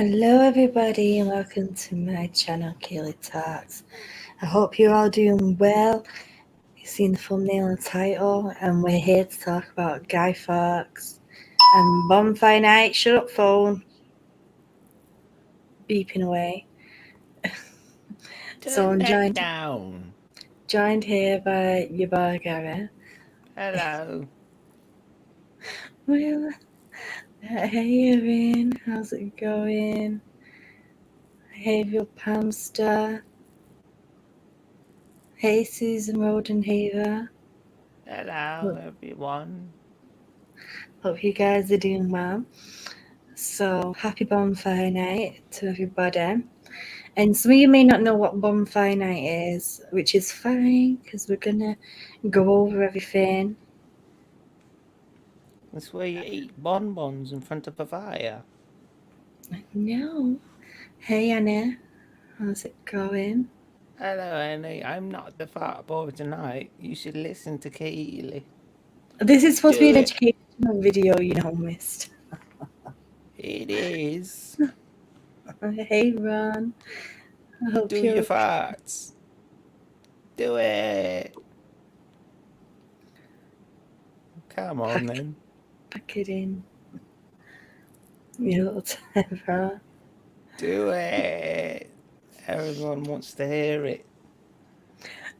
Hello everybody and welcome to my channel Keeley Talks. I hope you're all doing well. You've seen the thumbnail and title, and we're here to talk about Guy Fawkes and Bonfire Night. Shut up phone. Beeping away. So I'm joined here by your boy Gary. Hello. Well, hey Erin, how's it going? Hey your Pamster. Hey Susan Rodenhaver. Hello, everyone. Hope you guys are doing well. So, happy Bonfire Night to everybody. And some of you may not know what Bonfire Night is, which is fine because we're going to go over everything. That's where you eat bonbons in front of a fire. No. Hey, Anna. How's it going? Hello, Annie. I'm not the fart boy tonight. You should listen to Keeley. This is supposed to be an Do it. educational video, you know, missed. It is. Hey, Ron. I hope Do you're your okay. farts. Do it. Come on, then. Pack it in. You little terror. Do it. Everyone wants to hear it.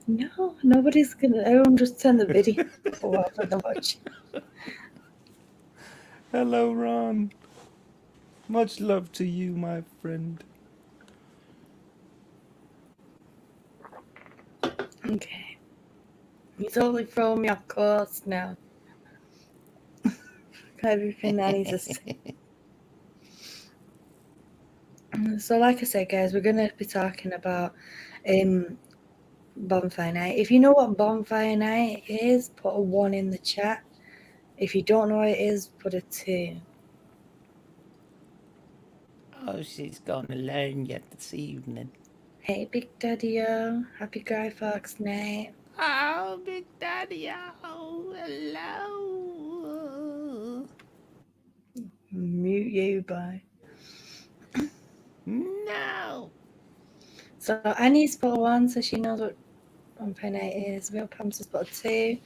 No, nobody's going to. Everyone just turn the video off and watch. Hello, Ron. Much love to you, my friend. Okay. You totally throw me off course now. Everything that needs to say. So, like I said, guys, we're going to be talking about Bonfire Night. If you know what Bonfire Night is, put a 1 in the chat. If you don't know what it is, put a 2. Oh, she's going to learn yet this evening. Hey, Big Daddy-O. Happy Guy Fawkes Night. Oh, Big Daddy, oh, hello. Mute you, bye. No. So, Annie's put a 1, so she knows what Bonfire Night is. Real Pam's just put a 2.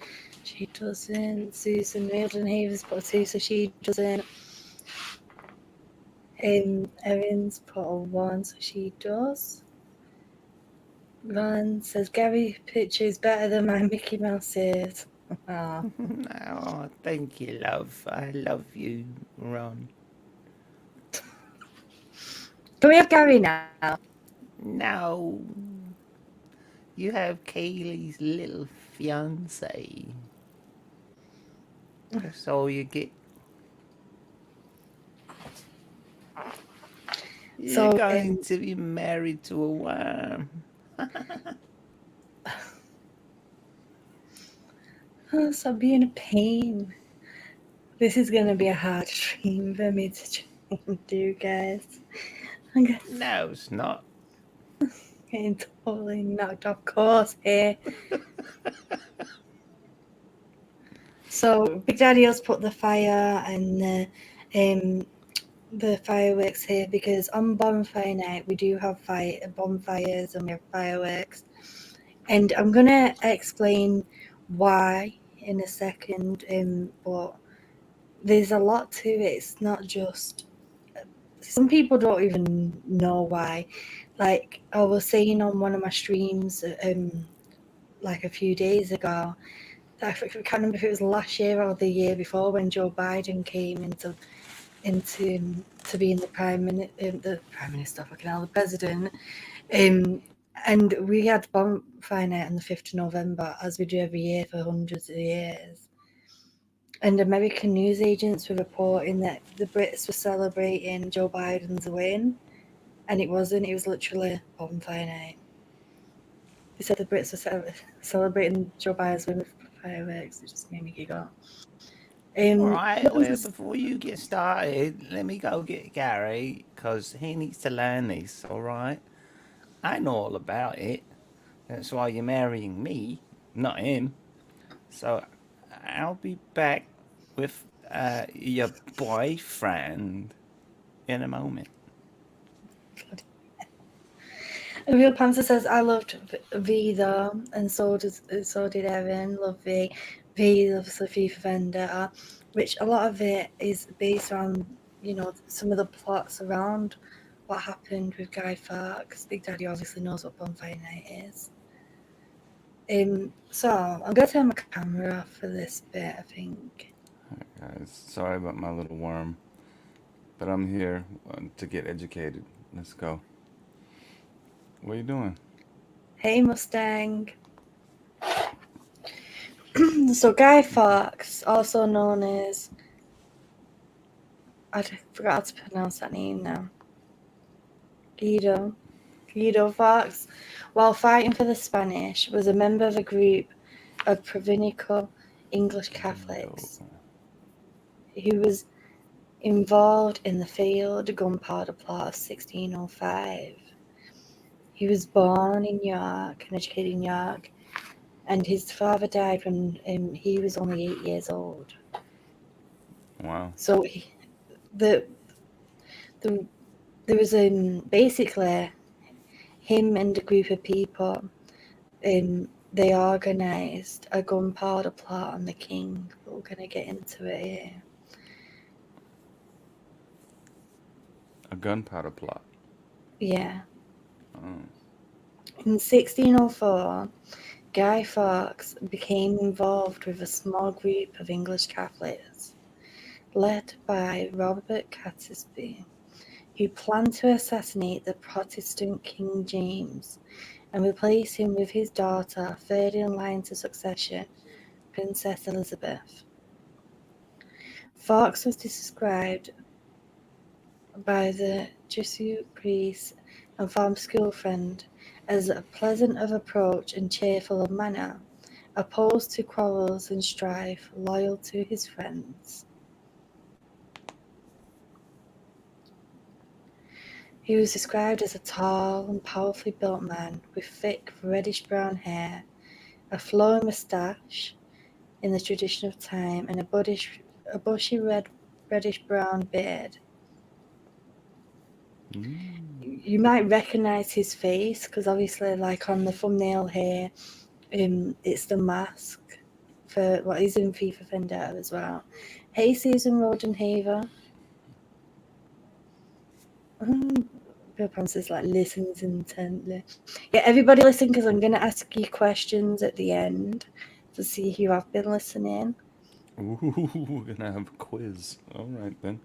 She doesn't. Susan Mildenhaven's put a 2, so she doesn't. Erin's put a 1, so she does. Ron says Gary picture is better than my Mickey Mouse is. Oh, thank you, love. I love you, Ron. Can we have Gary now? No. You have Kaylee's little fiance. That's all you get. You're going to be married to a worm. Oh, stop being a pain. This is going to be a hard stream for me to try and do, guys. I'm No, it's not. getting totally knocked off course here. So, Big Daddy-O's put the fire and the fireworks here because on Bonfire Night we do have bonfires and we have fireworks, and I'm gonna explain why in a second, but there's a lot to it. It's not just some people don't even know why. Like I was saying on one of my streams like a few days ago, I can't remember if it was last year or the year before when Joe Biden came into to being the prime minister, fucking hell, the president. And we had Bonfire Night on the 5th of November, as we do every year for hundreds of years. And American news agents were reporting that the Brits were celebrating Joe Biden's win, and it wasn't. It was literally Bonfire Night. They said the Brits were celebrating Joe Biden's win with fireworks. It just made me giggle. All right, well, before you get started, let me go get Gary, because he needs to learn this, all right? I know all about it. That's why you're marrying me, not him. So I'll be back with your boyfriend in a moment. And Real Panther says, I loved V though, and so did Erin. Love V. V loves the FIFA Vendetta, which a lot of it is based on, some of the plots around what happened with Guy Farks. Big Daddy obviously knows what Bonfire Night is. So I'm gonna turn my camera off for this bit, I think. Alright, guys, sorry about my little worm, but I'm here to get educated. Let's go. What are you doing? Hey Mustang. So Guy Fawkes, also known as, I forgot how to pronounce that name now. Guido Fawkes, while fighting for the Spanish, was a member of a group of Provinical English Catholics who was involved in the failed Gunpowder Plot of 1605. He was born in York and educated in York, and his father died when he was only 8 years old. Wow. So there was basically him and a group of people. They organised a gunpowder plot on the king. But we're going to get into it here. A gunpowder plot. Yeah. Oh. In 1604, Guy Fawkes became involved with a small group of English Catholics, led by Robert Catesby, who planned to assassinate the Protestant King James and replace him with his daughter, third in line to succession, Princess Elizabeth. Fawkes was described by the Jesuit priest and former school friend as pleasant of approach and cheerful of manner, opposed to quarrels and strife, loyal to his friends. He was described as a tall and powerfully built man with thick reddish-brown hair, a flowing moustache in the tradition of time, and a bushy reddish-brown beard. You might recognise his face because obviously, like on the thumbnail here, it's the mask for what he's in FIFA Vendetta as well. Hey, Susan Rodenhaver. Bill Pancer's like listens intently. Yeah, everybody listen because I'm going to ask you questions at the end to see who I've been listening. Ooh, we're gonna have a quiz. All right then.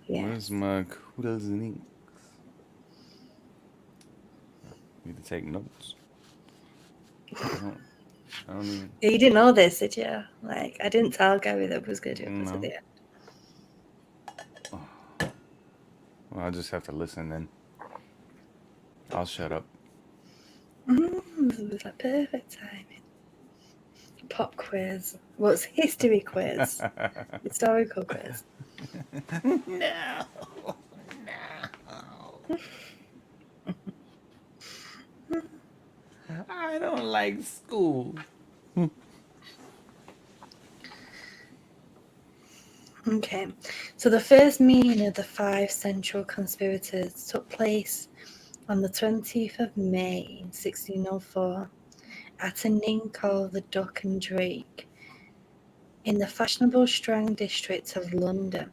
Yes. Where's my quiz and inks? Need to take notes. I don't even. Yeah, you didn't know this, did you? Like, I didn't tell Gary that I was going to do a quiz No. at the end. Well, I'll just have to listen then. I'll shut up. This was like perfect timing. Pop quiz. What's history quiz? Historical quiz. No. I don't like school. Okay, so the first meeting of the 5 central conspirators took place on the 20th of May 1604 at an inn called the Duck and Drake in the fashionable Strand district of London.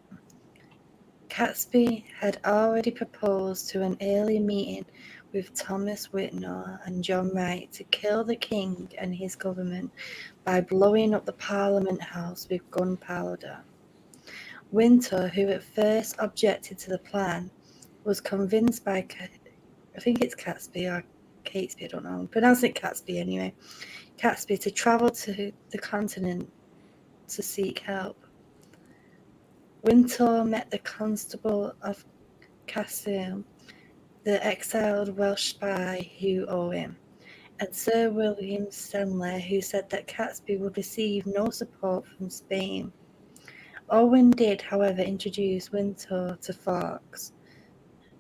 Catesby had already proposed to an earlier meeting with Thomas Whitnor and John Wright to kill the king and his government by blowing up the Parliament House with gunpowder. Winter, who at first objected to the plan, was convinced by, I think it's Catesby or Catesby, I don't know, I'm pronouncing it Catesby anyway, Catesby to travel to the continent to seek help. Winter met the Constable of Castile, the exiled Welsh spy who owed him, and Sir William Stanley, who said that Catesby would receive no support from Spain. Owen did, however, introduce Winter to Farks,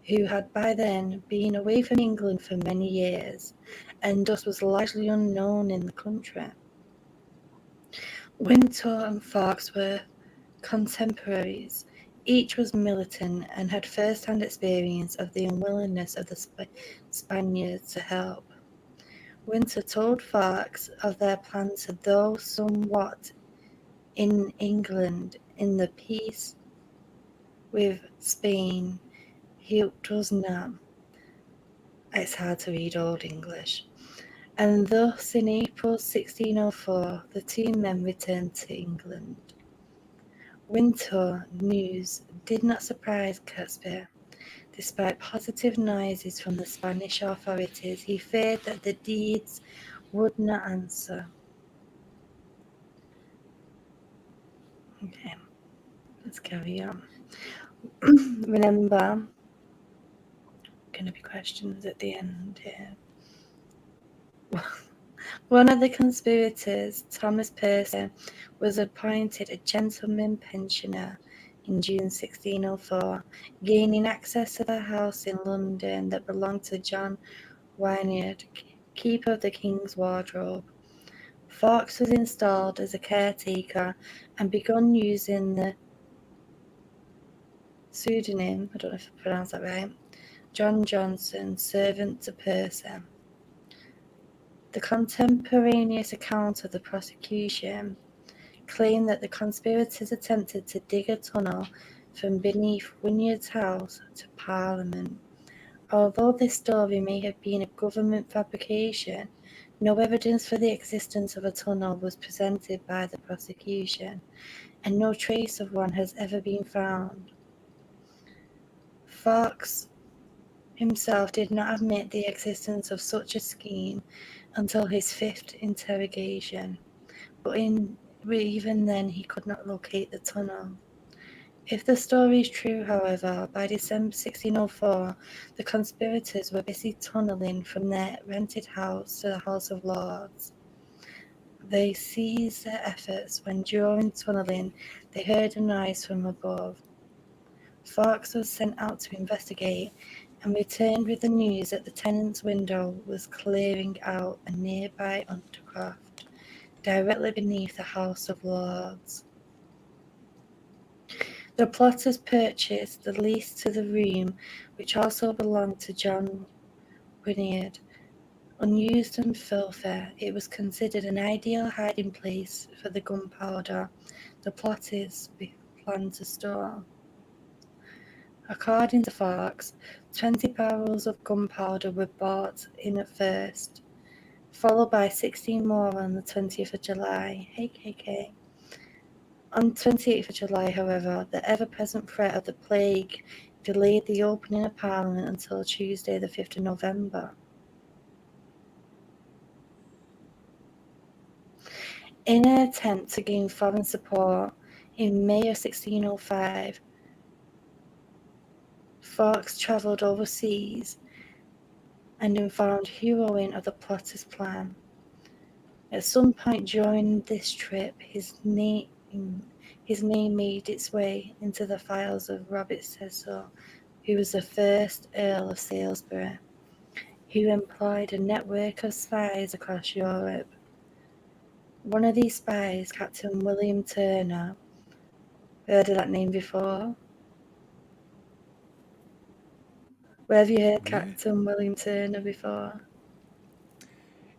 who had by then been away from England for many years, and thus was largely unknown in the country. Winter and Farks were contemporaries, Each was militant and had first-hand experience of the unwillingness of the Spaniards to help. Winter told Farks of their plans to though somewhat in England in the peace with Spain. He does not. It's hard to read Old English. And thus in April 1604 the two men returned to England. Winter news did not surprise Catesby. Despite positive noises from the Spanish authorities, he feared that the deeds would not answer. Okay, let's carry on. Remember, going to be questions at the end here. One of the conspirators, Thomas Percy, was appointed a gentleman pensioner in June 1604, gaining access to the house in London that belonged to John Wynyard, keeper of the King's Wardrobe. Fawkes was installed as a caretaker and begun using the pseudonym, I don't know if I pronounced that right, John Johnson, servant to Percy. The contemporaneous account of the prosecution claimed that the conspirators attempted to dig a tunnel from beneath Wynyard's house to Parliament. Although this story may have been a government fabrication, no evidence for the existence of a tunnel was presented by the prosecution, and no trace of one has ever been found. Farks himself did not admit the existence of such a scheme until his fifth interrogation, but even then he could not locate the tunnel. If the story is true, however, by December 1604, the conspirators were busy tunneling from their rented house to the House of Lords. They ceased their efforts when, during tunneling, they heard a noise from above. Farks was sent out to investigate and returned with the news that the tenant's window was clearing out a nearby undercroft, directly beneath the House of Lords. The plotters purchased the lease to the room, which also belonged to John Wynyard. Unused and filthy, it was considered an ideal hiding place for the gunpowder the plotters planned to store. According to Farks, 20 barrels of gunpowder were bought in at first, followed by 16 more on the 20th of July. KKK. On 28th of July, however, the ever-present threat of the plague delayed the opening of Parliament until Tuesday, the 5th of November. In an attempt to gain foreign support, in May of 1605, Fawkes travelled overseas and informed Huon of the plotters' plan. At some point during this trip, his name made its way into the files of Robert Cecil, who was the first Earl of Salisbury, who employed a network of spies across Europe. One of these spies, Captain William Turner, heard of that name before? Where have you heard Captain William Turner before?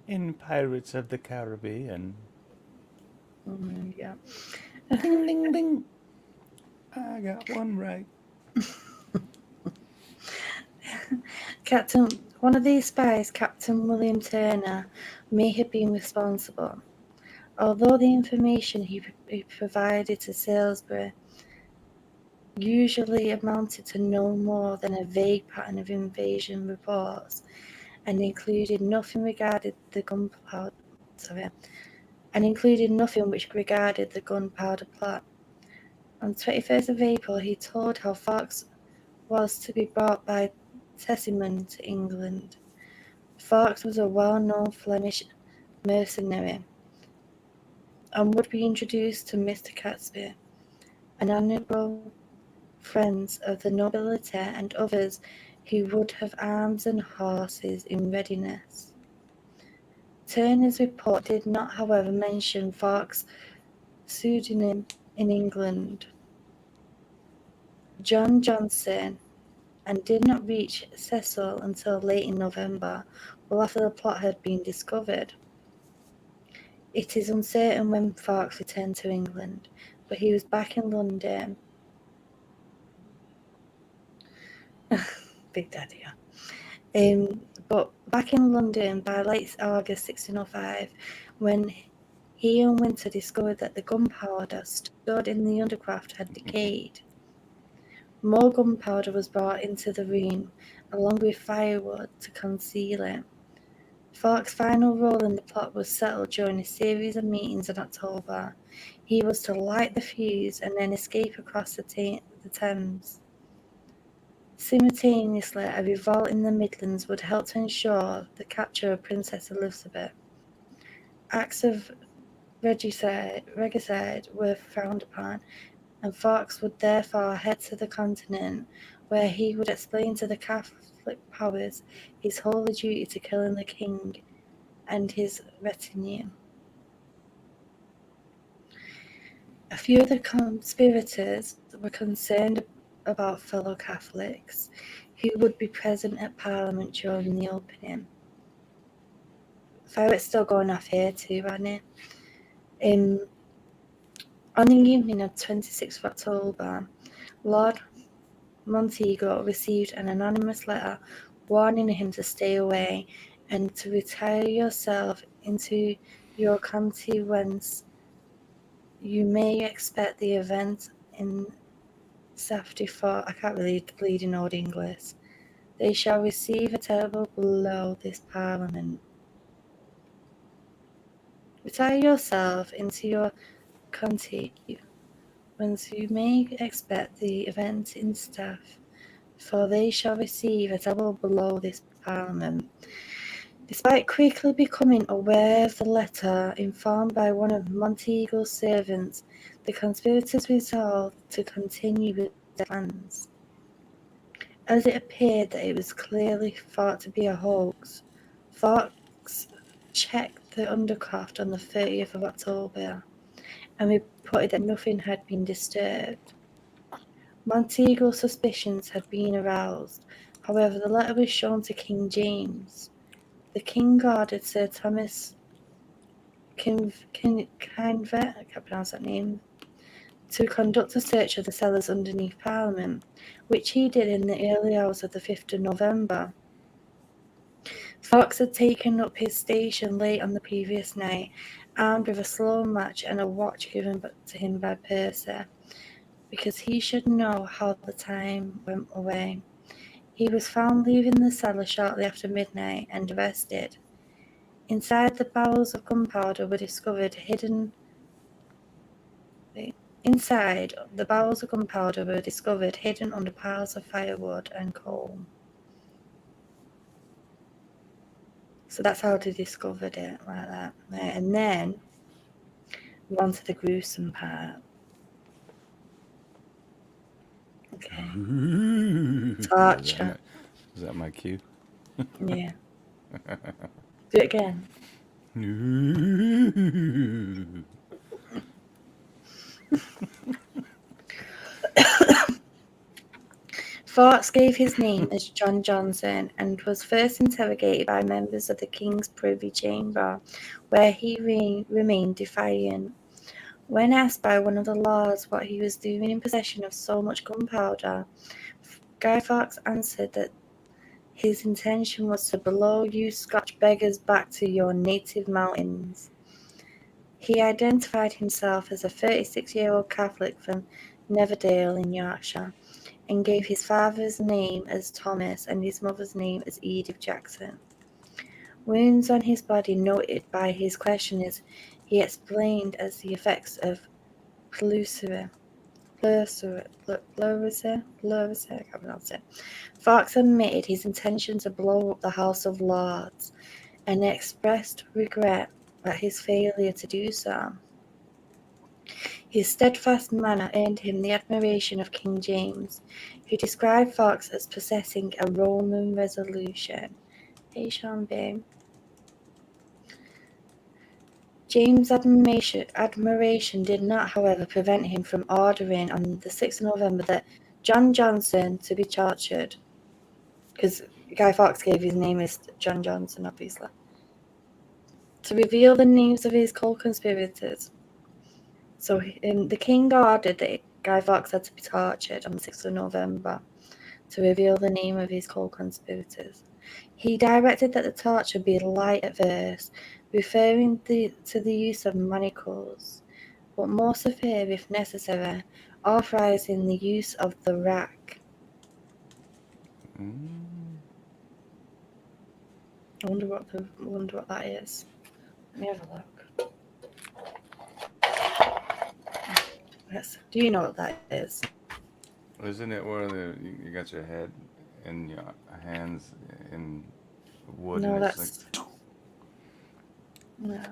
In Pirates of the Caribbean. Yeah. Ding, ding, ding. I got one right. One of these spies, Captain William Turner, may have been responsible. Although the information he provided to Salisbury usually amounted to no more than a vague pattern of invasion reports, and included nothing which regarded the gunpowder plot. On 21st of April, he told how Farks was to be brought by Tessimond to England. Farks was a well-known Flemish mercenary and would be introduced to Mr. Catesby, an honourable friends of the nobility and others who would have arms and horses in readiness. Turner's report did not, however, mention Fawkes' pseudonym in England. John Johnson and did not reach Cecil until late in November, well after the plot had been discovered. It is uncertain when Farks returned to England, but he was back in London. Big Daddy, yeah. But back in London by late August 1605, when he and Winter discovered that the gunpowder stored in the undercraft had decayed. More gunpowder was brought into the room, along with firewood to conceal it. Fawkes' final role in the plot was settled during a series of meetings in October. He was to light the fuse and then escape across the Thames. Simultaneously, a revolt in the Midlands would help to ensure the capture of Princess Elizabeth. Acts of regicide were frowned upon, and Fawkes would therefore head to the continent, where he would explain to the Catholic powers his holy duty to killing the king and his retinue. A few of the conspirators were concerned about fellow Catholics who would be present at Parliament during the opening. Fireworks still going off here too, aren't it? On the evening of 26th of October, Lord Montego received an anonymous letter warning him to stay away and to retire yourself into your county whence you may expect the event in safety for, I can't really read in Old English. They shall receive a terrible blow this Parliament. Retire yourself into your county whence you may expect the event in staff, for they shall receive a terrible blow this Parliament. Despite quickly becoming aware of the letter, informed by one of Montego's servants, the conspirators resolved to continue with their plans. As it appeared that it was clearly thought to be a hoax, Farks checked the undercraft on the 30th of October and reported that nothing had been disturbed. Montego's suspicions had been aroused. However, the letter was shown to King James. The king ordered Sir Thomas Kinvert, I can't pronounce that name, to conduct a search of the cellars underneath Parliament, which he did in the early hours of the 5th of November. Fawkes had taken up his station late on the previous night, armed with a slow match and a watch given to him by Percy, because he should know how the time went away. He was found leaving the cellar shortly after midnight and arrested. Inside, the barrels of gunpowder were discovered hidden. Inside, the barrels of gunpowder were discovered hidden under piles of firewood and coal. So that's how they discovered it, like that. And then we're on to the gruesome part. Okay. Torture. Is that my cue? Yeah. Do it again. Farks gave his name as John Johnson and was first interrogated by members of the King's Privy Chamber, where he remained defiant. When asked by one of the lords what he was doing in possession of so much gunpowder, Guy Fawkes answered that his intention was to blow you Scotch beggars back to your native mountains. He identified himself as a 36-year-old Catholic from Neverdale in Yorkshire, and gave his father's name as Thomas and his mother's name as Edith Jackson. Wounds on his body noted by his questioners he explained as the effects of pleurisy. I can't pronounce it. Farks admitted his intention to blow up the House of Lords and expressed regret at his failure to do so. His steadfast manner earned him the admiration of King James, who described Fawkes as possessing a Roman resolution. Hey, Sean B. James' admiration did not, however, prevent him from ordering on the 6th of November that John Johnson to be tortured, because Guy Fawkes gave his name as John Johnson, obviously, to reveal the names of his co-conspirators. So the king ordered that Guy Fawkes had to be tortured on the 6th of November to reveal the name of his co-conspirators. He directed that the torture be light at first, referring to the use of manacles, but more severe if necessary, authorizing the use of the rack. I wonder what that is. Let me have a look. Yes. Do you know what that is? Isn't it where you got your head and your hands in wood? No, And it's that's like,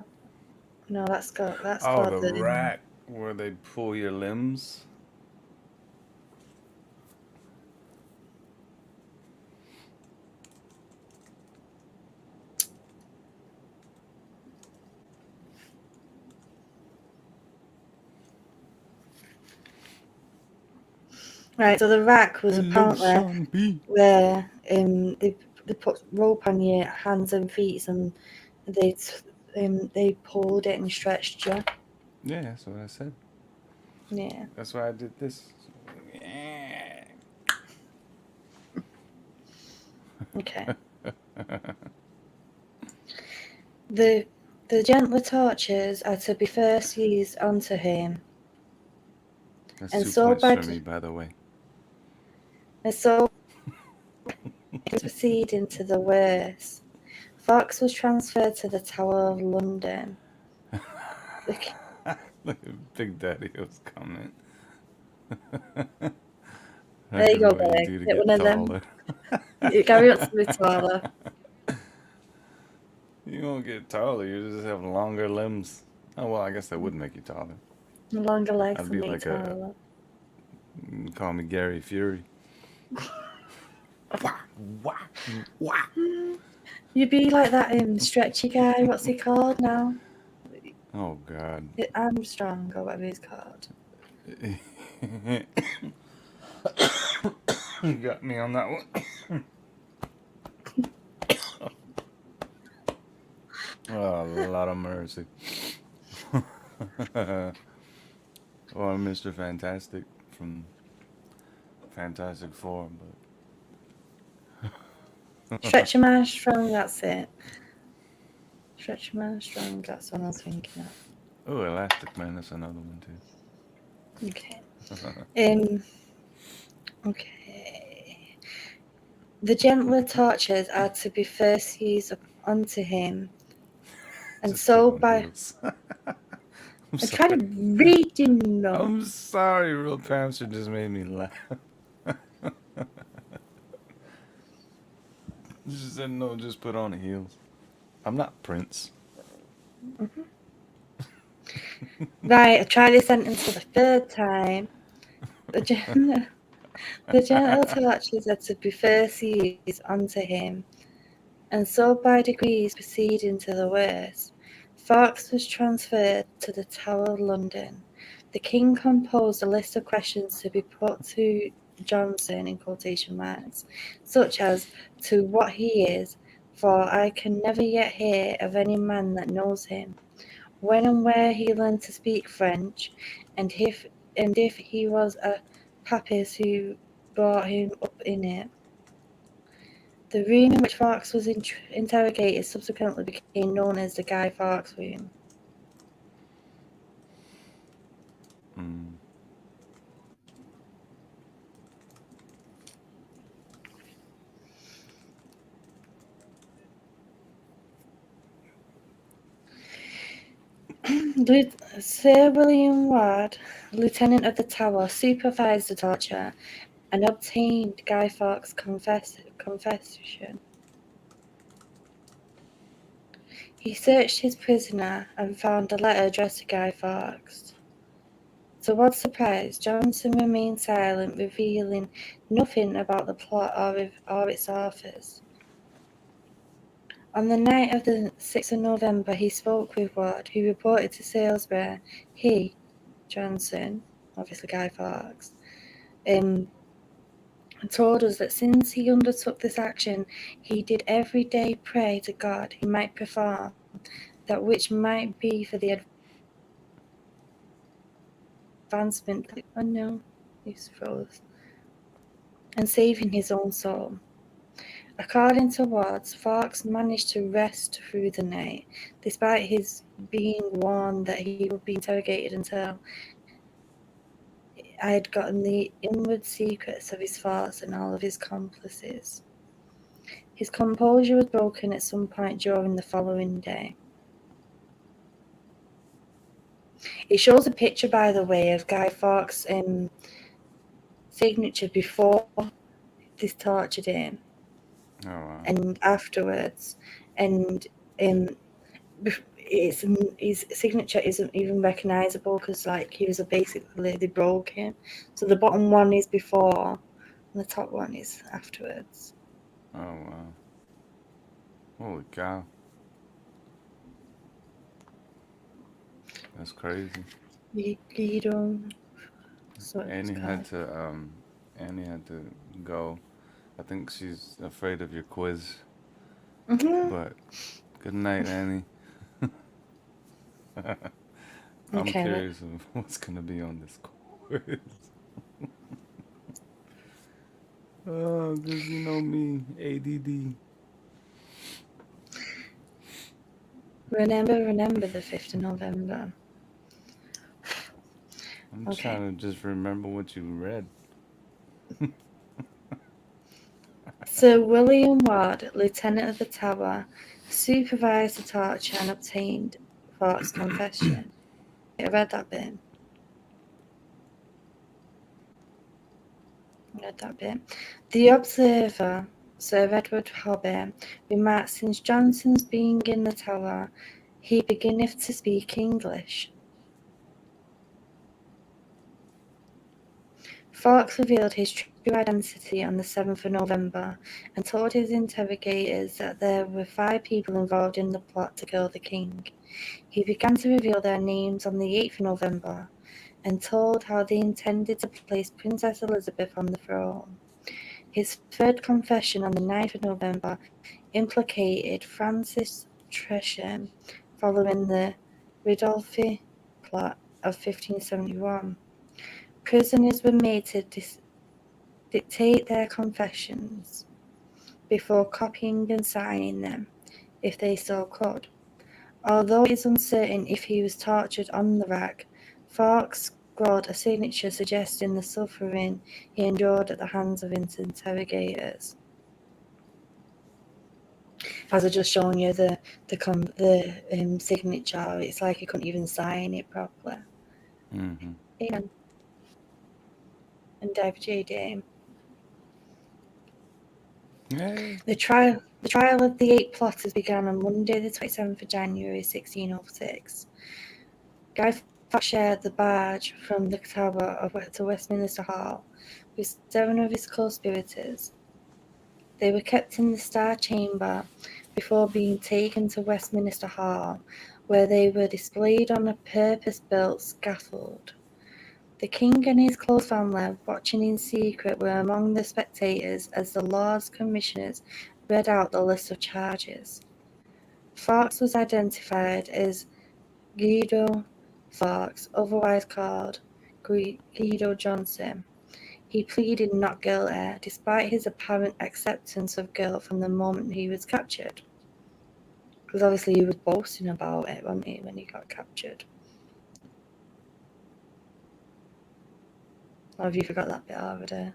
no, that's oh, called the the rack where they pull your limbs. right. So the rack was Hello, apparently Sean B. where they put rope on your hands and feet and they pulled it and stretched you. Yeah, that's what I said. Yeah. That's why I did this. Okay. The gentler tortures are to be first used onto him, That's and 2 so points by for me, by the way. and so proceeding to the worst. Farks was transferred to the Tower of London. Look at Big Daddy was coming. There you go, What you Greg. do to Get get one of taller. them. You carry on to the taller. You won't get taller, you just have longer limbs. Oh, well, I guess that would make you taller. Longer legs I'd and be make like taller. call me Gary Fury. You'd be like that stretchy guy. What's he called now? Oh, God. Armstrong or whatever he's called. You got me on that one. Oh, a lot of mercy. Or Mr. Fantastic from Fantastic Four, but Stretch a man strong, that's it. Stretch a man strong, that's what I was thinking of. oh, Elastic Man, that's another one too. Okay. Okay. The gentler tortures are to be first used onto him, and Just so put on by heels. I'm trying to read, you know. I'm sorry, Real Pamster just made me laugh. She said no, just put on heels. I'm not Prince. Right, I tried this sentence for the third time. The gentle tortures are to be first used onto him, and so by degrees proceeding to the worst. Farks was transferred to the Tower of London. The king composed a list of questions to be put to Johnson in quotation marks, such as to what he is, for I can never yet hear of any man that knows him, when and where he learned to speak French, and if he was a papist who brought him up in it. The room in which Farks was interrogated subsequently became known as the Guy Fawkes room. Sir William Ward, Lieutenant of the Tower, supervised the torture and obtained Guy Fawkes' confession. He searched his prisoner and found a letter addressed to Guy Fawkes. To Wad's surprise, Johnson remained silent, revealing nothing about the plot or its authors. On the night of the 6th of November, he spoke with Ward, who reported to Salisbury he, Johnson, obviously Guy Fawkes, and told us that since he undertook this action, he did every day pray to God he might perform that which might be for the advancement and saving his own soul. According to Watts, Fawkes managed to rest through the night, despite his being warned that he would be interrogated until I had gotten the inward secrets of his thoughts and all of his complices. His composure was broken at some point during the following day. It shows a picture, by the way, of Guy Fawkes' signature before this tortured him. Oh, wow. And afterwards, and his signature isn't even recognizable because, like, he was basically, they broke him. So the bottom one is before, and the top one is afterwards. Oh, wow. Holy cow. That's crazy. Guido. So Annie had to go. I think she's afraid of your quiz. But good night, Annie. I'm Okay. curious of what's gonna be on this quiz. Oh, because you know me, ADD. Remember the 5th of November. I'm Okay. trying to just remember what you read. Sir William Ward, Lieutenant of the Tower, supervised the torture and obtained Fawkes' confession. I read that bit. The observer, Sir Edward Hobby, remarked, since Johnson's being in the Tower, he beginneth to speak English. Farks revealed his true identity on the 7th of November and told his interrogators that there were 5 people involved in the plot to kill the king. He began to reveal their names on the 8th of November and told how they intended to place Princess Elizabeth on the throne. His third confession on the 9th of November implicated Francis Tresham following the Ridolfi plot of 1571. Prisoners were made to dictate their confessions before copying and signing them, if they so could. Although it is uncertain if he was tortured on the rack, Fawkes scrawled a signature suggesting the suffering he endured at the hands of his interrogators. As I just shown you the signature, it's like he couldn't even sign it properly. Mm-hmm. And David J. Dame. Yay. The trial of the 8 plotters began on Monday, the 27th of January, 1606. Guy Fawkes shared the barge from the Tower to Westminster Hall with 7 of his co-conspirators. They were kept in the Star Chamber before being taken to Westminster Hall, where they were displayed on a purpose-built scaffold. The king and his close family, watching in secret, were among the spectators as the Lords Commissioners read out the list of charges. Farks was identified as Guido Fawkes, otherwise called Guido Johnson. He pleaded not guilty, despite his apparent acceptance of guilt from the moment he was captured. Because obviously he was boasting about it, wasn't he, when he got captured? Or have you forgot that bit already?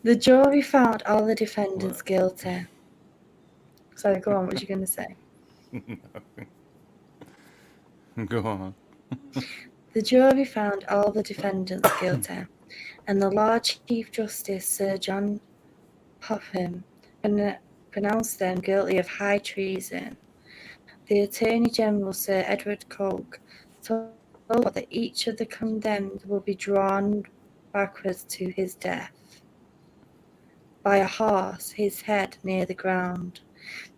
The jury found all the defendants guilty. Sorry, go on, what were you going to say? Go on. The jury found all the defendants guilty, and the Lord Chief Justice, Sir John Popham, pronounced them guilty of high treason. The Attorney General, Sir Edward Coke, told that each of the condemned will be drawn backwards to his death by a horse, his head near the ground.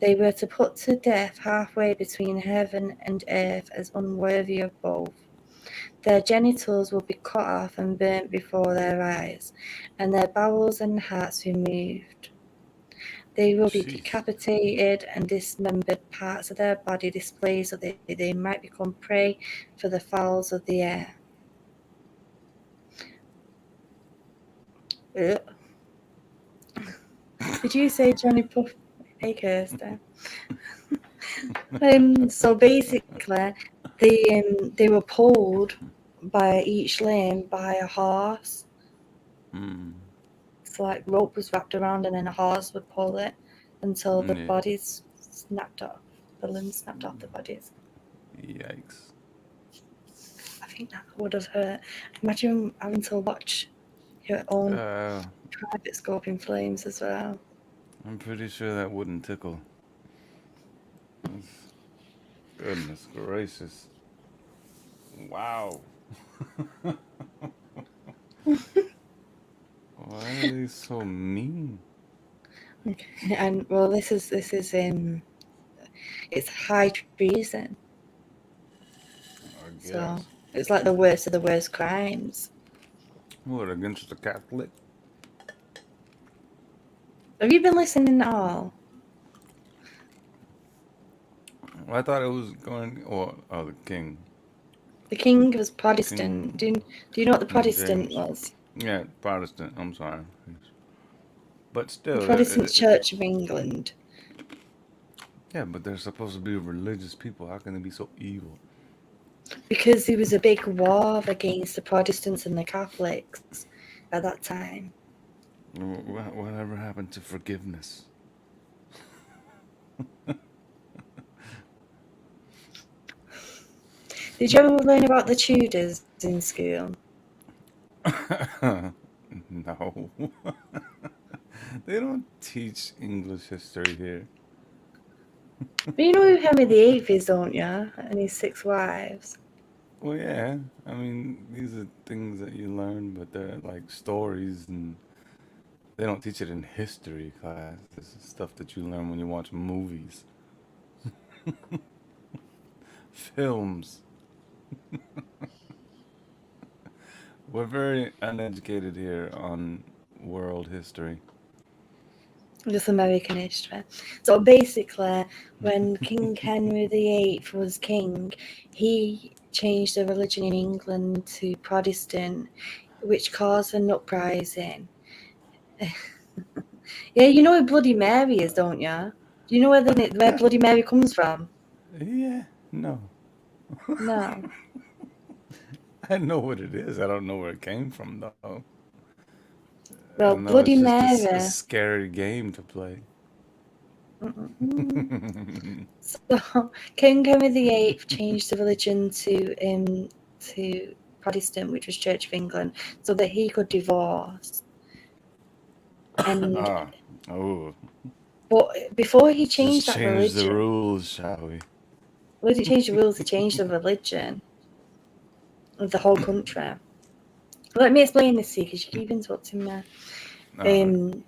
They were to put to death halfway between heaven and earth as unworthy of both. Their genitals would be cut off and burnt before their eyes, and their bowels and hearts removed. They will be Jeez. decapitated, and dismembered parts of their body displayed so that they might become prey for the fowls of the air. Ugh. Did you say Johnny Puff? Hey, Kirsten. So basically, they were pulled by each limb by a horse. So like rope was wrapped around, and then a horse would pull it until the bodies snapped off. The limbs snapped off the bodies. Yikes. I think that would have hurt. Imagine having to watch your own private scope in flames as well. I'm pretty sure that wouldn't tickle. Goodness gracious. Wow. Why are they so mean? Okay. And well, this is it's high treason. So it's like the worst of the worst crimes. What, against the Catholic? Have you been listening at all? Well, I thought it was going. Oh, the king. The king was Protestant. Do you know what the Protestant was? Yeah, Protestant. I'm sorry. But still, The Protestant Church of England. Yeah, but they're supposed to be religious people. How can they be so evil? Because there was a big war against the Protestants and the Catholics at that time. Whatever happened to forgiveness? Did you ever learn about the Tudors in school? No. They don't teach English history here. But you know who Henry VIII is, don't you? And his 6 wives. Well, yeah. I mean, these are things that you learn, but they're like stories, and they don't teach it in history class. This is stuff that you learn when you watch movies. Films. We're very uneducated here on world history. Just American history. So basically, when King Henry VIII was king, he changed the religion in England to Protestant, which caused an uprising. Yeah, you know who Bloody Mary is, don't you? Do you know where Bloody Mary comes from? Yeah, no. No. I know what it is. I don't know where it came from, though. Well, Bloody Mary. It's a scary game to play. So King Henry VIII changed the religion to Protestant, which was Church of England, so that he could divorce. And but before he changed that religion, change the rules, shall we? Well, he changed the rules. He changed the religion of the whole country. Let me explain this to you, because you keep interrupting me. And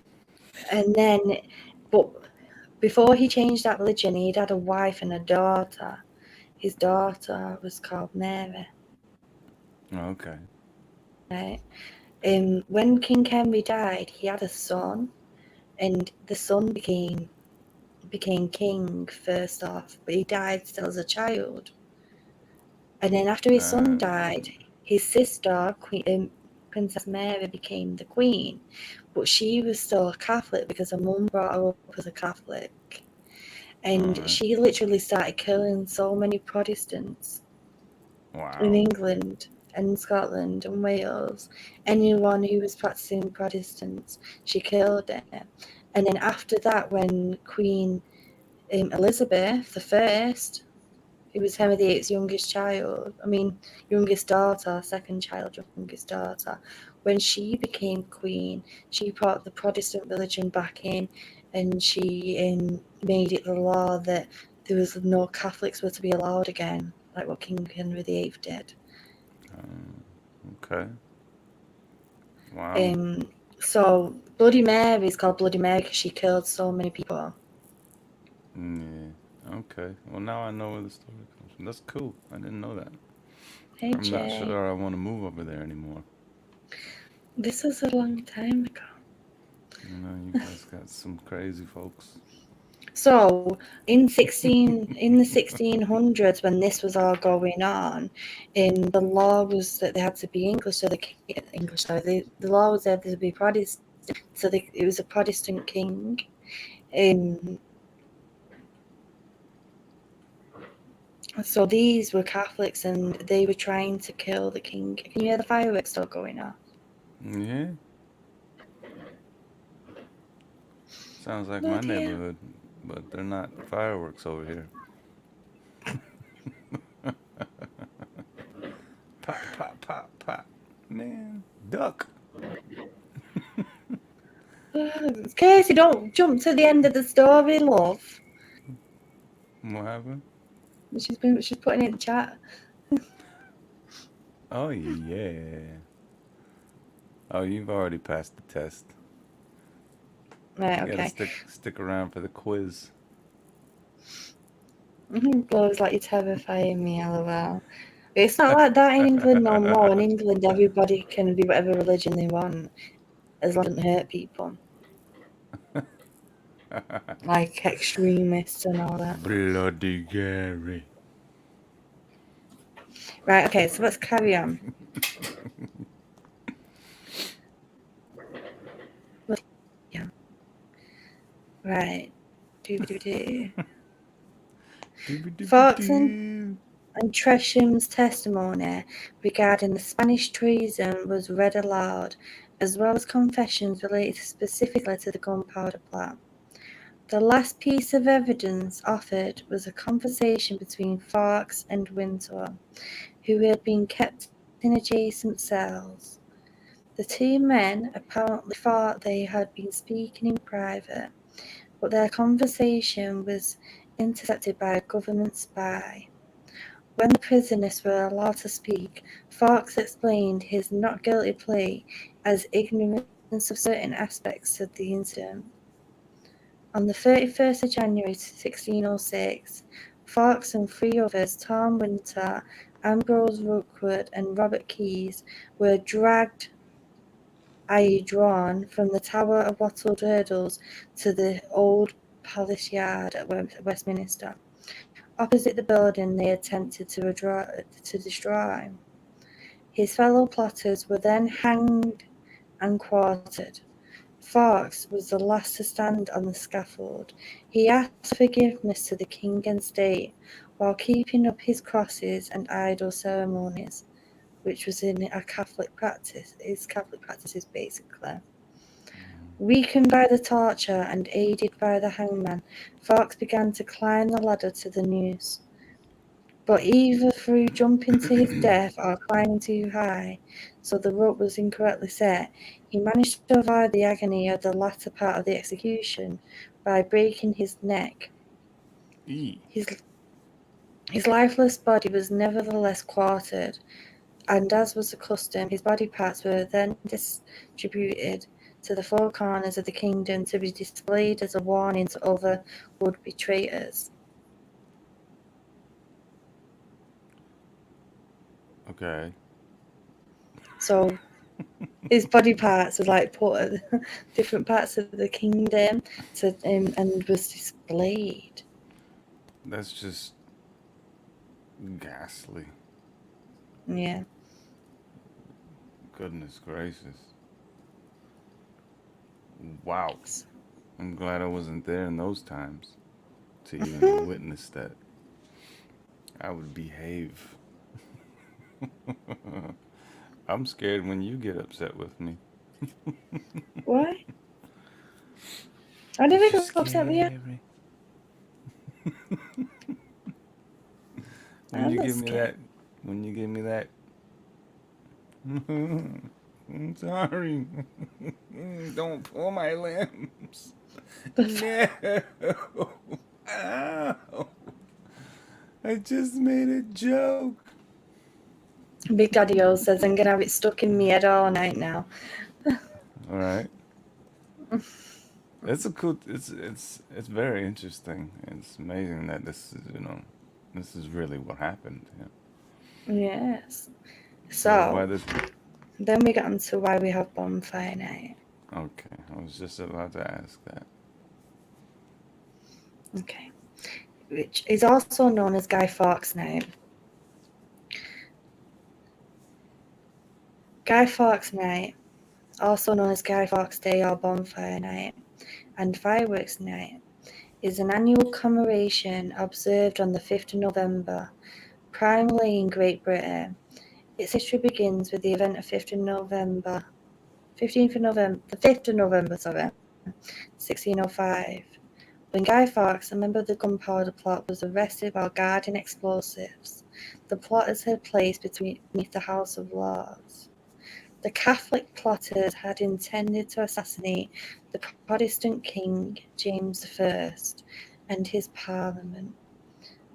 then, but before he changed that religion, he'd had a wife and a daughter. His daughter was called Mary. Okay. Right. When King Henry died, he had a son, and the son became king first off, but he died still as a child. And then after his son died, his sister, Princess Mary, became the queen, but she was still a Catholic because her mum brought her up as a Catholic. And she literally started killing so many Protestants in England and Scotland and Wales. Anyone who was practicing Protestants, she killed it. And then after that, when Queen Elizabeth I, who was Henry VIII's youngest daughter, second child, youngest daughter, when she became queen, she brought the Protestant religion back in, and she made it the law that there was no Catholics were to be allowed again, like what King Henry VIII did. Okay. Wow. So Bloody Mary is called Bloody Mary because she killed so many people. Yeah. Okay. Well, now I know where the story comes from. That's cool. I didn't know that. Hey, I'm not Jay. sure I want to move over there anymore. This was a long time ago. You know, you guys got some crazy folks. So in the 1600s, when this was all going on, the law was that they had to be English. So the law was that they had to be Protestant. So it was a Protestant king. So these were Catholics, and they were trying to kill the king. Can you hear the fireworks still going off? Yeah. Sounds like my Bloody hell. neighborhood, but they're not fireworks over here. Pop, pop, pop, pop. Man, duck. Casey, don't jump to the end of the story, love. What happened? She's putting it in the chat. Oh, yeah. Oh, you've already passed the test. Right, You gotta okay. stick around for the quiz. Blows like you're terrifying me, lol. It's not like that in England no more. In England, everybody can be whatever religion they want, as long as it doesn't hurt people. Like extremists and all that. Bloody Gary. Right, okay, so let's carry on. Yeah. Right. Fawkes and Tresham's testimony regarding the Spanish treason was read aloud, as well as confessions related specifically to the Gunpowder Plot. The last piece of evidence offered was a conversation between Farks and Winter, who had been kept in adjacent cells. The two men apparently thought they had been speaking in private, but their conversation was intercepted by a government spy. When the prisoners were allowed to speak, Fawkes explained his not guilty plea as ignorance of certain aspects of the incident. On the 31st of January 1606, Fawkes and three others, Tom Winter, Ambrose Rookwood, and Robert Keyes, were dragged, i.e. drawn, from the Tower of Wattled Hurdles to the Old Palace Yard at Westminster. Opposite the building they attempted to destroy. His fellow plotters were then hanged and quartered. Farks was the last to stand on the scaffold. He asked forgiveness to the king and state, while keeping up his crosses and idol ceremonies, which was in a Catholic practice. His Catholic practices, basically. Weakened by the torture and aided by the hangman, Farks began to climb the ladder to the noose. But either through jumping to his death or climbing too high, so the rope was incorrectly set, he managed to avoid the agony of the latter part of the execution by breaking his neck. His lifeless body was nevertheless quartered, and as was the custom, his body parts were then distributed to the four corners of the kingdom to be displayed as a warning to other would-be traitors. Okay. So his body parts were like put at different parts of the kingdom and was displayed. That's just ghastly. Yeah. Goodness gracious. Wow. I'm glad I wasn't there in those times to even witness that. I would behave. I'm scared when you get upset with me. Why? I never got upset with you. When you give me that, I'm sorry. Don't pull my limbs. No. Ow. I just made a joke. Big Daddy O says I'm gonna have it stuck in my head all night now. All right. It's a cool. It's very interesting. It's amazing that this is really what happened. Yeah. Yes. So why So this? then we get on to why we have Bonfire Night. Okay, I was just about to ask that. Okay. Which is also known as Guy Fawkes Night. Guy Fawkes Night, also known as Guy Fawkes Day or Bonfire Night, and Fireworks Night, is an annual commemoration observed on the 5th of November, primarily in Great Britain. Its history begins with the event of 5th of November, 5th of November, 1605, when Guy Fawkes, a member of the Gunpowder Plot, was arrested while guarding explosives. The plotters had place beneath the House of Lords. The Catholic plotters had intended to assassinate the Protestant King James I and his Parliament.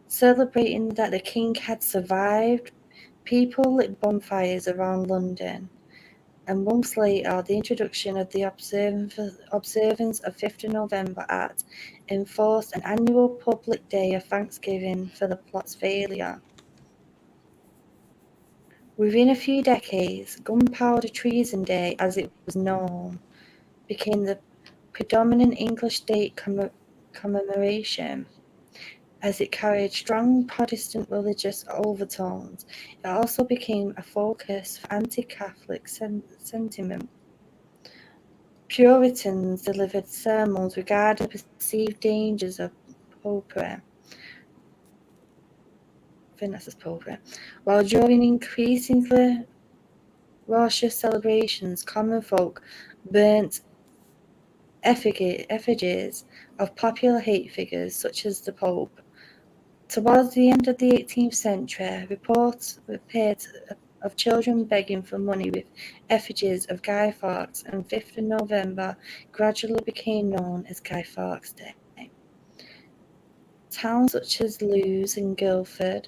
Celebrating that the king had survived, people lit bonfires around London, and months later the introduction of the observance of 5th of November Act enforced an annual public day of thanksgiving for the plot's failure. Within a few decades, Gunpowder Treason Day, as it was known, became the predominant English state commemoration. As it carried strong Protestant religious overtones, it also became a focus for anti-Catholic sentiment. Puritans delivered sermons regarding the perceived dangers of popery. While during increasingly raucous celebrations, common folk burnt effigies of popular hate figures such as the Pope. Towards the end of the 18th century, reports appeared of children begging for money with effigies of Guy Fawkes, and 5th of November gradually became known as Guy Fawkes Day. Towns such as Lewes and Guildford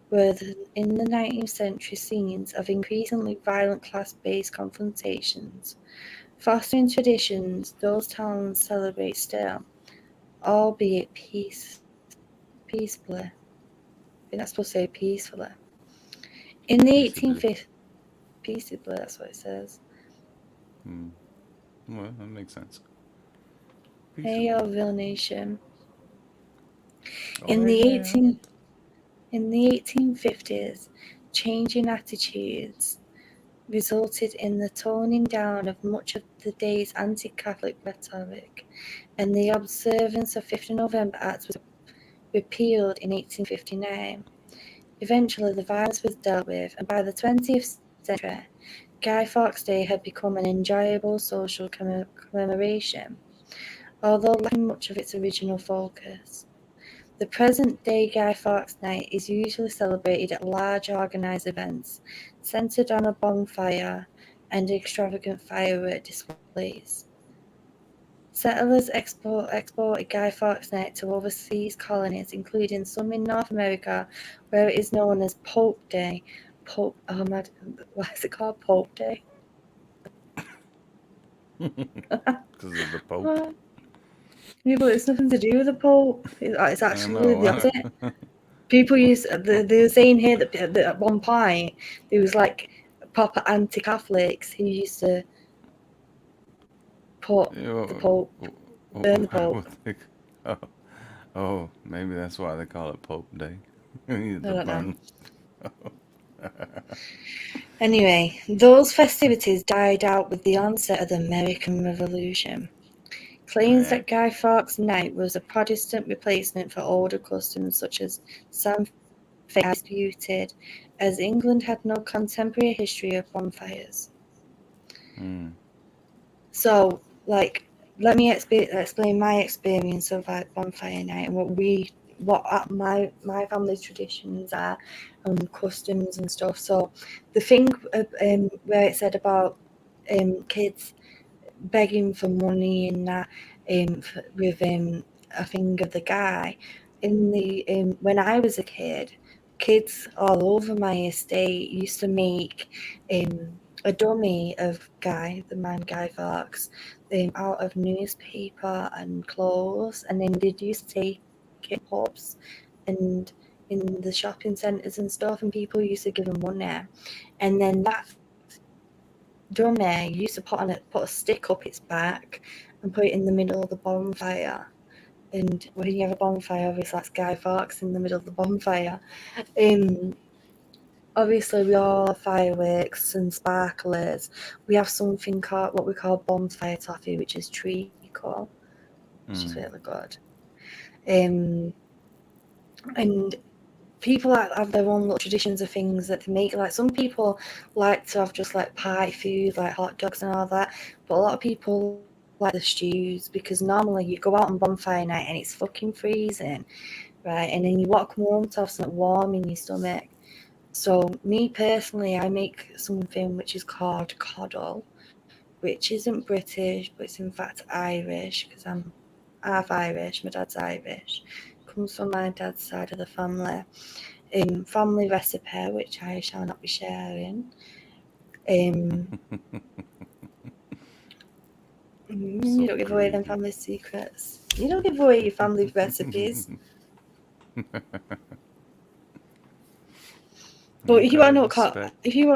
were in the 19th century scenes of increasingly violent class-based confrontations. Fostering traditions those towns celebrate still, albeit peacefully. I think that's supposed to say peacefully. In the 1850s, peaceably, that's what it says. Well, that makes sense. Hey, Orville Nation. Oh, In hey, the man. 1850s, changing attitudes resulted in the toning down of much of the day's anti-Catholic rhetoric, and the observance of 5th of November Act was repealed in 1859. Eventually, the violence was dealt with, and by the 20th century, Guy Fawkes Day had become an enjoyable social commemoration, although lacking much of its original focus. The present-day Guy Fawkes Night is usually celebrated at large organised events, centred on a bonfire and extravagant firework displays. Settlers exported Guy Fawkes Night to overseas colonies, including some in North America, where it is known as Pope Day. Why is it called Pope Day? Because of the Pope. Yeah, but it's nothing to do with the Pope. It's I don't actually the know. opposite. People they were saying here that at one point there was like proper anti-Catholics who used to put the Pope, burn the Pope. Oh, oh, maybe that's why they call it Pope Day. I The don't know. burn. Anyway, those festivities died out with the onset of the American Revolution. Claims that Guy Fawkes Night was a Protestant replacement for older customs such as Sam Fay are disputed, as England had no contemporary history of bonfires. So, like, let me explain my experience of like bonfire night and what my family's traditions are and customs and stuff. So, the thing where it said about kids begging for money and that with a thing of the guy in the when I was a kid, kids all over my estate used to make a dummy of the man Guy Fawkes, out of newspaper and clothes, and then they'd used to take it in pubs and in the shopping centres and stuff, and people used to give them money, and then that dummy used to put a stick up its back and put it in the middle of the bonfire. And when you have a bonfire, obviously that's Guy Fawkes in the middle of the bonfire. Obviously we all have fireworks and sparklers. We have something called what we call bonfire toffee, which is treacle, which is really good. And people have their own little traditions of things that they make. Like some people like to have just like pie food, like hot dogs and all that. But a lot of people like the stews, because normally you go out on bonfire night and it's fucking freezing, right? And then you walk home to have something warm in your stomach. So me personally, I make something which is called coddle, which isn't British, but it's in fact Irish, because I'm half Irish. My dad's Irish. Comes from my dad's side of the family. Family recipe, which I shall not be sharing. You don't give away them family secrets. You don't give away your family recipes. But if you want to know, if you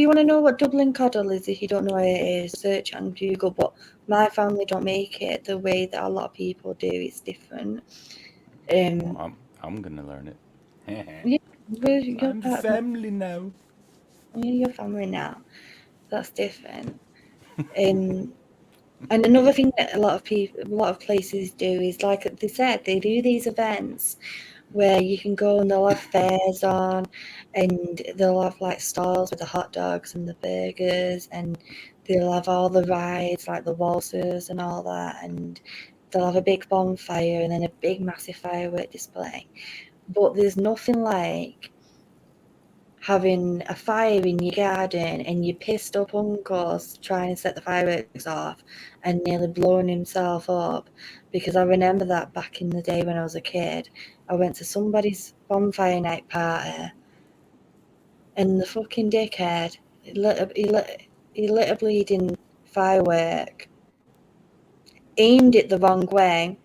want to know what Dublin coddle is, if you don't know what it is, search it on Google. But my family don't make it the way that a lot of people do. It's different. Well, I'm gonna learn it. Yeah, I'm family now. You're family now. That's different. And another thing that a lot of places do is, like they said, they do these events where you can go and they'll have fairs on, and they'll have like stalls with the hot dogs and the burgers, and they'll have all the rides like the waltzers and all that, and they'll have a big bonfire and then a big massive firework display. But there's nothing like having a fire in your garden and your pissed up uncle's trying to set the fireworks off and nearly blowing himself up. Because I remember that back in the day when I was a kid, I went to somebody's bonfire night party and the fucking dickhead, he lit a bleeding firework, aimed it the wrong way,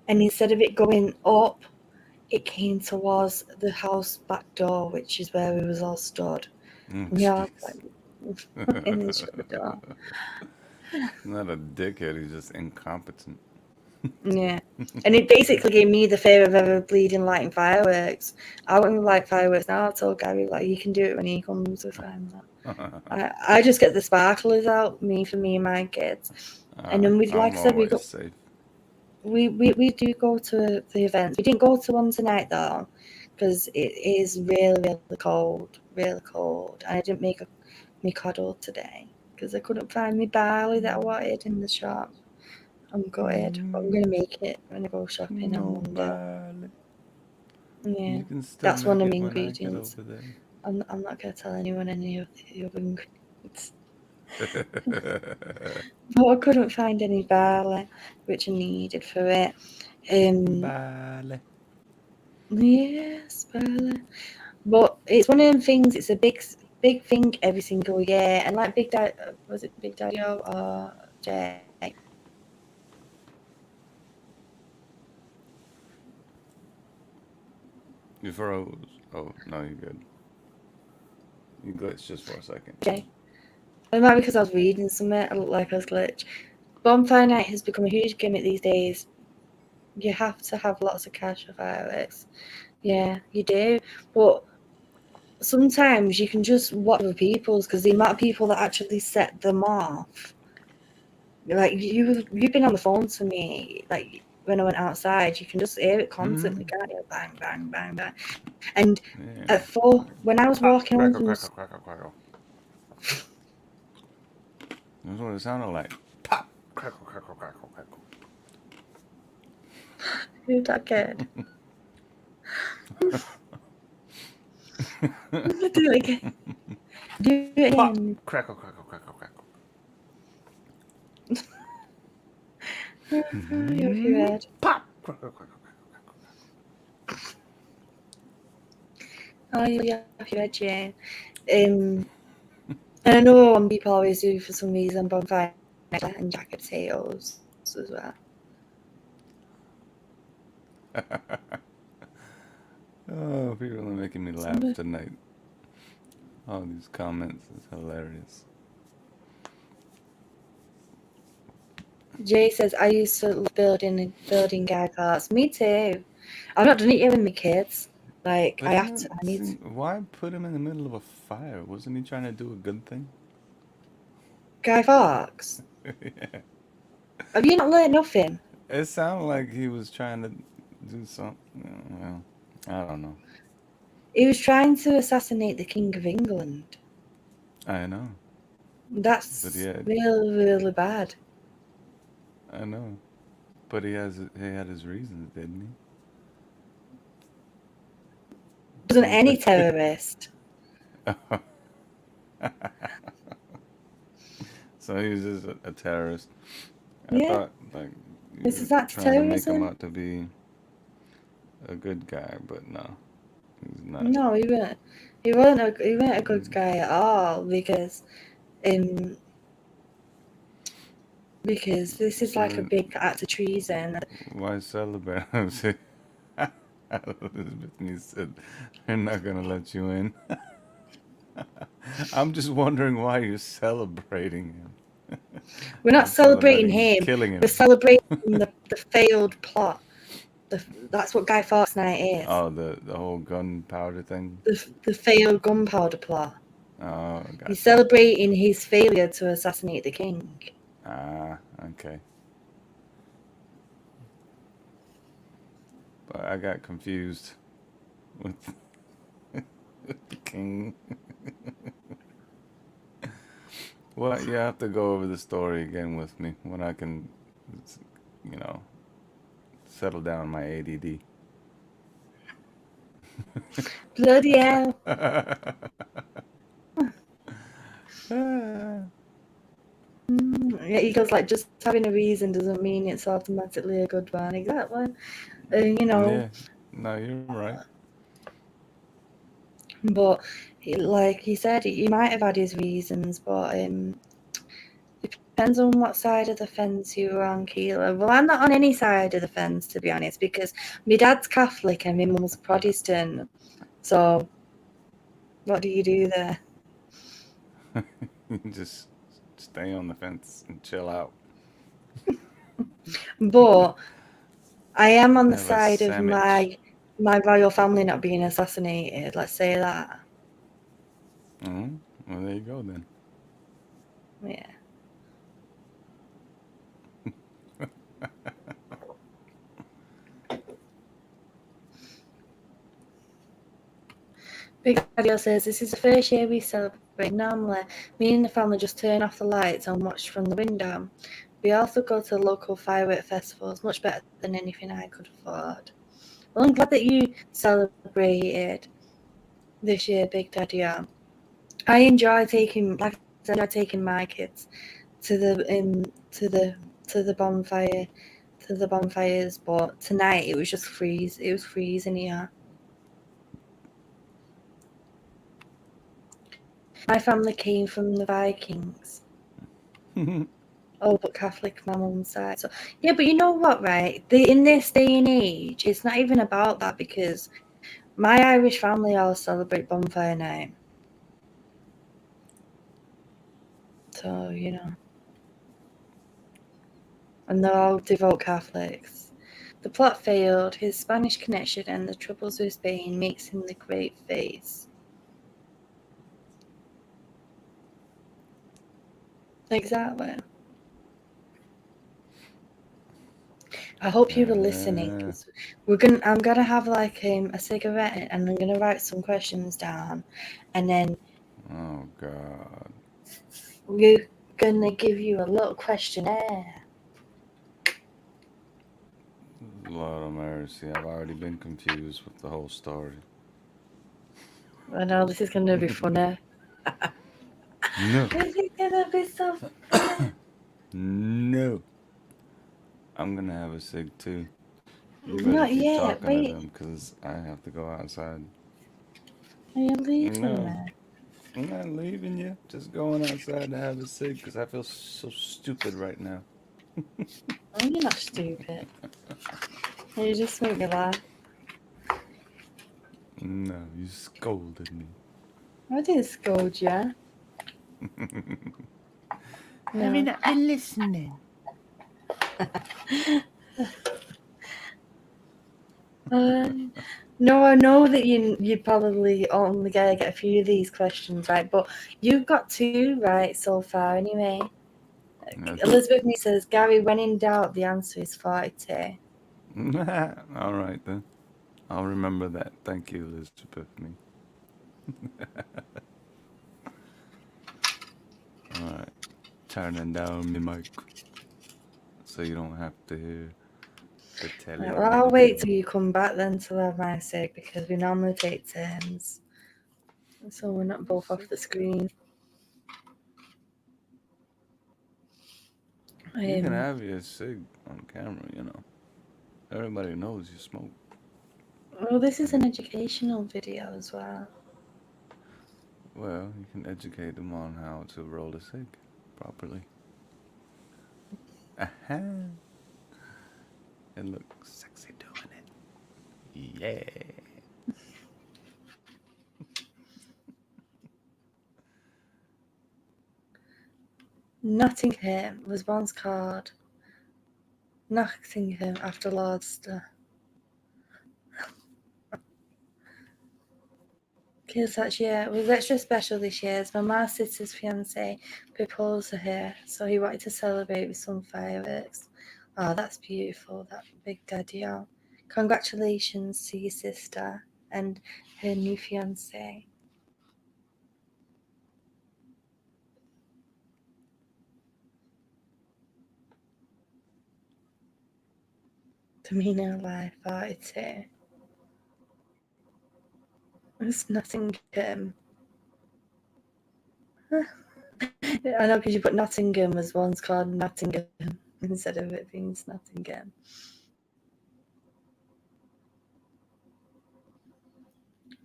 and instead of it going up, it came towards the house back door, which is where we was all stood. Yeah, and then shut the door. Not a dickhead, he's just incompetent. Yeah, and it basically gave me the fear of ever bleeding lighting fireworks. I wouldn't light fireworks now. I told Gary, like, you can do it when he comes with him. I just get the sparklers out, for me and my kids, and then like I said, we do go to the events. We didn't go to one tonight though, because it is really cold, and I didn't make me coddle today because I couldn't find me barley that I wanted in the shop. I'm gutted, but I'm gonna make it when I go shopping on Monday. Barley. Yeah, that's one of the ingredients. I'm not gonna tell anyone any of the other ingredients. But I couldn't find any barley, which I needed for it. Barley. Yes, barley. But it's one of them things. It's a big thing every single year, and like Big Daddy, was it Big Daddy or Jay? You froze. Oh no, you're good. You glitched just for a second. Okay. It might be because I was reading something. I look like I was glitched. Bonfire night has become a huge gimmick these days. You have to have lots of cash for fireworks. Yeah, you do. But sometimes you can just watch other people's, because the amount of people that actually set them off. Like you've been on the phone to me, like when I went outside, you can just hear it constantly, can't you? Bang, bang, bang, bang. And at 4, when I was walking home from crackle. That's what it sounded like. Pop, crackle. Who's that kid? Do it again. Do it again. Pop, crackle. You're your head. Pop, crackle. Oh, you have your head, Jane. And I know one people always do for some reason bonfire and jacket potatoes as well. Oh, people are making me laugh tonight. All these comments is hilarious. Jay says, I used to love building guy parts. Me too. I've not done it yet with my kids. Like, But I have to. I need to. why put him in the middle of a fire? Wasn't he trying to do a good thing? Guy Farks? Yeah. Have you not learned nothing? It sounded like he was trying to do something. Well, I don't know. He was trying to assassinate the King of England. I know. But That's yeah, really, really bad. I know. But he had his reasons, didn't he? Wasn't any terrorist. So he was just a terrorist. I Yeah. thought like you Is were that trying to make him terrorism? out to be a good guy, but no, he's not. No, he weren't. He weren't a good guy at all because this is like a So big act of treason. why celebrate? Elizabeth said they're not gonna let you in. I'm just wondering why you're celebrating him. We're not celebrating him. Killing him. We're celebrating the failed plot. That's what Guy Fawkes Night is. Oh, the whole gunpowder thing. The failed gunpowder plot. Oh, gotcha. He's celebrating his failure to assassinate the king. Ah, okay. But I got confused with the king. Well, you have to go over the story again with me when I can, you know, settle down my ADD. Bloody hell. Yeah, he goes like, just having a reason doesn't mean it's automatically a good one. Exactly. You know. Yeah. No, you're right. But like he said, he might have had his reasons, but depends on what side of the fence you're on, Keela. Well, I'm not on any side of the fence, to be honest, because my dad's Catholic and my mum's Protestant. So what do you do there? Just stay on the fence and chill out. But I am on the Have a side of sandwich. my royal family not being assassinated. Let's say that. Mm-hmm. Well, there you go then. Yeah. Big Daddy says, this is the first year we celebrate. Normally, me and the family just turn off the lights and watch from the window. We also go to local firework festivals, much better than anything I could afford. Well, I'm glad that you celebrated this year, Big Daddy. I enjoy taking, like I said, I enjoy taking my kids to the bonfire, to the bonfires. But tonight it was just It was freezing here. My family came from the Vikings. Oh, but Catholic, my mum's side. So yeah, but you know what, right? In this day and age, it's not even about that because my Irish family all celebrate Bonfire Night. So, you know. And they're all devout Catholics. The plot failed, his Spanish connection and the troubles with Spain makes him the great face. Exactly. I hope you were listening because I'm gonna have like a cigarette and I'm gonna write some questions down, and then Oh God. we're gonna give you a little questionnaire. Lord of mercy, I've already been confused with the whole story. I know this is gonna be funny. No. This is gonna be so funny. No. I'm gonna have a cig too. You better Not keep yet. talking to Wait, them because I have to go outside. are you leaving No, me? I'm not leaving you. Just going outside to have a cig because I feel so stupid right now. Oh, you're not stupid. You just make me laugh. No, you scolded me. I didn't scold you. Have you not been listening? No, I know that you probably only get a few of these questions right, but you've got 2 right so far anyway. Elizabeth Me says, Gary, when in doubt, the answer is 42. All right then. I'll remember that. Thank you, Elizabeth Me. All right. Turning down the mic so you don't have to hear the telly. Right, well, I'll wait till you come back then to have my sake, because we normally take turns. So we're not both off the screen. You can have your cig on camera, you know. Everybody knows you smoke. Well, this is an educational video as well. Well, you can educate them on how to roll a cig properly. Aha! It looks sexy doing it. Yeah. Nottingham was once called Nottingham after Lordster. Because that year was extra special this year as my ma's sister's fiance proposed to her, so he wanted to celebrate with some fireworks. Oh, that's beautiful, that big daddy. Congratulations to your sister and her new fiance. Tamina Life 42. It's Nottingham. I know, because you put Nottingham was once called Nottingham instead of it being Nottingham.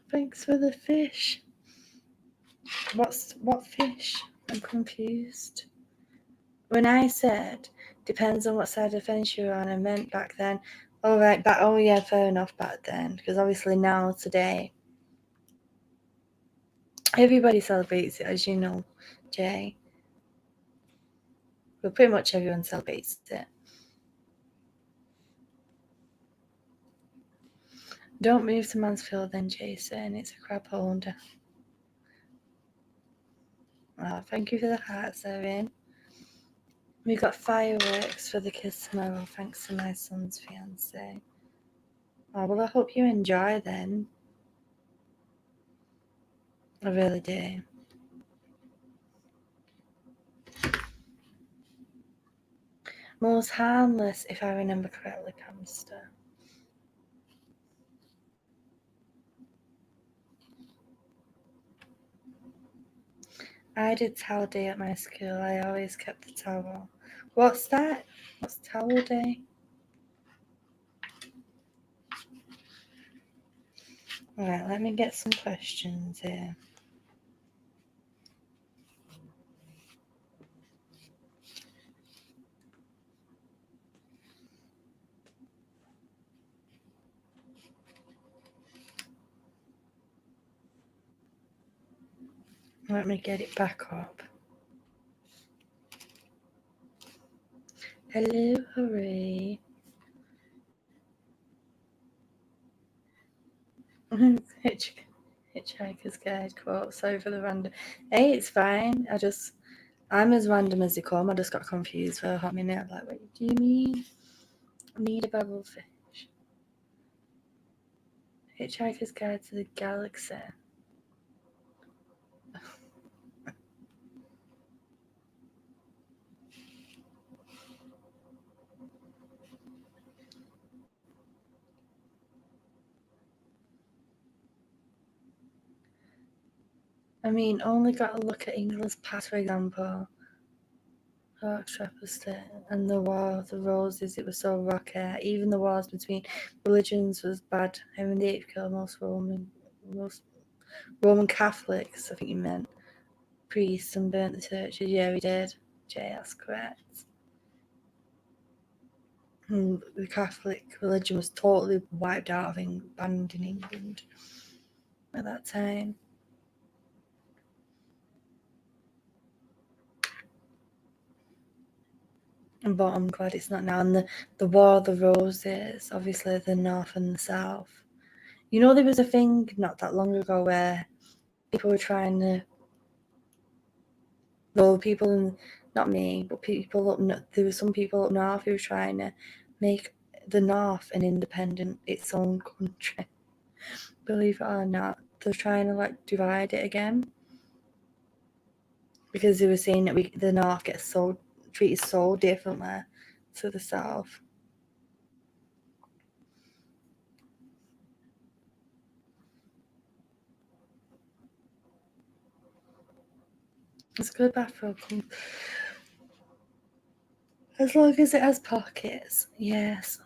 Thanks for the fish. What fish? I'm confused. When I said depends on what side of the fence you're on, I meant back then. Oh right, oh yeah, fair enough back then. Because obviously now today, everybody celebrates it, as you know, Jay. Well, pretty much everyone celebrates it. Don't move to Mansfield then, Jason. It's a crab holder. Oh, thank you for the hearts, Erin. We got fireworks for the kids tomorrow, thanks to my son's fiance. Oh, well, I hope you enjoy then. I really do. Most harmless, if I remember correctly, Camster. I did towel day at my school. I always kept the towel. What's that? What's towel day? Alright, let me get some questions here. Let me get it back up. Hello, hooray. Hitchhiker's Guide quote. Sorry for the random. Hey, it's fine. I'm as random as they come. I just got confused for a hot minute. I'm like, what do you mean? I need a bubble fish. Hitchhiker's Guide to the Galaxy. I mean, only got to look at England's past, for example. Farks, and the War of the Roses, it was so rocky. Even the wars between religions was bad. Henry VIII killed most Roman Catholics, I think you meant, priests, and burnt the churches. Yeah, he did. Jay, that's correct. the Catholic religion was totally wiped out of England, banned in England at that time. But I'm glad it's not now. And the War of the Roses, obviously the North and the South. You know, there was a thing not that long ago where people were trying to, well, people, not me, but people up north, there were some people up north who were trying to make the North an independent, its own country. Believe it or not, they're trying to like divide it again. Because they were saying that the North gets treated so differently to the South. It's a good bathrobe. As long as it has pockets, yes.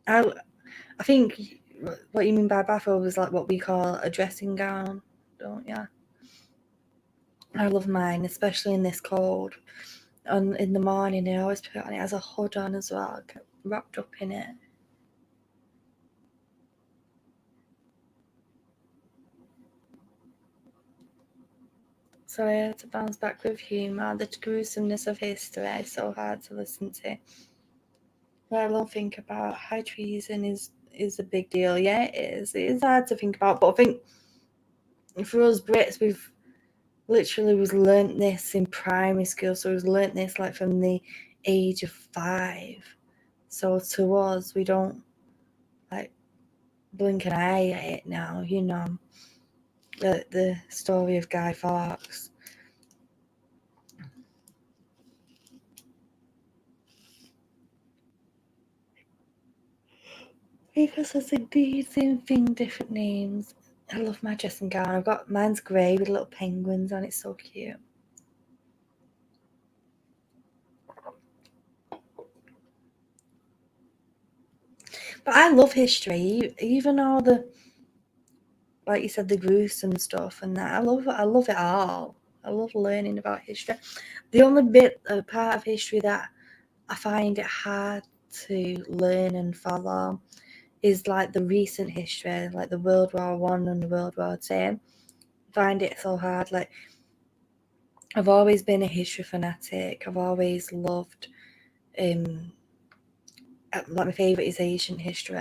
I think what you mean by bathrobe is like what we call a dressing gown, don't you? I love mine, especially in this cold. And in the morning, I always put it on. It has a hood on as well, get wrapped up in it. So I had to bounce back with humour. The gruesomeness of history is so hard to listen to. Let alone think about high treason is a big deal. Yeah, it is. It is hard to think about, but I think for us Brits, we've learnt this in primary school. So we've learnt this like from the age of 5. So to us, we don't like blink an eye at it now. You know, the story of Guy Fawkes. Because it's indeed same thing, different names. I love my dressing gown. Mine's grey with little penguins on it. So cute. But I love history, even all the, like you said, the gruesome stuff and that. I love it all. I love learning about history. The only part of history that I find it hard to learn and follow is like the recent history, like the World War One and the World War Two. I find it so hard. Like, I've always been a history fanatic. I've always loved, like my favourite is ancient history.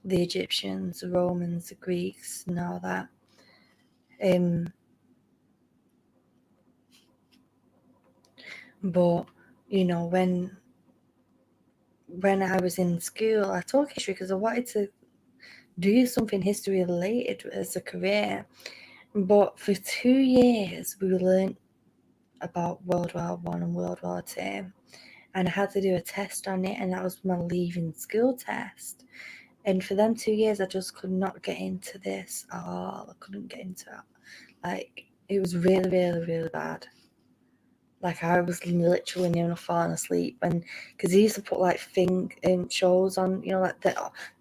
The Egyptians, the Romans, the Greeks, and all that. But you know, when I was in school, I took history because I wanted to do something history related as a career. But for 2 years, we learned about World War One and World War Two, and I had to do a test on it, and that was my leaving school test. And for them 2 years, I just could not get into this at all. I couldn't get into it. Like, it was really, really, really bad. Like, I was literally nearly falling asleep, and because they used to put like shows on, you know, like they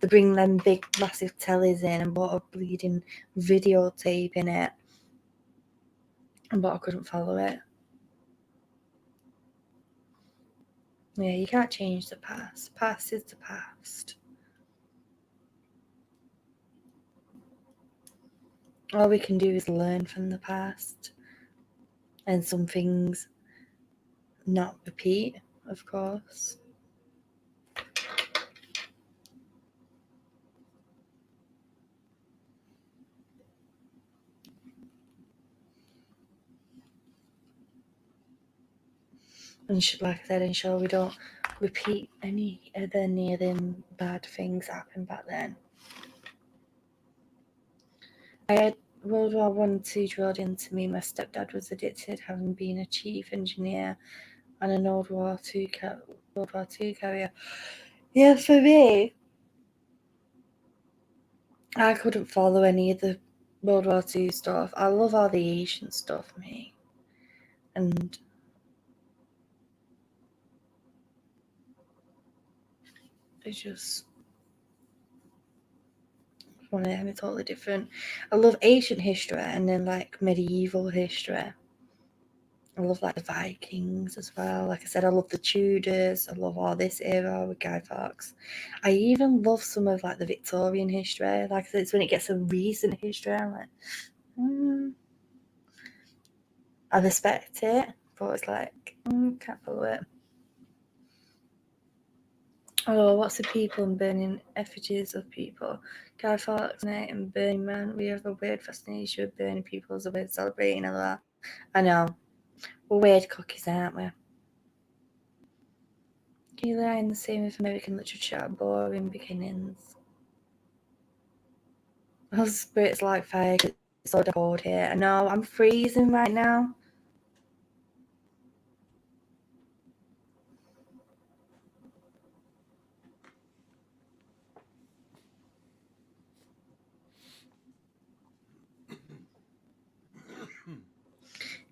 bring them big massive tellies in and put a bleeding videotape in it, but I couldn't follow it. Yeah, you can't change the past. Past is the past. All we can do is learn from the past, and some things not repeat, of course. And like I said, ensure we don't repeat any of them bad things happen back then. I had World War One and Two drilled into me. My stepdad was addicted, having been a chief engineer on an World War Two carrier. Yeah, for me, I couldn't follow any of the World War Two stuff. I love all the Asian stuff, me. And it's just one of them, it's totally different. I love ancient history and then like medieval history. I love like the Vikings as well. Like I said, I love the Tudors. I love all this era with Guy Fawkes. I even love some of like the Victorian history. Like it's when it gets a recent history, I'm like, I respect it, but it's like, can't follow it. Oh, what's the people and burning effigies of people? Guy Fawkes, Night and Burning Man. We have a weird fascination with burning people as a way of celebrating Allah. I know. We're weird cookies, aren't we? Keeley in the same with American literature, boring beginnings. Oh, spirits like fire, it's so cold here. I know, I'm freezing right now.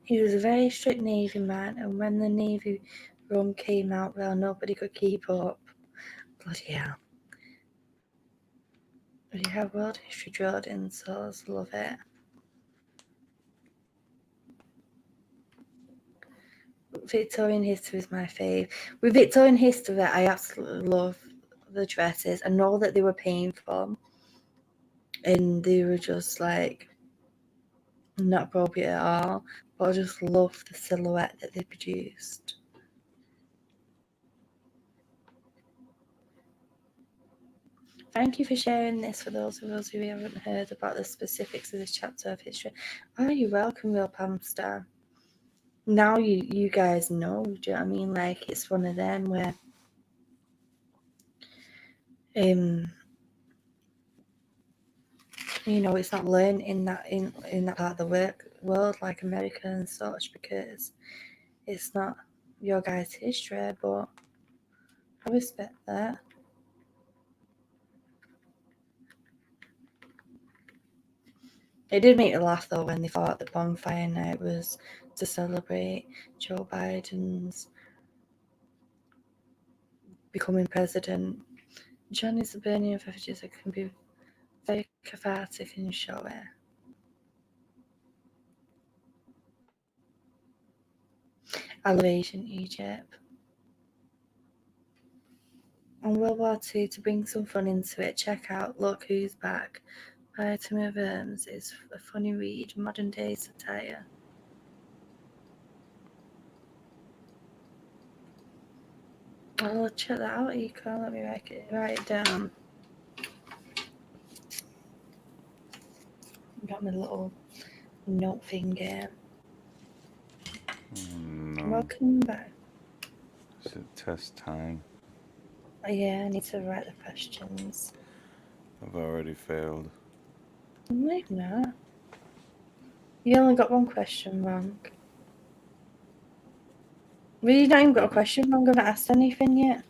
He was a very strict Navy man, and when the Navy rum came out, well, nobody could keep up. Bloody hell. We have world history drilled in, so I love it. Victorian history is my fave. With Victorian history, I absolutely love the dresses. I know that they were painful, and they were just like not appropriate at all, but I just love the silhouette that they produced. Thank you for sharing this for those of us who haven't heard about the specifics of this chapter of history. Oh, you're welcome, Real Pamster. Now you guys know, do you know what I mean? Like, it's one of them where you know, it's not learned in that part of the world like America and such, because it's not your guys' history, but I respect that. It did make me laugh though when they thought that Bonfire Night was to celebrate Joe Biden's becoming president. Johnny's the burning of effigies that can be very cathartic and showy. I love ancient Egypt. On World War II, to bring some fun into it, check out Look Who's Back by Timmy Verms. It's a funny read, modern day satire. I'll check that out, Eco. Let me write it down. Got my little note finger. No. Welcome back. It's a test time. Yeah, I need to write the questions. I've already failed. Maybe not. You only got one question wrong. Well, you not even got a question wrong. I've not asked anything yet.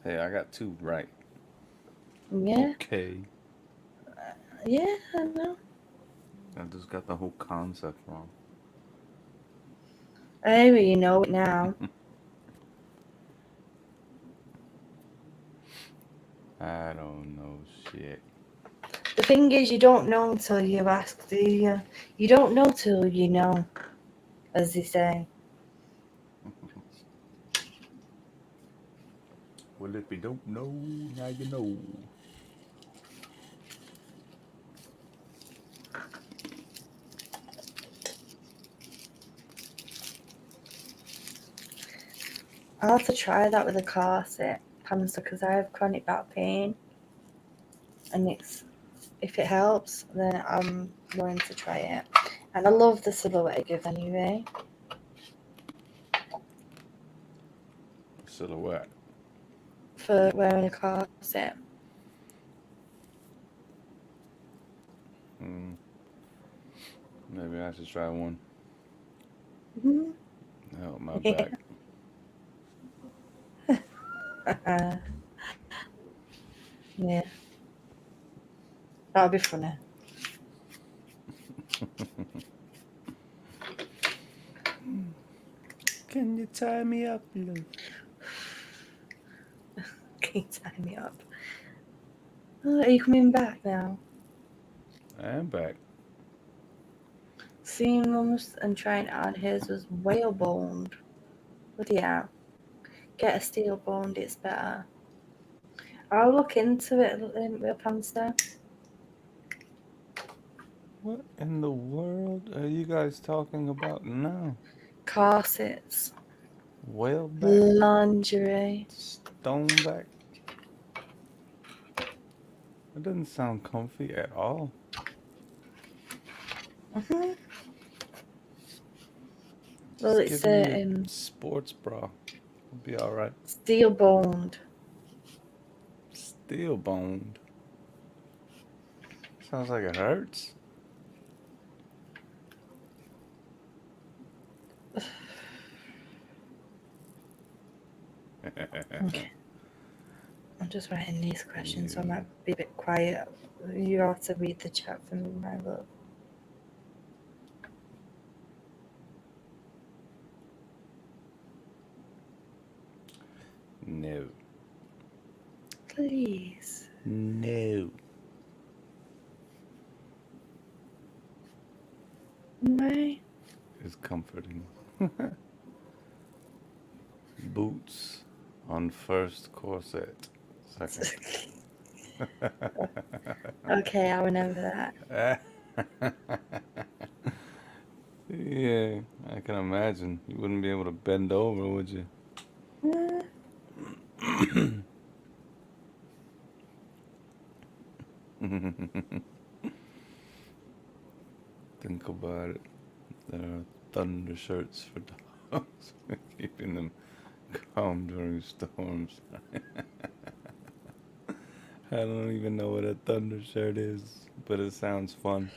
Hey, I got 2 right. Yeah. Okay. Yeah, I know. I just got the whole concept wrong. Anyway, you know it now. I don't know shit. The thing is, you don't know until you ask, do you? You don't know till you know, as they say. Well, if you don't know, now you know. I'll have to try that with a corset, hamster, because I have chronic back pain. And if it helps, then I'm going to try it. And I love the silhouette it gives anyway. Silhouette. For wearing a corset. Maybe I should try one. Mm-hmm. Help my back. Yeah. That'll be funny. Can you tie me up, love? Can you tie me up? Oh, are you coming back now? I am back. seen mums and trying to add hers was whale boned. Bloody hell. Get a steel boned, it's better. I'll look into it, Rapunzel. What in the world are you guys talking about now? Corsets. Whaleback? Lingerie. Stoneback? It doesn't sound comfy at all. Mm-hmm. Well, Just it's give me a sports bra. It'll be alright. steel boned. Steel boned. Sounds like it hurts. Okay. I'm just writing these questions, so I might be a bit quiet. You have to read the chat for me, my love. No. Please. No. Why? It's comforting. Boots on first corset. Second. Okay, I'll remember that. Yeah, I can imagine. You wouldn't be able to bend over, would you? Think about it. There are thunder shirts for dogs, keeping them calm during storms. I don't even know what a thunder shirt is, but it sounds fun.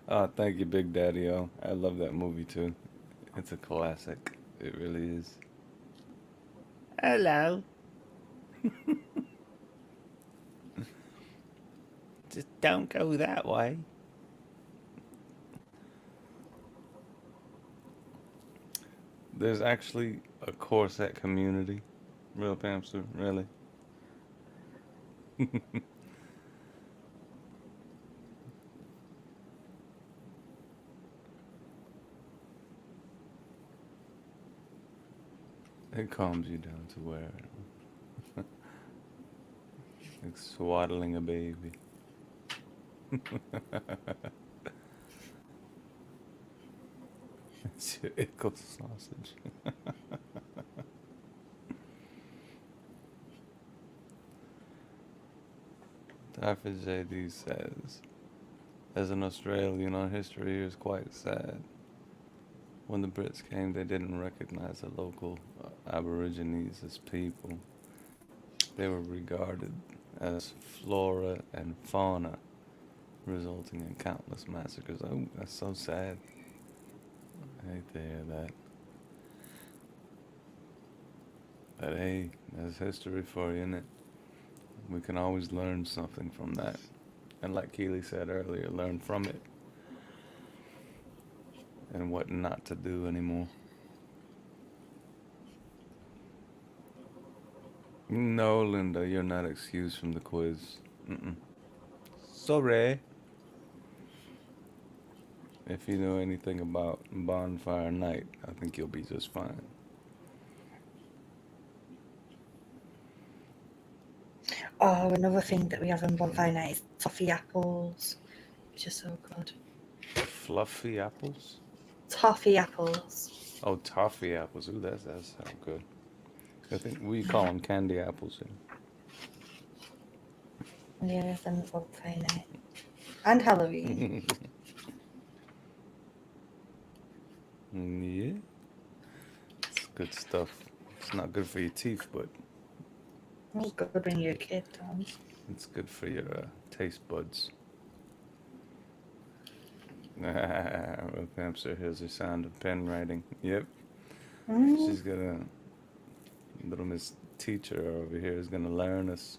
Oh, thank you, Big Daddy-O. I love that movie too. It's a classic. It really is. Hello. Just don't go that way. There's actually a corset community. Real Pamster, really. It calms you down to wear it. Like swaddling a baby. It's your ickle sausage. Dr. JD says, as an Australian, our history here is quite sad. When the Brits came, they didn't recognize the local Aborigines as people. They were regarded as flora and fauna, resulting in countless massacres. Oh, that's so sad. I hate to hear that. But hey, that's history for you, isn't it? We can always learn something from that. And like Keeley said earlier, learn from it. And what not to do anymore. No, Linda, you're not excused from the quiz. Sorry. If you know anything about Bonfire Night, I think you'll be just fine. Oh, another thing that we have on Bonfire Night is toffee apples, which are so good. Fluffy apples? Toffee apples. Oh, toffee apples. Ooh, that sounds good. I think we call them candy apples here. Yeah, then Bonfire Night. And Halloween. Yeah. It's good stuff. It's not good for your teeth, but It's good to bring your kid on. it's good for your taste buds. Real Pamster, here's the sound of pen writing. Yep. She's got a little Miss Teacher over here is gonna learn us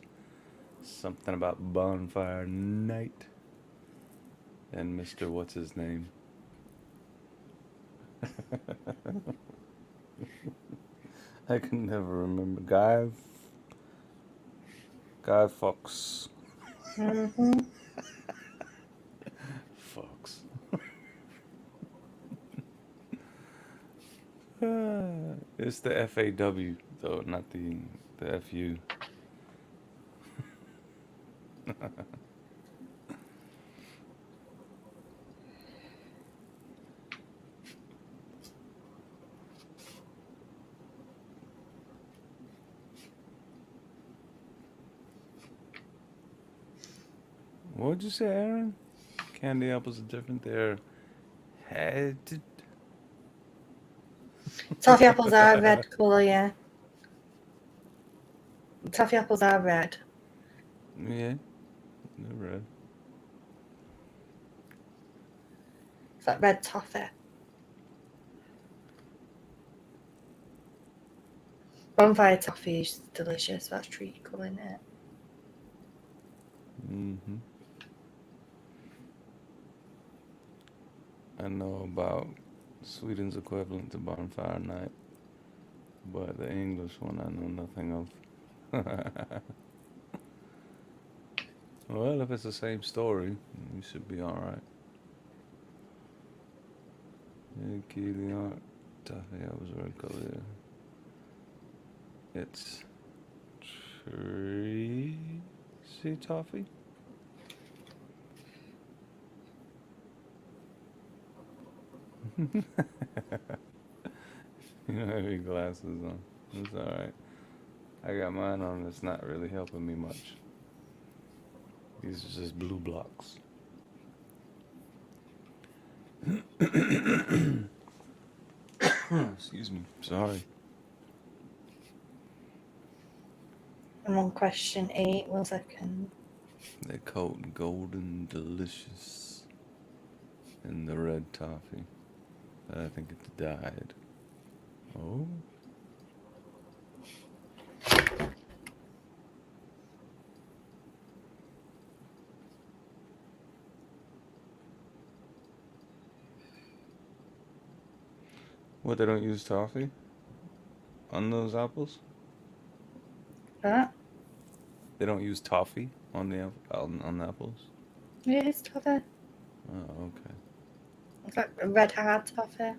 something about Bonfire Night. And Mr. What's his name? I can never remember. Guy Fawkes. It's the FAW though, not the FU. What'd you say, Aaron? Candy apples are different. They're head. Toffee apples are red colour, yeah. Toffee apples are red. Yeah, they're red. It's like red toffee. Bonfire toffee is delicious. That's treacle in it. Mm-hmm. I know about Sweden's equivalent to Bonfire Night, but the English one I know nothing of. Well, if it's the same story, you should be alright. Yeah, Keeley Toffee, I was red color, yeah. It's Treacy Toffee? You don't have your glasses on. It's alright. I got mine on, it's not really helping me much. These are just blue blocks. Excuse me, sorry. I'm on question 8. 1 second. They coat golden delicious in the red toffee. But I think it's dyed. Oh? What, they don't use toffee on those apples? That? They don't use toffee on the on the apples? Yeah, it's toffee. Oh, okay. It's like a red hard toffee.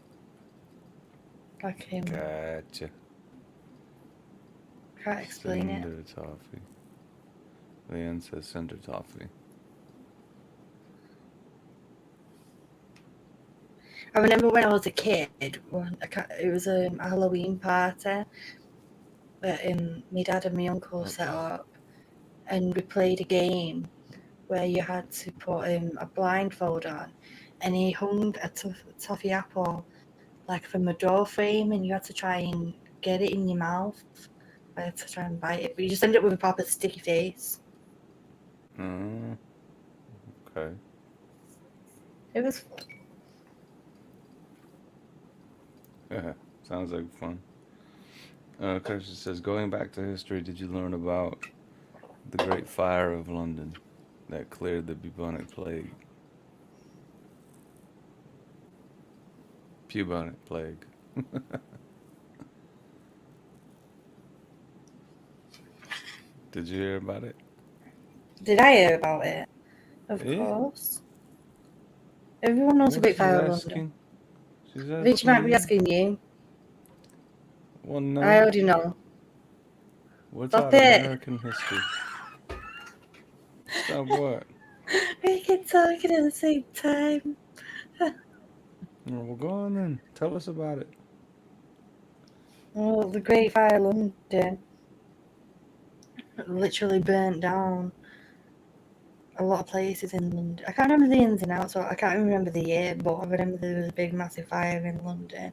Like Gotcha. can't explain it. Cinder toffee. Leanne says cinder toffee. I remember when I was a kid, it was a Halloween party that my dad and my uncle set up, and we played a game where you had to put a blindfold on, and he hung a toffee apple like from a door frame, and you had to try and get it in your mouth. I had to try and bite it, but you just ended up with a proper sticky face. Okay. It was Sounds like fun. Kirsten says, going back to history, did you learn about the Great Fire of London that cleared the bubonic plague? Bubonic plague. Did you hear about it? Did I hear about it? Of course. Everyone knows the Great Fire of London. She's I think she might be asking you. Well, no. I already know. We're Stop talking it. American history. Stop what? We can talking at the same time. Well, go on then. Tell us about it. Well, the Great Fire of London literally burnt down a lot of places in London. I can't remember the ins and outs, so I can't remember the year, but I remember there was a big massive fire in London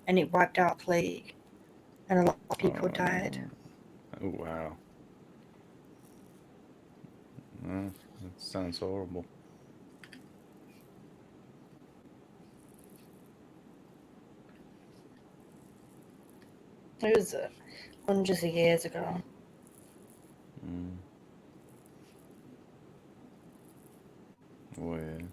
and it wiped out plague and a lot of people died. Oh, wow. That sounds horrible. It was hundreds of years ago. Oh, yeah.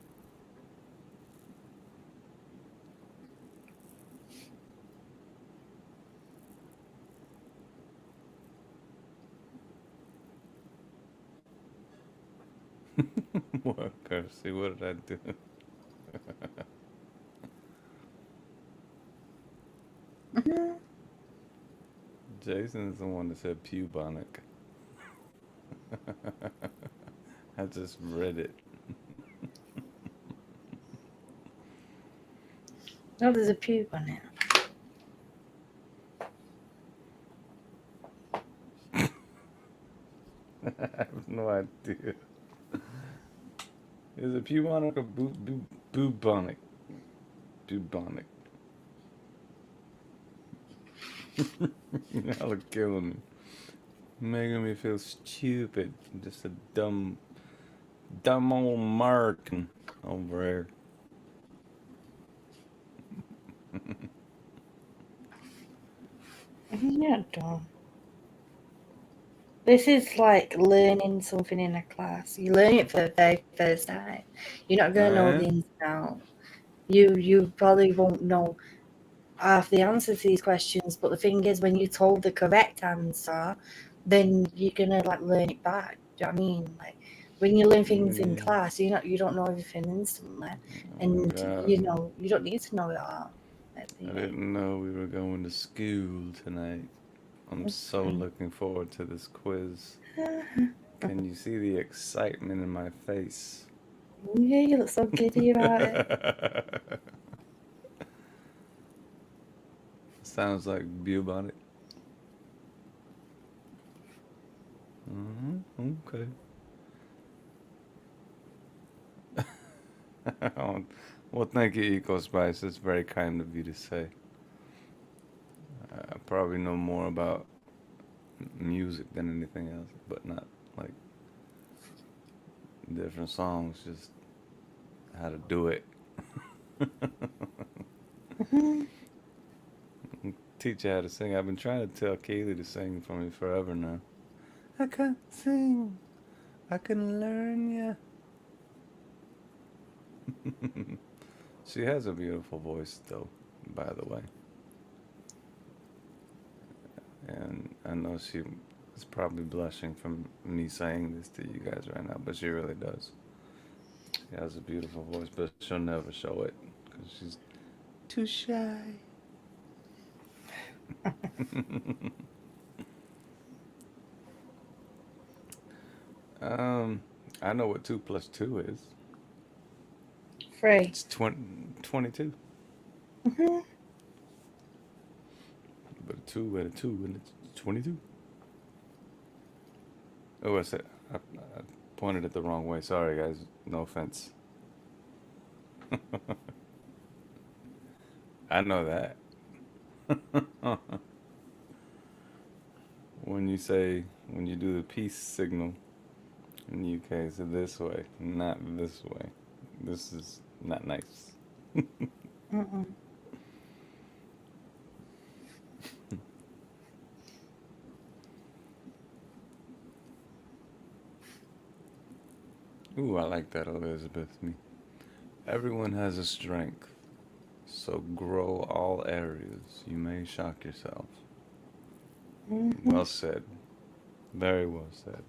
What, Kirsty? What did I do? Jason is the one that said pubonic. I just read it. Oh, there's a pube on it. I have no idea. Is it pubonic or bubonic? Bubonic. Y'all are killing me. Making me feel stupid. Just a dumb old American over here. Yeah, dumb. This is like learning something in a class. You learn it for the very first time. You're not going to know the ins and outs. You probably won't know half the answers to these questions, but the thing is, when you're told the correct answer, then you're going to like learn it back. Do you know what I mean? Like when you learn things in class, you don't know everything instantly, and you don't need to know it all. I didn't know we were going to school tonight. I'm so looking forward to this quiz. Can you see the excitement in my face? Yeah, you look so giddy about it. Sounds like bubonic. Okay. Well, thank you, Eco Spice. It's very kind of you to say. I probably know more about music than anything else, but not like different songs, just how to do it. Teach you how to sing. I've been trying to tell Keeley to sing for me forever now. I can't sing. I can learn ya. She has a beautiful voice, though, by the way. And I know she is probably blushing from me saying this to you guys right now, but she really does. She has a beautiful voice, but she'll never show it because she's too shy. I know what 2 plus 2 is. 3. It's 22. But a 2 and a 2, and it's 22. Oh, I said I pointed it the wrong way. Sorry, guys. No offense. I know that. When you do the peace signal in the UK, it's this way, not this way. This is not nice. Ooh, I like that, Elizabeth. Me. Everyone has a strength, so grow all areas. You may shock yourself. Well said. Very well said.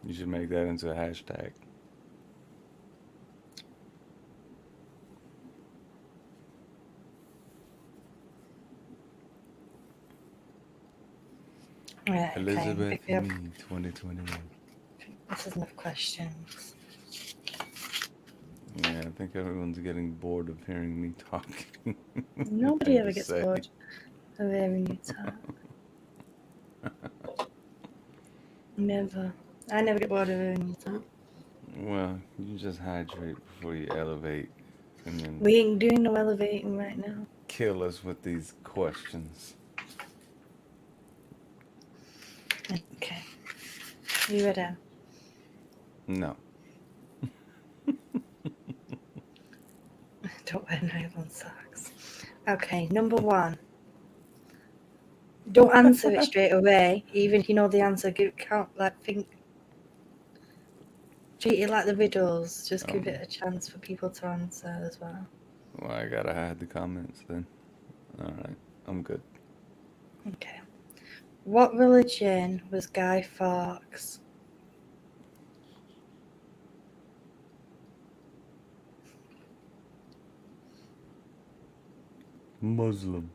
You should make that into a hashtag. Right, Elizabeth okay. Me 2021. This is enough questions. Yeah, I think everyone's getting bored of hearing me talking. Nobody ever gets bored of hearing you talk. Never. I never get bored of hearing you talk. Well, you just hydrate before you elevate, and then We ain't doing no elevating right now. kill us with these questions. Okay. You ready? No. Don't wear nylon socks. Okay, number 1. Don't answer it straight away, even if you know the answer. Think. Treat it like the riddles. Just give it a chance for people to answer as well. Well, I gotta hide the comments then. Alright, I'm good. Okay. What religion was Guy Fawkes? Muslim.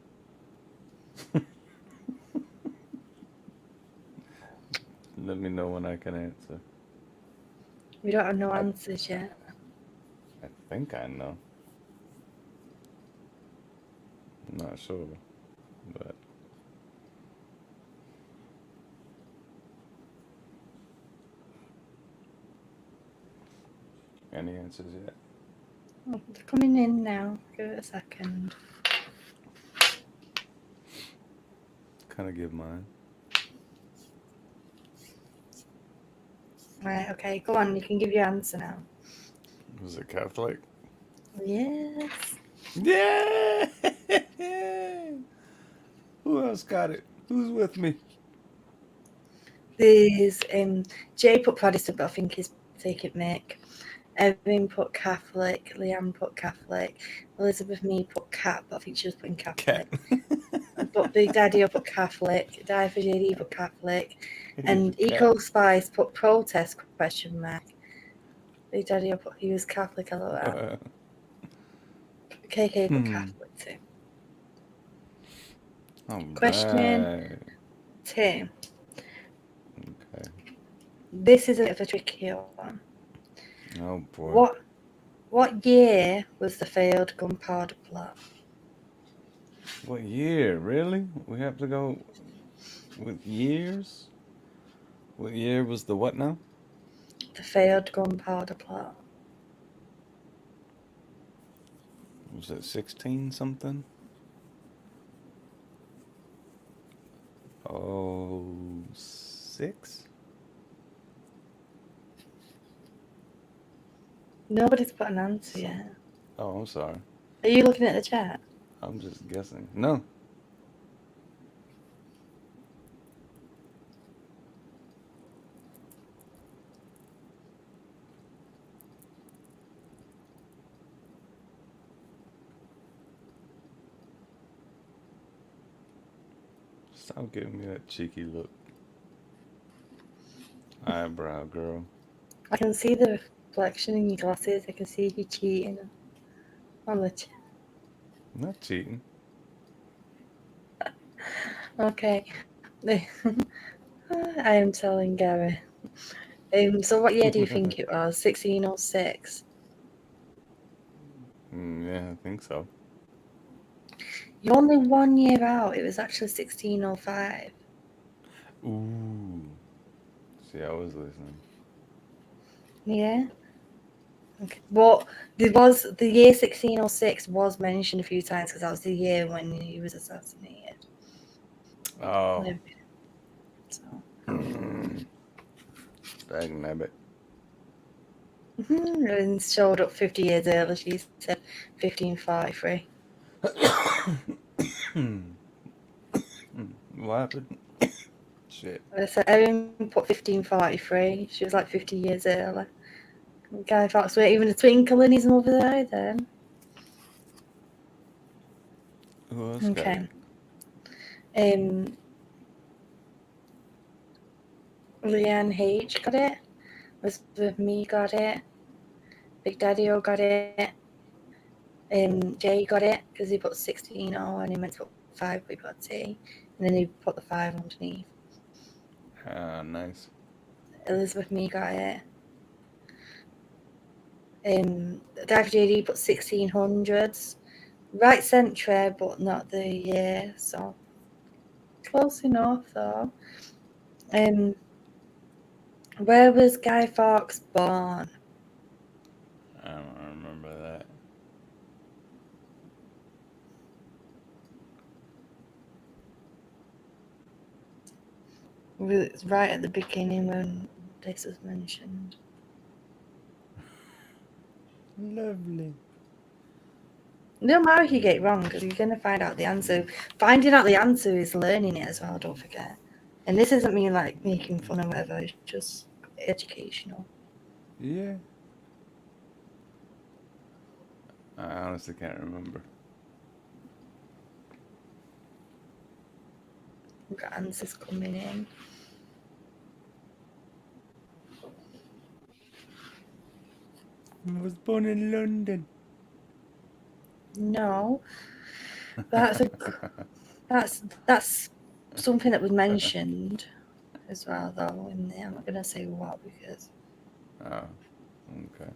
Let me know when I can answer. We don't have no answers yet. I think I know. I'm not sure, but any answers yet? Oh, they're coming in now. Give it a second. Kind of give mine. Right, okay, go on. You can give your answer now. Was it Catholic? Yes. Yeah! Who else got it? Who's with me? There's Jay put Protestant, but I think he's taking Mick. Evan put Catholic. Leanne put Catholic. Elizabeth Me put Cat, but I think she was putting Catholic. But Big Daddy put Catholic. Die for JD put Catholic. And Eco Spice put protest ? Big Daddy put he was Catholic. LOL. KK put Catholic too. Question 2. Okay. This is a bit of a tricky one. Oh boy. What year was the failed gunpowder plot? What year? Really? We have to go with years? What year was the what now? The failed gunpowder plot. Was it 16 something? Oh, 6? Nobody's put an answer yet. Oh, I'm sorry. Are you looking at the chat? I'm just guessing. No. Stop giving me that cheeky look. Eyebrow girl. I can see the reflection in your glasses. I can see you cheating on the chat. I'm not cheating. Okay. I am telling Gary. So what year do you think it was? 1606? Yeah, I think so. You're only 1 year out. It was actually 1605. Ooh. See, I was listening. Yeah. Okay. But there was the year 1606 was mentioned a few times because that was the year when he was assassinated. Oh. So. Dag nabbit. And showed up 50 years early. She said 1543. What happened? Shit. So Erin put 1543. She was like 50 years early. Guy Fawkes weren't even a twinkle in his mother eye then. Who else got Okay. it? Leanne H got it. Elizabeth Me got it. Big Daddy O got it. Jay got it because he put 16 and he meant to put 5, but he put T. And then he put the 5 underneath. Ah, nice. Elizabeth Me got it. David JD put 1600s. Right century, but not the year, so close enough though. Where was Guy Fawkes born? I don't remember that. It's right at the beginning when this was mentioned. Lovely. No matter if you get it wrong, because you're going to find out the answer. Finding out the answer is learning it as well, don't forget. And this isn't me like making fun or whatever, it's just educational. Yeah. I honestly can't remember. We've got answers coming in. I was born in London. No. That's something that was mentioned as well, though. In there, I'm not gonna say what because. Oh, okay.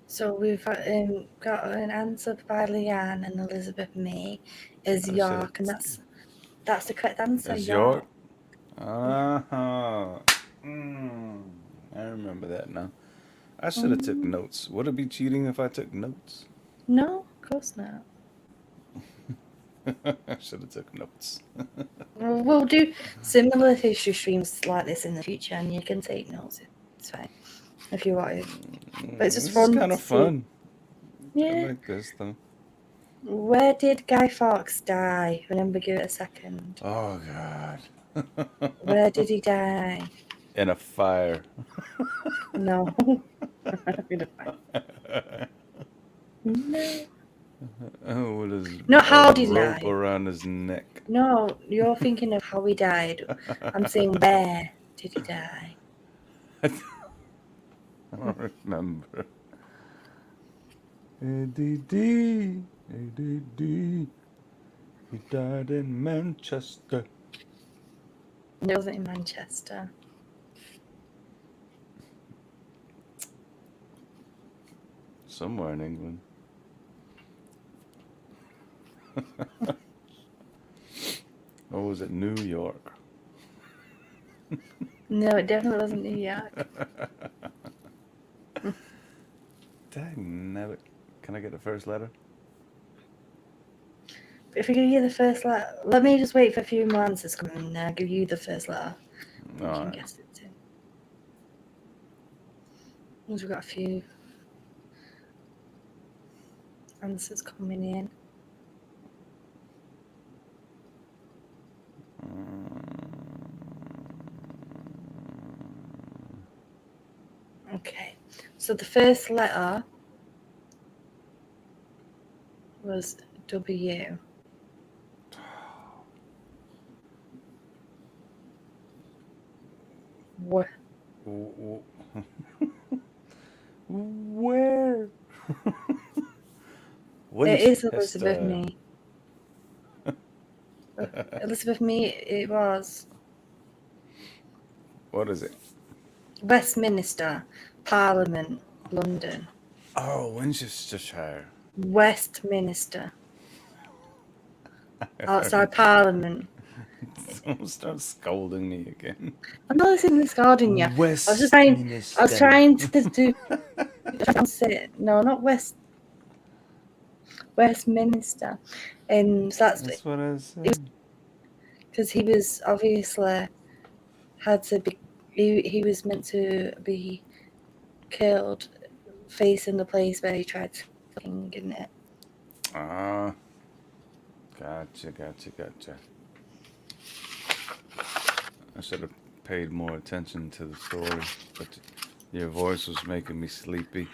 So we've got an answer by Leanne and Elizabeth May as I York, and that's the correct answer. As York. York? Uh-huh. I remember that now. I should have took notes. Would it be cheating if I took notes? No, of course not. I should have took notes. We'll do similar history streams like this in the future, and you can take notes. It's fine if you want to. But it's just This is fun. kind of fun. Yeah. I like this though. Where did Guy Fawkes die? Remember, give it a second. Oh God. Where did he die? In a fire. No. No. Oh, with his Not how did he rope die. around his neck. No, you're thinking of how he died. I'm saying where did he die? I don't remember. ADD, ADD. He died in Manchester. It wasn't in Manchester. Somewhere in England. Or was it New York? No, it definitely wasn't New York. Dang, can I get the first letter? If I give you the first letter, let me just wait for a few more answers coming in. I'll give you the first letter. You All can right. guess it too. We've got a few answers coming in. Okay, so the first letter was W. What? Where? It is Elizabeth May. Elizabeth May, it was. What is it? Westminster, Parliament, London. Oh, Winchestershire. Westminster. Outside Parliament. Don't start scolding me again. I'm not listening to scolding you. I was trying to do. No, not Westminster. And so that's what I said. Because he was obviously had to be. He was meant to be killed facing the place where he tried to kill King, isn't it? Ah. Gotcha. I should have paid more attention to the story, but your voice was making me sleepy.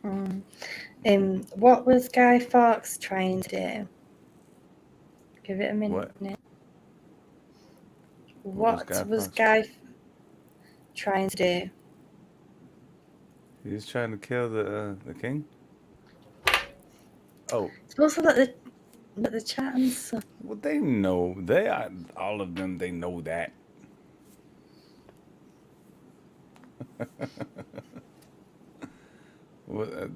What was Guy Fawkes trying to do? Give it a minute. What was Guy trying to do? He was trying to kill the king? Oh. It's also let the chat answer. Well, they know. All of them, they know that. Well,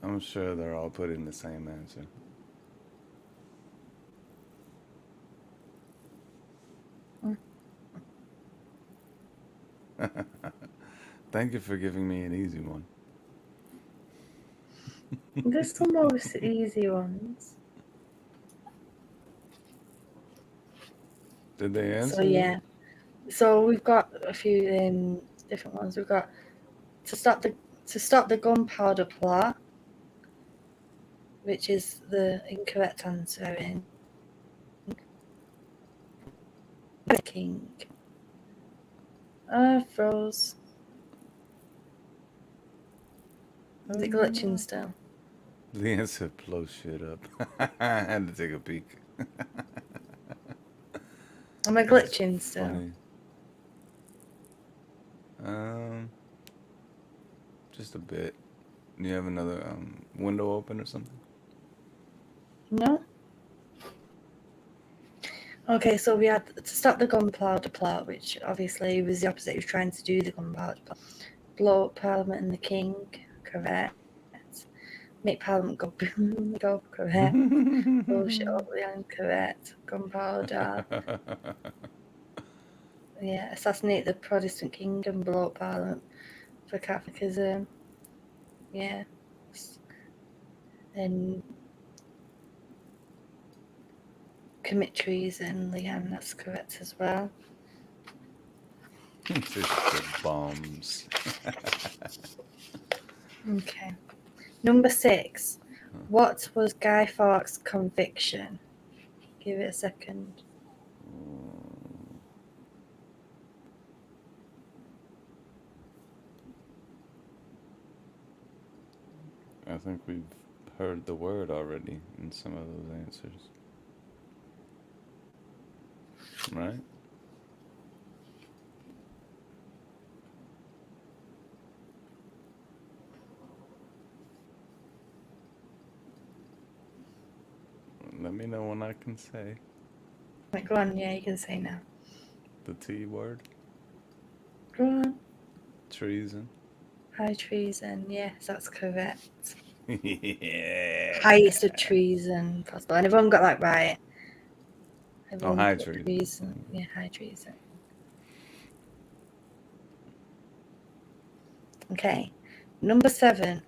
I'm sure they're all putting the same answer. Thank you for giving me an easy one. There's some more easy ones. Did they answer? So yeah. So we've got a few different ones. We've got to stop the gunpowder plot, which is the incorrect answer in the King. Froze. Is it glitching still? The answer blows shit up. I had to take a peek. Am I glitching still? Funny. Just a bit. You have another window open or something? No? Okay, so we had to stop the gunpowder plot, which obviously was the opposite. He was trying to do the gunpowder plot. Blow up Parliament and the King, correct. Make Parliament go boom, go, correct. Bullshit up the end, correct. Gunpowder. Yeah, assassinate the Protestant king and blow up Parliament for Catholicism. Yeah. And commit treason, Leanne, that's correct as well. Bombs. Okay. Number 6. What was Guy Fawkes' conviction? Give it a second. I think we've heard the word already in some of those answers. Right? Let me know when I can say. Right, go on, yeah, you can say now. The T word? Go on. Treason. High treason, yes, that's correct. Yeah. Highest of treason possible. And everyone got that right. Everyone high got treason. Yeah, high treason. Okay. Number 7.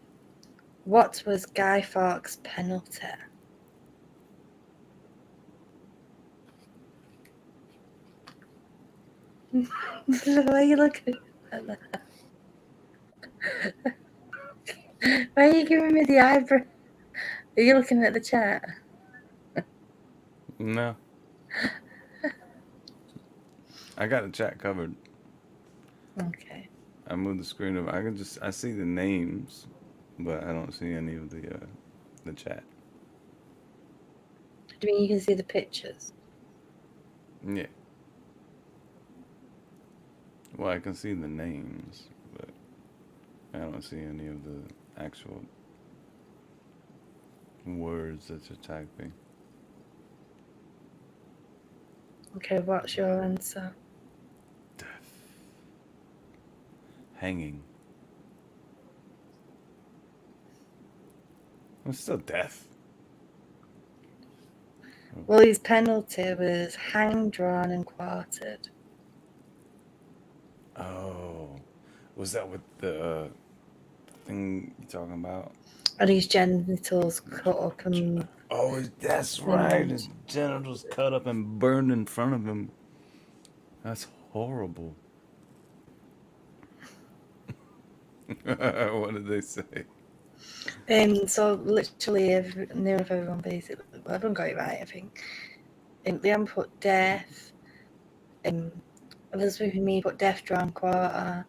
What was Guy Fawkes' penalty? Why are you looking at that? Why are you giving me the eyebrow? Are you looking at the chat? No. I got the chat covered. Okay. I moved the screen over. I see the names, but I don't see any of the chat. Do you mean you can see the pictures? Yeah. Well, I can see the names, but I don't see any of the actual words that you're typing. Okay, what's your answer? Death. Hanging. It's still death. Well, his penalty was hanged, drawn, and quartered. Oh. Was that with the thing you're talking about? And his genitals cut up and... Oh, that's right. His genitals cut up and burned in front of him. That's horrible. What did they say? So literally near of everyone basically, well, everyone got it right, I think. Leanne put death. Elizabeth and me put death, drawn, quarter.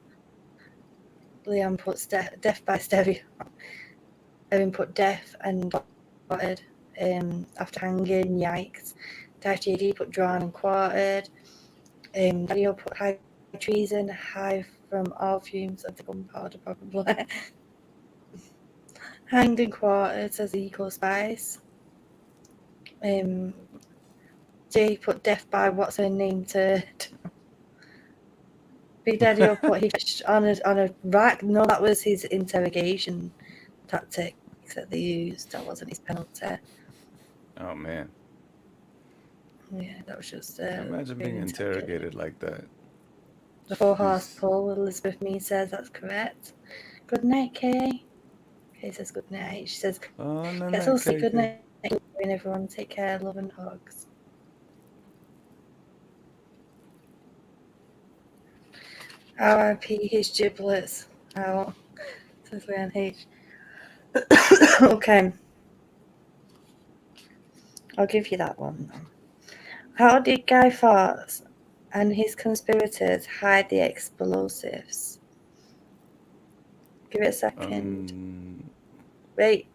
Leanne puts death by stereo. Erin put death and quartered. After hanging, yikes. Dash JD put drawn and quartered. Daniel put high treason, high from all fumes of the gunpowder, probably. Hanged and quartered says equal spice. Jay put death by what's her name turd. Big Daddy put he on a rack. No, that was his interrogation tactics that they used. That wasn't his penalty. Oh, man. Yeah, that was just. Imagine being interrogated like that. The 4-horse pull, Elizabeth Me says that's correct. Good night, Kay. Kay says good night. She says, oh, no, "Guess no, I'll say Kay, good night, and everyone take care, love and hugs." R.I.P. his giblets out. Says Leanne H. Okay. I'll give you that one. How did Guy Fawkes and his conspirators hide the explosives? Give it a second. Wait.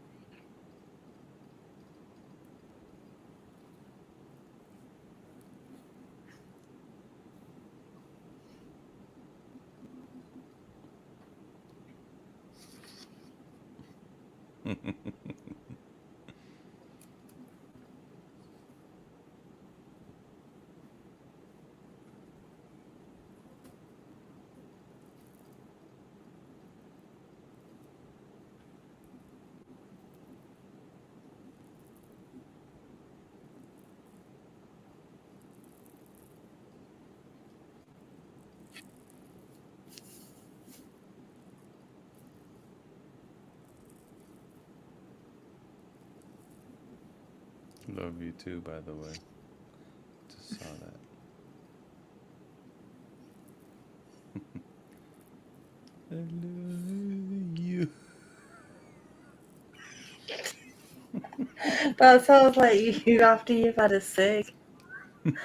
Love you too, by the way. Just saw that. I love you. That sounds like you after you've had a cig. You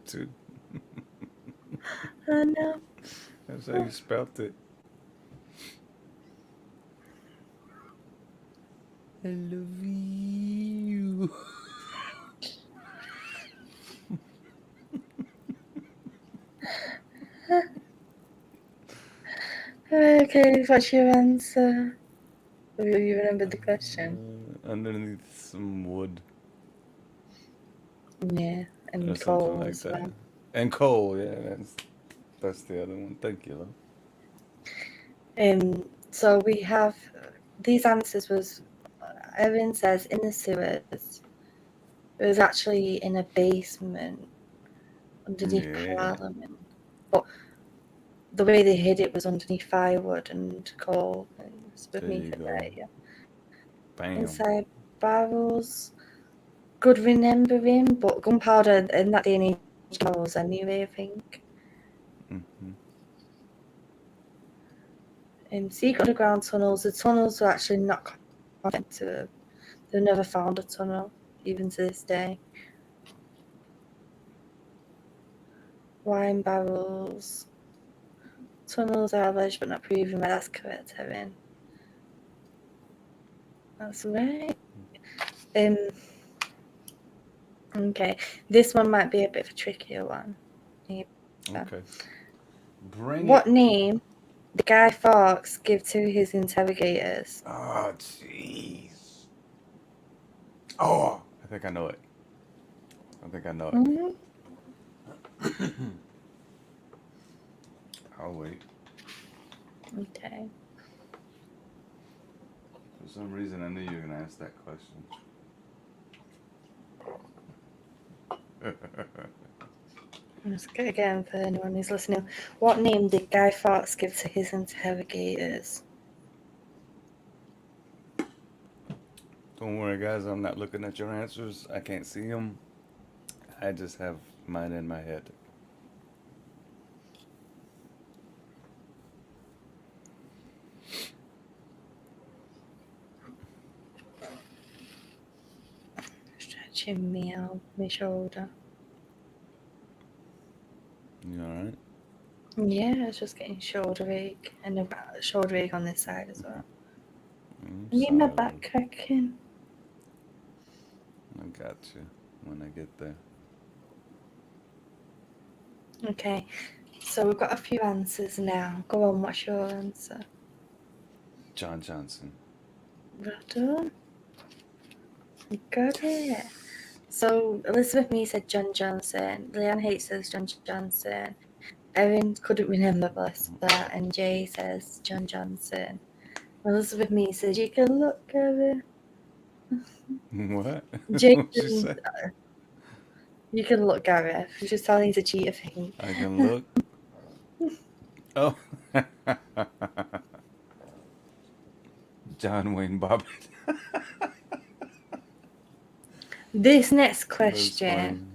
too. I know. That's how you spelt it. I love you. Okay, what's your answer? Have you remembered the question? Underneath some wood Yeah, or and something coal like as that. well. And coal, yeah, that's the other one. Thank you, love. So we have these answers was Erin says in the sewers. It was actually in a basement underneath Yeah. Parliament, but the way they hid it was underneath firewood and coal. It's with There me you for go. that, yeah. Bam. Inside barrels, good remembering, but gunpowder in that day and age barrels anyway, I think. Mm-hmm. Secret underground tunnels. The tunnels were actually not connected. They've never found a tunnel, even to this day. Wine barrels. Tunnels are alleged but not proven. Right, that's correct, Erin. That's right. Okay, this one might be a bit of a trickier one. Yeah. Okay. Bring What it. name did Guy Fawkes give to his interrogators? Oh, jeez. Oh, I think I know it. Mm-hmm. I'll wait. Okay. For some reason, I knew you were going to ask that question. Let's go again for anyone who's listening. What name did Guy Fawkes give to his interrogators? Don't worry, guys. I'm not looking at your answers. I can't see them. I just have mine in my head. Stretching me out, my shoulder. You all right? Yeah, it's just getting shoulder ache and a shoulder ache on this side as well. I'm I need my sorry, back love. cracking. I got you when I get there. Okay, so we've got a few answers now. Go on, what's your answer? John Johnson. Well done. You got it. So Elizabeth Me said John Johnson. Leanne Haight says John Johnson. Erin couldn't remember that, and Jay says John Johnson. Elizabeth Me says you can look Gary. What? Jason, What'd you say? you can look Gareth. She's just telling you to cheat, I think. I can look. Oh. John Wayne Bobbitt. This next That's question,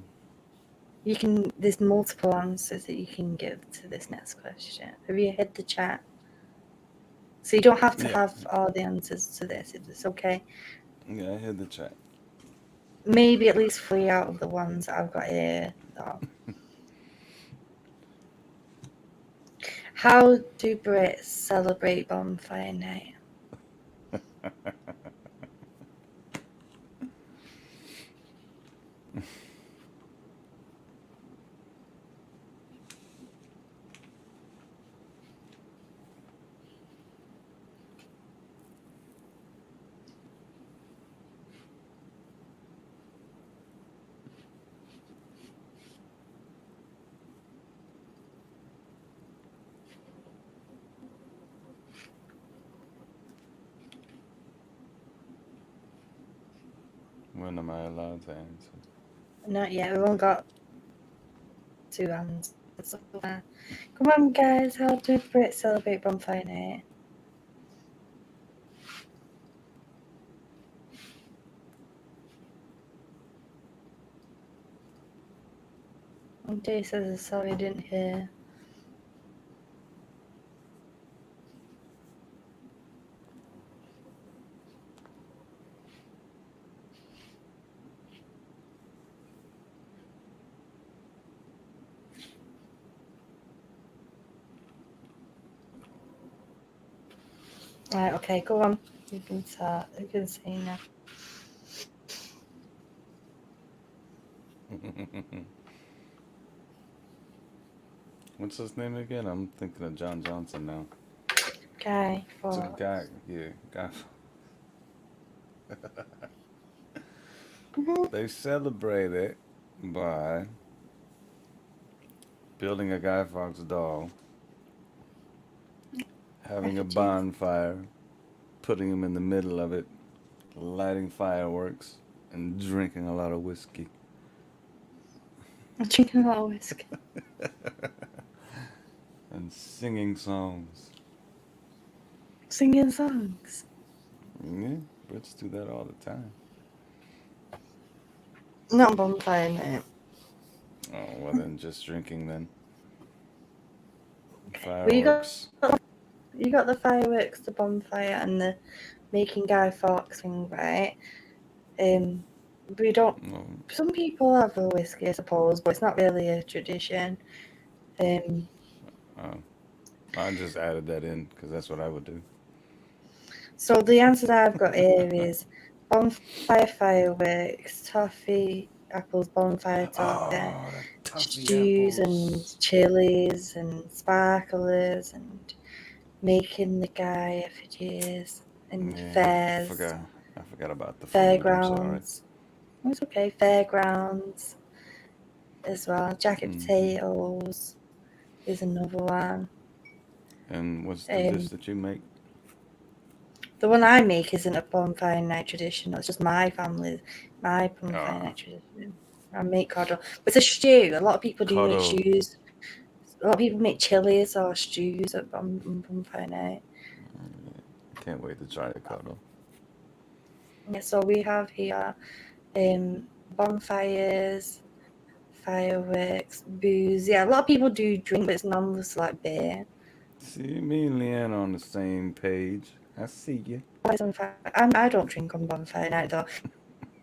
funny. there's multiple answers that you can give to this next question. Have you hit the chat? So you don't have to have all the answers to this, if it's okay. Yeah, I hit the chat. Maybe at least 3 out of the ones that I've got here. How do Brits celebrate Bonfire Night? When am I allowed to answer? Not yet. We've only got 2 hands so far. Come on, guys. How do Brits celebrate Bonfire Night? And Jay says, sorry, I didn't hear. Right, okay, go on. You can start. You can say now. What's his name again? I'm thinking of John Johnson now. Guy It's a Fawkes. guy, yeah, guy. They celebrate it by building a Guy Fawkes doll, having a bonfire, putting him in the middle of it, lighting fireworks, and drinking a lot of whiskey. I'm drinking a lot of whiskey. And singing songs. Singing songs. Yeah, Brits do that all the time. Not Bonfire Night. Oh, well then just drinking then. Well, you Fireworks. got the fireworks, the bonfire, and the making Guy Fawkes thing, right? We don't. No, Some people have a whiskey, I suppose, but it's not really a tradition. I just added that in because that's what I would do. So the answers I've got here is bonfire fireworks, toffee apples, bonfire toffee, Oh, the toffee stews apples. and chilies and sparklers and making the guy effigies and Yeah, fairs, I forgot about the food. I'm sorry. fairgrounds. It's okay, fairgrounds as well. Jacket potatoes is another one. And what's the dish that you make? The one I make isn't a bonfire night tradition. It's just my family, my bonfire night tradition. I make coddle. But it's a stew. A lot of people do make stews. A lot of people make chilies or stews at bonfire night. Can't wait to try the coddle. Yeah, so we have here bonfires, fireworks, booze. Yeah, a lot of people do drink, but it's normally like beer. See, me and Leanne on the same page. I see you. I don't drink on bonfire night though.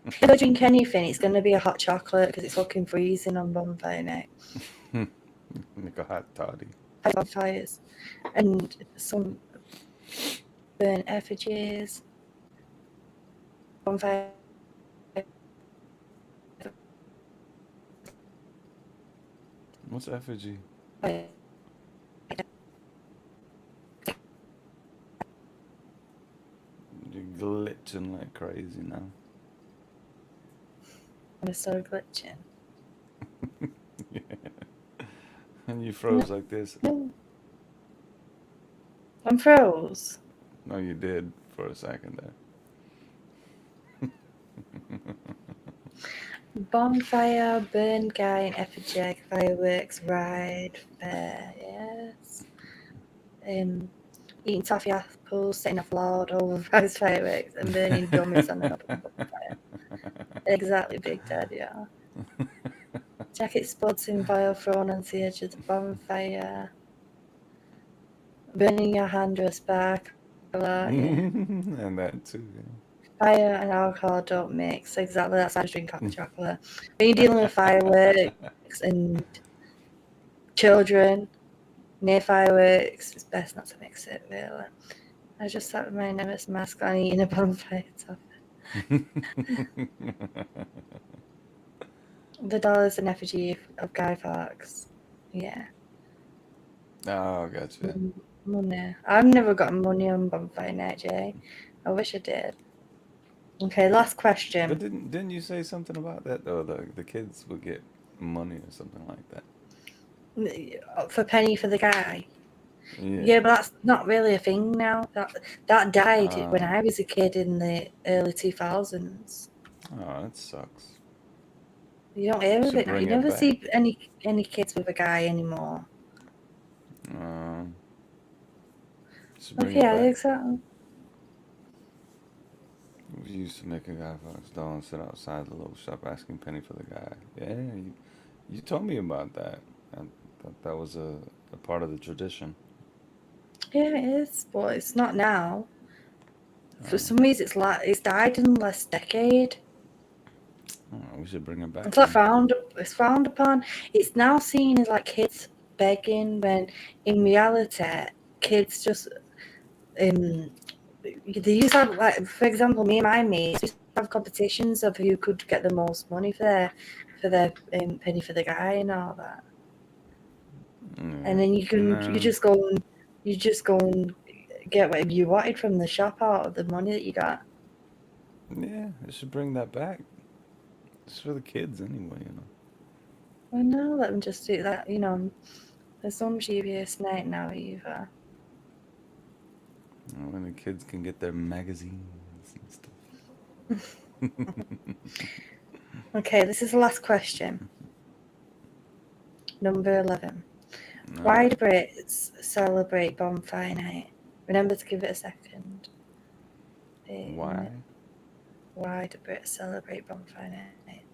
If I drink anything, it's going to be a hot chocolate because it's fucking freezing on bonfire night. Like a hot toddy. Bonfires and some burnt effigies. Bonfire. What's effigy? You're glitching like crazy now. I'm so glitching. Yeah. And you froze like this. No. I'm froze. No, you did for a second there. Bonfire, burn guy, and effigy, fireworks, ride, fair, yes. Eating toffee apples, setting off loud overpriced fireworks, and burning dummies on an open bonfire. Exactly, Big Dad, yeah. Jacket spuds in fire thrown onto the edge of the bonfire. Burning your hand with a sparkler, yeah. And that too, yeah. Fire and alcohol don't mix. Exactly, that's how I drink hot chocolate. When you're dealing with fireworks and children near fireworks, it's best not to mix it, really. I just sat with my Nemesis mask on eating a bonfire toffee. The doll is an effigy of Guy Fawkes. Yeah. Oh, gotcha. Money. I've never gotten money on bonfire night, Jay. I wish I did. Okay, last question. But didn't you say something about that though? The kids would get money or something like that. For penny for the guy. Yeah. Yeah, but that's not really a thing now. That died when I was a kid in the early 2000s. Oh, that sucks. You don't hear of Should it now. bring You it never back. see any kids with a guy anymore. Should bring Okay, it yeah, back. exactly. We used to make a guy for his doll and sit outside the little shop asking penny for the guy. Yeah, you told me about that. I thought that was a part of the tradition. Yeah, it is, but it's not now. For Oh, some reason, it's died in the last decade. we should bring it back It's like then. it's frowned upon. It's now seen as like kids begging, when in reality, kids just they used to have, like, for example, me and my mates used to have competitions of who could get the most money for their penny for the guy and all that. And then you just go and get whatever you wanted from the shop out of the money that you got. Yeah, they should bring that back. It's for the kids anyway, you know. Well, no, let them just do that. There's so much dubious night now either. When the kids can get their magazines and stuff. Okay, this is the last question. Number 11. All Why right. do Brits celebrate Bonfire Night? Remember to give it a second. Why? Why do Brits celebrate Bonfire Night?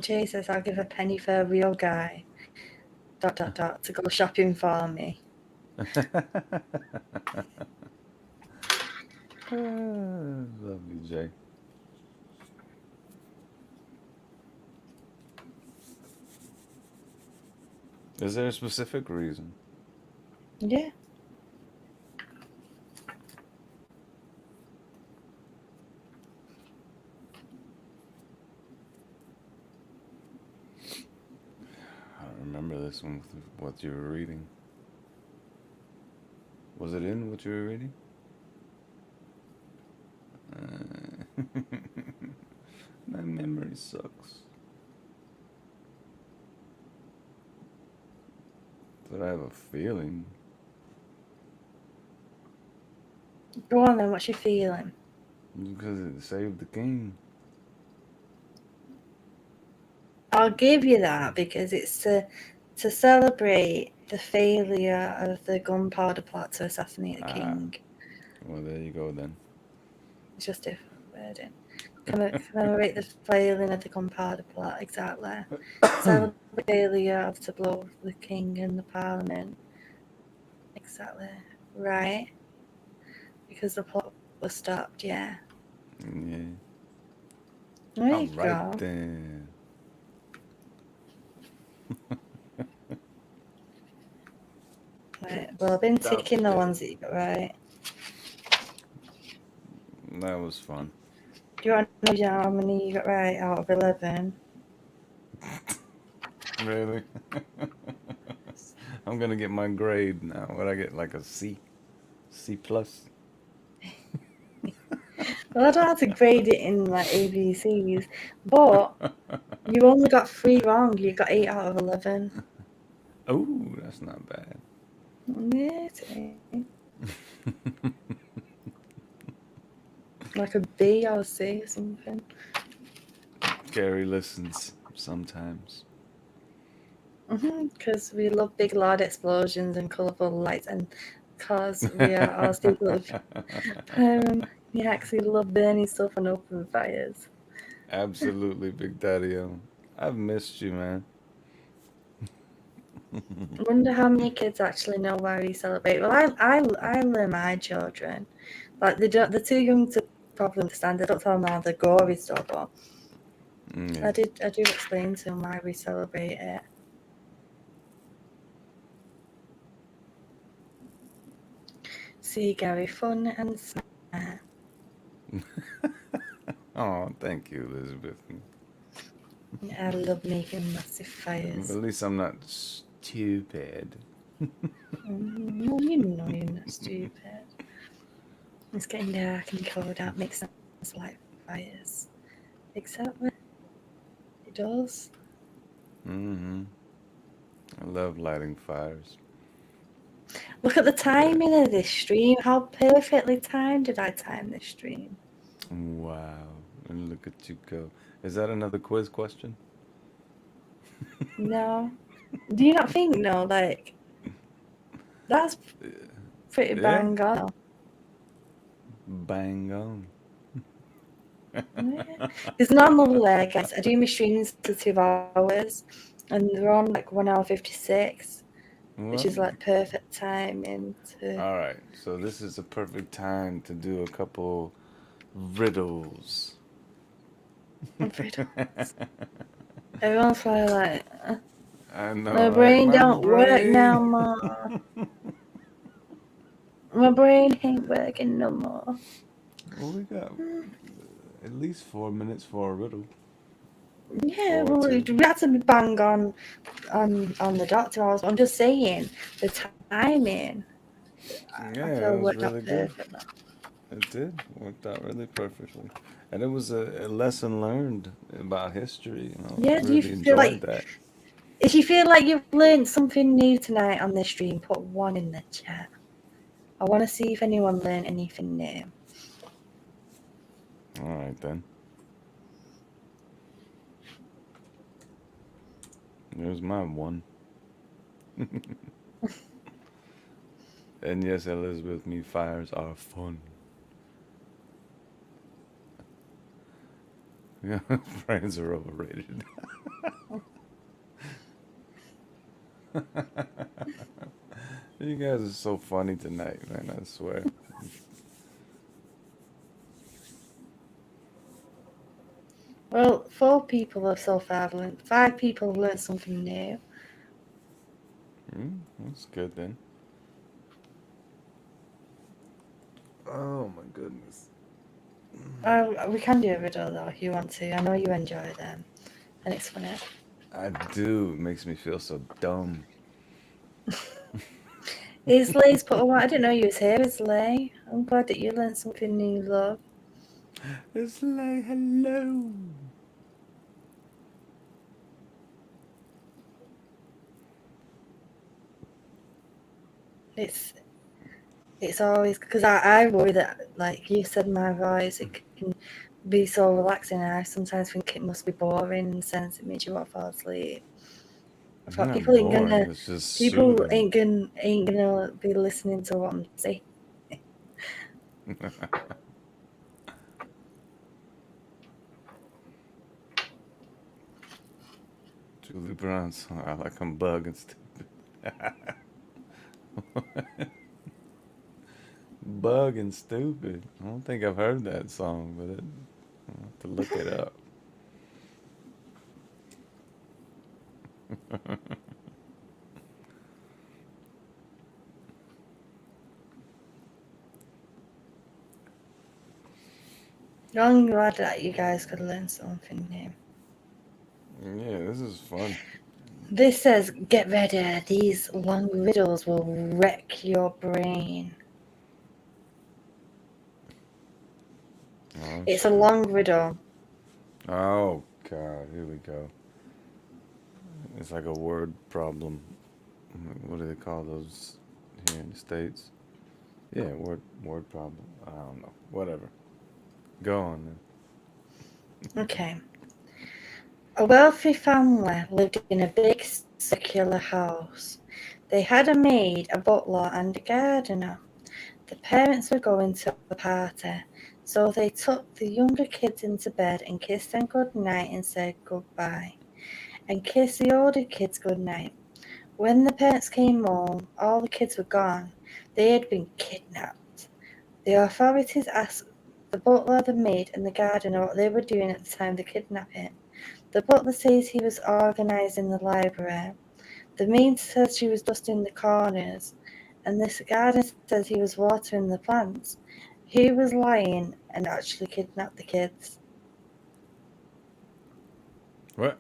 Jay says, I'll give a penny for a real guy. ... to go shopping for me. Love you, Jay. Is there a specific reason? Yeah. I don't remember this one with what you were reading. Was it in what you were reading? My memory sucks. But I have a feeling. Go on then, what's your feeling? Because it saved the king. I'll give you that because it's to celebrate the failure of the gunpowder plot to assassinate the king. Well, there you go then. It's just different wording. Commemorate the failing of the gunpowder plot, exactly. Celebrate the failure to blow the king and the parliament. Exactly. Right. Because the plot was stopped, yeah. Yeah. There All you right go. then. Right. Well, I've been Stop ticking the it. ones that you got right. That was fun. Do you want to know how many you got right out of 11? Really? I'm gonna get my grade now. What I get, like a C? C plus? Well, I don't have to grade it in like ABCs, but you only got 3 wrong. You got 8 out of 11. Oh, that's not bad. Yeah, it is. Like a B or C or something. Gary listens sometimes. Because we love big, loud explosions and colourful lights, and because we are all people of we actually love burning stuff and open fires. Absolutely, Big Daddy-O. I've missed you, man. I wonder how many kids actually know why we celebrate. Well, I learn my children, like they're too young to probably understand. I don't tell them all the gory stuff, but Yeah. I do explain to them why we celebrate it. See, Gary, fun and smart. Oh, thank you, Elizabeth. I love making massive At fires. least I'm not stupid. No, you know you're not stupid. It's getting dark and cold out. Makes sense like fires. Exactly. It does. Mm-hmm. I love lighting fires. Look at the timing of this stream. How perfectly timed did I time this stream? Wow. And look at you go. Is that another quiz question? No. Do you not think, no? Like, that's pretty Yeah. bang on. Bang on. Because normally, I guess, I do my streams to 2 hours, and they're on like 1 hour 56, which is Well, like perfect timing to. all right. So this is a perfect time to do a couple riddles. Everyone's probably like, I know, my right? brain My don't work now, brain. ma. My brain ain't working no more. Well, we got at least 4 minutes for a riddle. Yeah, Or well, we two. had to be bang on the doctor. I'm just saying the timing. Yeah, I it feel was worked really out good. perfectly. It did. Worked out really perfectly. And it was a lesson learned about history. You know, Yeah, do you really feel enjoyed like that. if you feel like you've learned something new tonight on this stream, put 1 in the chat. I want to see if anyone learned anything new. All right, then. There's my 1. And yes, Elizabeth, me fires are fun. Brains are overrated. You guys are so funny tonight, man, I swear. Well, 4 people have so far learned. 5 people have learned something new. That's good then. Oh my goodness. We can do a riddle though if you want to. I know you enjoy them, and it's funny. I do. It makes me feel so dumb. Is Lay's put a while? I didn't know you was here. Is Lay? I'm glad that you learned something new, love. It's like hello. It's always because I worry that, like you said, my voice it can be so relaxing. And I sometimes think it must be boring in the sense it makes you want to fall asleep. I It's thought not boring. It's just people soothing. ain't gonna be listening to what I'm saying. Julie Brown's song. I like I'm bug and stupid. Bug and stupid. I don't think I've heard that song, but I'll have to look it up. I'm glad that you guys could learn something new. Yeah, this is fun. This says, get ready. These long riddles will wreck your brain. Oh, It's shit. a long riddle. Oh, God. Here we go. It's like a word problem. What do they call those here in the States? Yeah, word problem. I don't know. Whatever. Go on then. Okay. A wealthy family lived in a big circular house. They had a maid, a butler, and a gardener. The parents were going to a party, so they took the younger kids into bed and kissed them goodnight and said goodbye, and kissed the older kids goodnight. When the parents came home, all the kids were gone. They had been kidnapped. The authorities asked the butler, the maid, and the gardener what they were doing at the time of the kidnapping. The butler says he was organising the library. The maid says she was dusting the corners. And this gardener says he was watering the plants. He was lying and actually kidnapped the kids. What?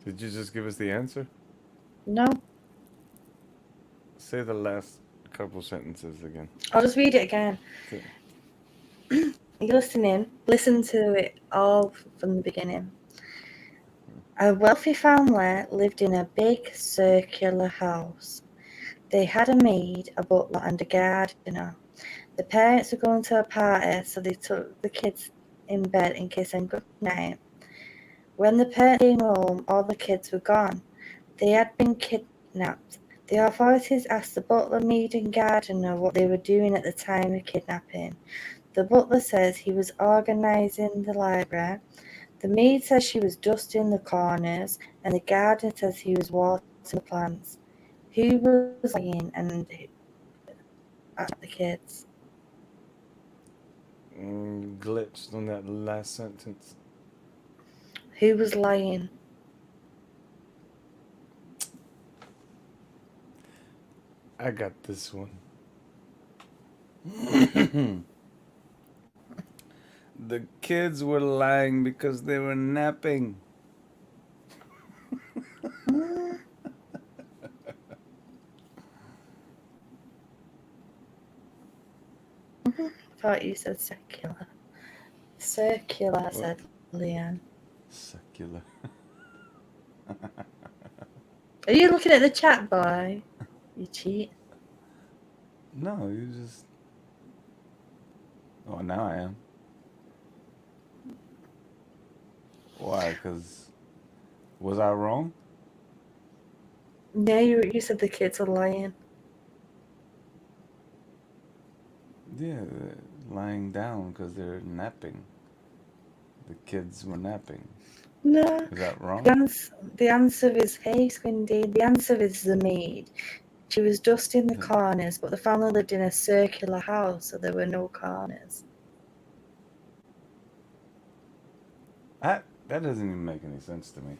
Did you just give us the answer? No, Say the last couple sentences again. I'll just read it again. Okay. You're listening. Listen to it all from the beginning. A wealthy family lived in a big circular house. They had a maid, a butler, and a gardener. The parents were going to a party, so they took the kids in bed and kissed them good night. When the parents came home, all the kids were gone. They had been kidnapped. The authorities asked the butler, maid, and gardener what they were doing at the time of kidnapping. The butler says he was organising the library. The maid says she was dusting the corners, and the gardener says he was watering the plants. Who was lying and at the kids? Glitched on that last sentence. Who was lying? I got this one. The kids were lying because they were napping. I thought you said secular. Circular, What? said Leanne. Secular. Are you looking at the chat, boy? You cheat. No, you just... Oh, now I am. Why? Because... Was I wrong? No, you said the kids were lying. Yeah, they're lying down because they're napping. The kids were napping. No. Is that wrong? The answer is, hey, Squindy, the answer is the maid. She was dusting the corners, but the family lived in a circular house, so there were no corners. That doesn't even make any sense to me.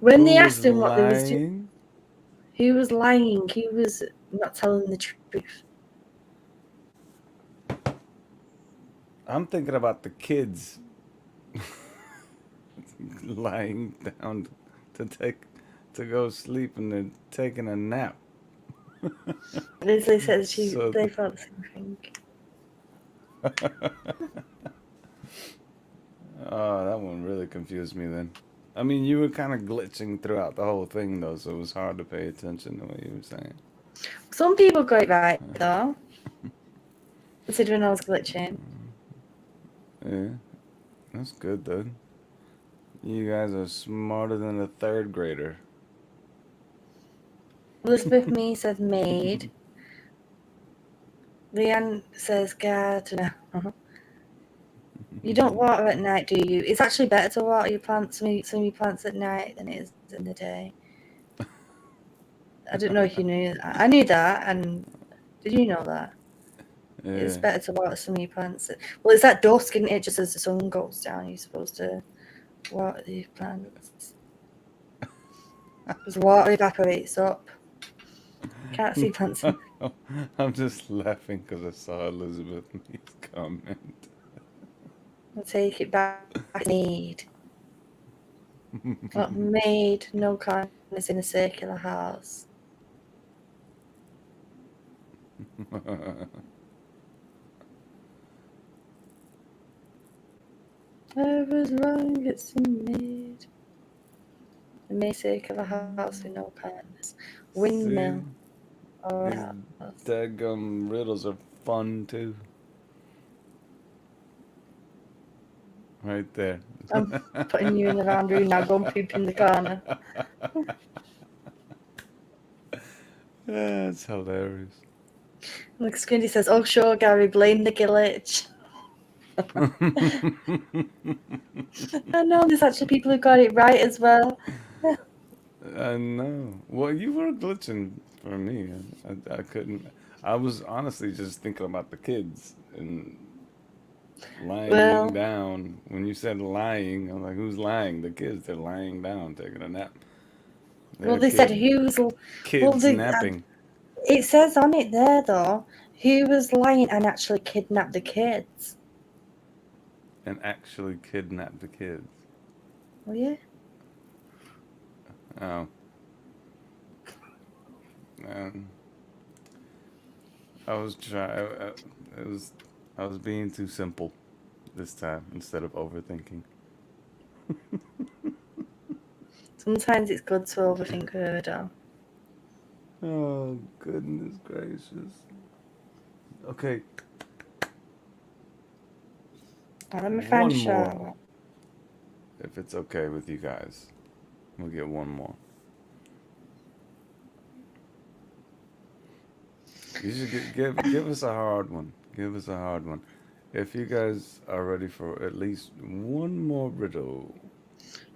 When Who they was asked him what they was doing, lying? he was lying. He was not telling the truth. I'm thinking about the kids lying down to go sleep and they're taking a nap. Leslie says So- they felt the same thing. Oh, that one really confused me then. I mean, you were kind of glitching throughout the whole thing though, so it was hard to pay attention to what you were saying. Some people got it right though. Considering I was glitching. Yeah, that's good though. You guys are smarter than a third grader. Elizabeth Me says maid. Leanne says gardener. You don't water at night, do you? It's actually better to water your plants, some of your plants at night than it is in the day. I don't know if you knew that. I knew that, and did you know that? Yeah. It's better to water some of your plants. Well, it's at dusk, isn't it? Just as the sun goes down, you're supposed to water your plants. Because water evaporates up. Can't see plants. I'm just laughing because I saw Elizabeth Mead's comment. I'll take it back. Maid. Not maid, no corners in a circular house. I was wrong, it's a maid. A maid circular house with no corners. Windmill. Or These house. daggum riddles are fun too. Right there. I'm putting you in the round room now, go and poop in the corner. That's hilarious. Look, Squinty says, oh sure, Gary, blame the glitch. I know, there's actually people who got it right as well. I know. Well, you were glitching for me. I couldn't. I was honestly just thinking about the kids and lying down. When you said lying, I'm like, who's lying? The kids. They're lying down, taking a nap. Well, they said who's... Kids napping. It says on it there, though, who was lying and actually kidnapped the kids. And actually kidnapped the kids. Oh, yeah? Oh. man. I was trying. I was being too simple this time instead of overthinking. Sometimes it's good to overthink a riddle. Oh goodness gracious. Okay, Now, let me find one a more, short one. if it's okay with you guys. We'll get one more. You should give us a hard one. Give us a hard one. If you guys are ready for at least one more riddle,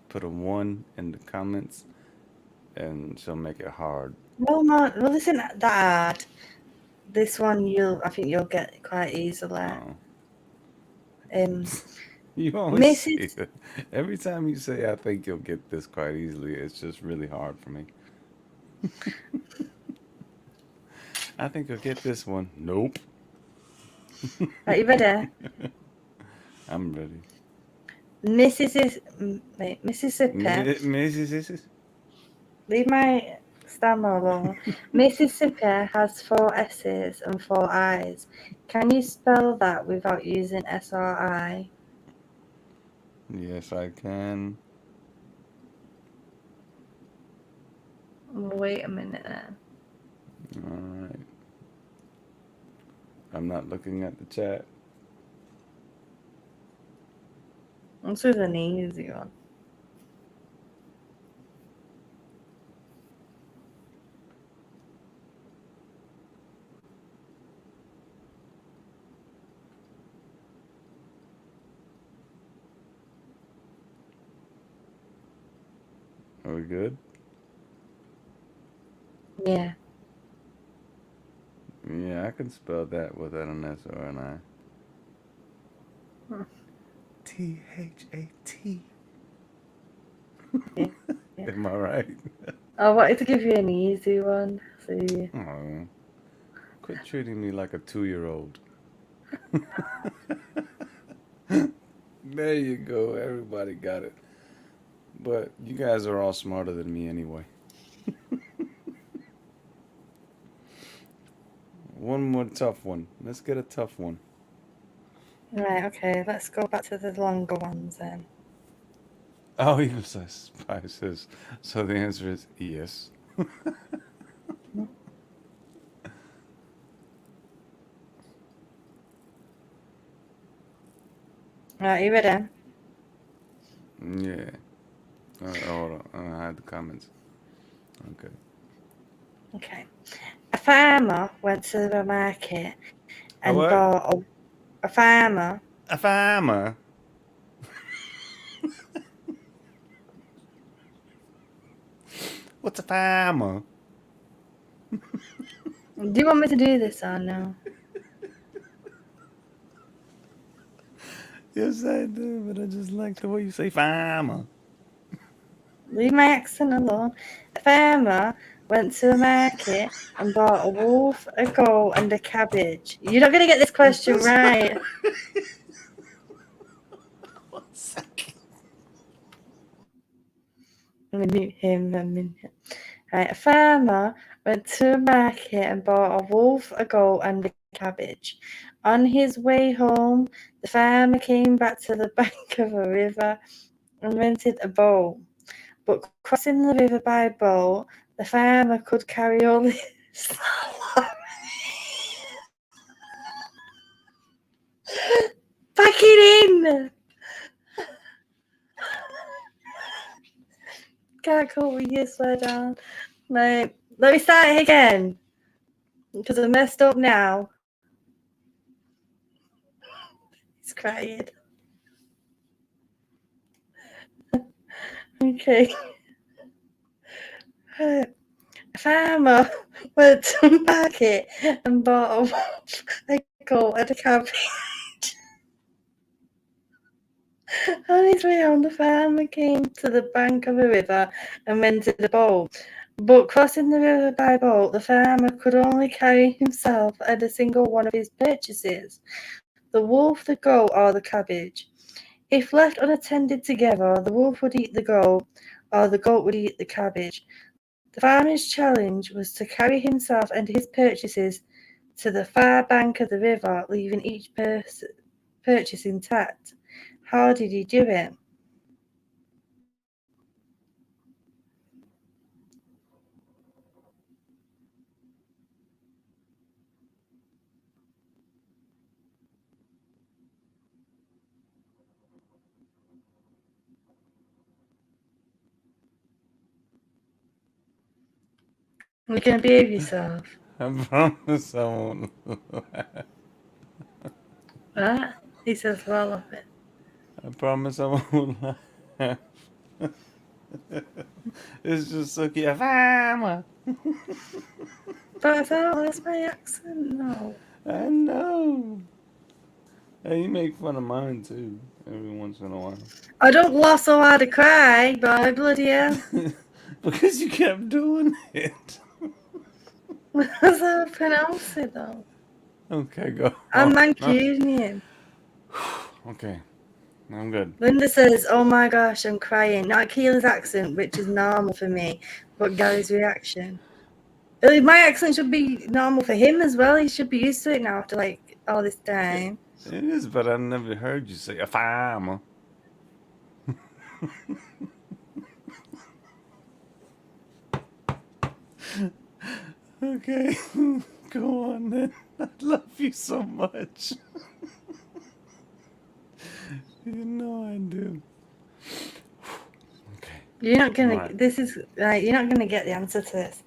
put a 1 in the comments, and she'll make it hard. Well, no, well, this isn't that hard. This one, I think you'll get quite easily. Oh. Um, You always say Mrs. that. Every time you say, I think you'll get this quite easily, it's just really hard for me. I think you'll get this one. Nope. Are you ready? I'm ready. Mississippi. Mrs. Leave my stammer alone. Mississippi has 4 S's and 4 I's. Can you spell that without using S or I? Yes, I can. Wait a minute then. Alright. I'm not looking at the chat. This is an easy one. Are we good? Yeah. Yeah, I can spell that without an S or an I. T-H-A-T. Yeah. Am I right? I wanted to give you an easy one. So Oh, quit treating me like a 2-year-old. There you go. Everybody got it. But you guys are all smarter than me anyway. One more tough one. Let's get a tough one. right, okay, let's go back to the longer ones then. Oh, even spices. So the answer is yes. Right, you ready? Yeah. Hold on. I had the comments. Okay. Okay. A farmer went to the market and what? bought a farmer. A farmer. What's a farmer? Do you want me to do this or no? Yes, I do, but I just like the way you say farmer. Leave my accent alone. A farmer went to the market and bought a wolf, a goat, and a cabbage. You're not going to get this question right. 1 second. I'm going to mute him a minute. Right, a farmer went to the market and bought a wolf, a goat, and a cabbage. On his way home, the farmer came back to the bank of a river and rented a boat. But crossing the river by boat, the farmer could carry only Back it in! Can't cope with you, swear down. Right, let me start it again. Because I messed up now. He's crying. Okay. A farmer went to the market and bought a wolf, a goat, and a cabbage. On his way home, the farmer came to the bank of a river and rented a boat. But crossing the river by boat, the farmer could only carry himself and a single one of his purchases, the wolf, the goat, or the cabbage. If left unattended together, the wolf would eat the goat, or the goat would eat the cabbage. The farmer's challenge was to carry himself and his purchases to the far bank of the river, leaving each purchase intact. How did he do it? You're going to behave yourself. I promise I won't. Right? He says, well, of it. I promise I won't laugh. It's just so cute. Farmer. But I thought that's my accent. No. I know. Hey, you make fun of mine too, every once in a while. I don't laugh so hard to cry, but bloody hell. Because you kept doing it. That's how I pronounce it, though. Okay, go. I'm Mancunian. Okay, I'm good. Linda says, oh my gosh, I'm crying. Not Keely's accent, which is normal for me, but Gary's reaction. My accent should be normal for him as well. He should be used to it now after, like, all this time. It is, but I never heard you say a farmer. Okay, go on then. I love you so much. You know I do. Okay. You're not gonna. Right. This is right. You're not gonna get the answer to this.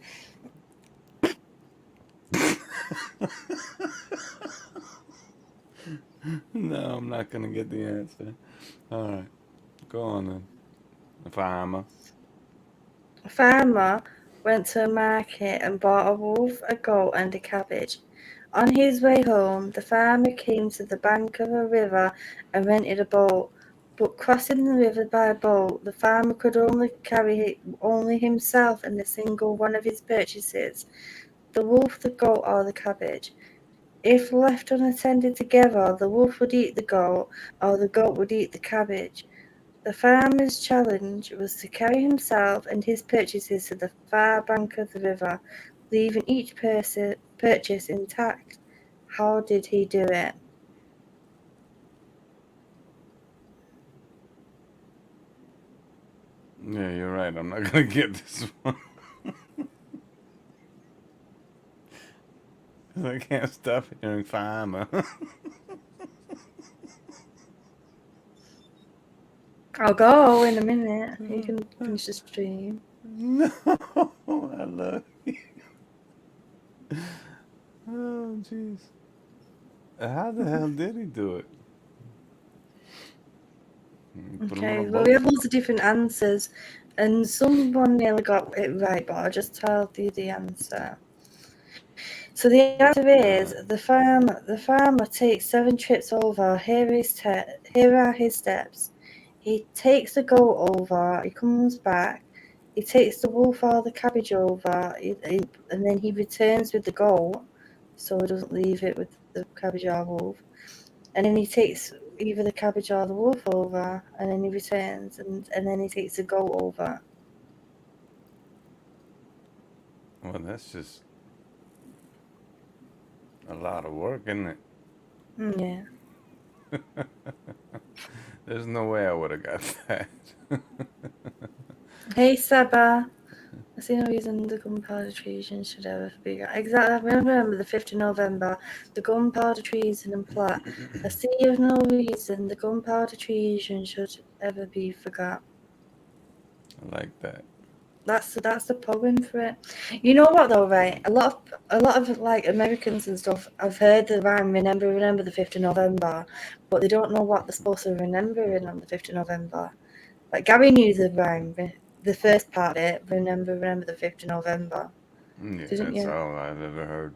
No, I'm not gonna get the answer. All right, go on then. A farmer. A farmer went to a market and bought a wolf, a goat, and a cabbage. On his way home, the farmer came to the bank of a river and rented a boat. But crossing the river by boat, the farmer could only carry only himself and a single one of his purchases, the wolf, the goat, or the cabbage. If left unattended together, the wolf would eat the goat, or the goat would eat the cabbage. The farmer's challenge was to carry himself and his purchases to the far bank of the river, leaving each purchase intact. How did he do it? Yeah, you're right. I'm not gonna get this one. I can't stop hearing farmer. I'll go in a minute. You can finish the stream. No, I love you. Oh, jeez. How the hell did he do it? Put him on Okay, a well, boat? we have lots of different answers, and someone nearly got it right, but I'll just tell you the answer. So the answer is the farmer takes 7 trips over. Here are his steps. He takes the goat over. He comes back. He takes the wolf or the cabbage over, and then he returns with the goat, so he doesn't leave it with the cabbage or wolf. And then he takes either the cabbage or the wolf over, and then he returns, and then he takes the goat over. Well, that's just a lot of work, isn't it? Yeah. There's no way I would have got that. Hey, Saba. I see no reason the Gunpowder Treason should ever be. Exactly. I remember the 5th of November, the Gunpowder Treason and plot. I see of no reason the Gunpowder Treason should ever be forgot. I like that. That's the poem for it. You know what though, right? A lot of like Americans and stuff. I've heard the rhyme "Remember the 5th of November," but they don't know what they're supposed to remember on the 5th of November. Like Gary knew the rhyme, the first part of it. Remember the 5th of November. Yeah, Didn't that's you? all I've ever heard.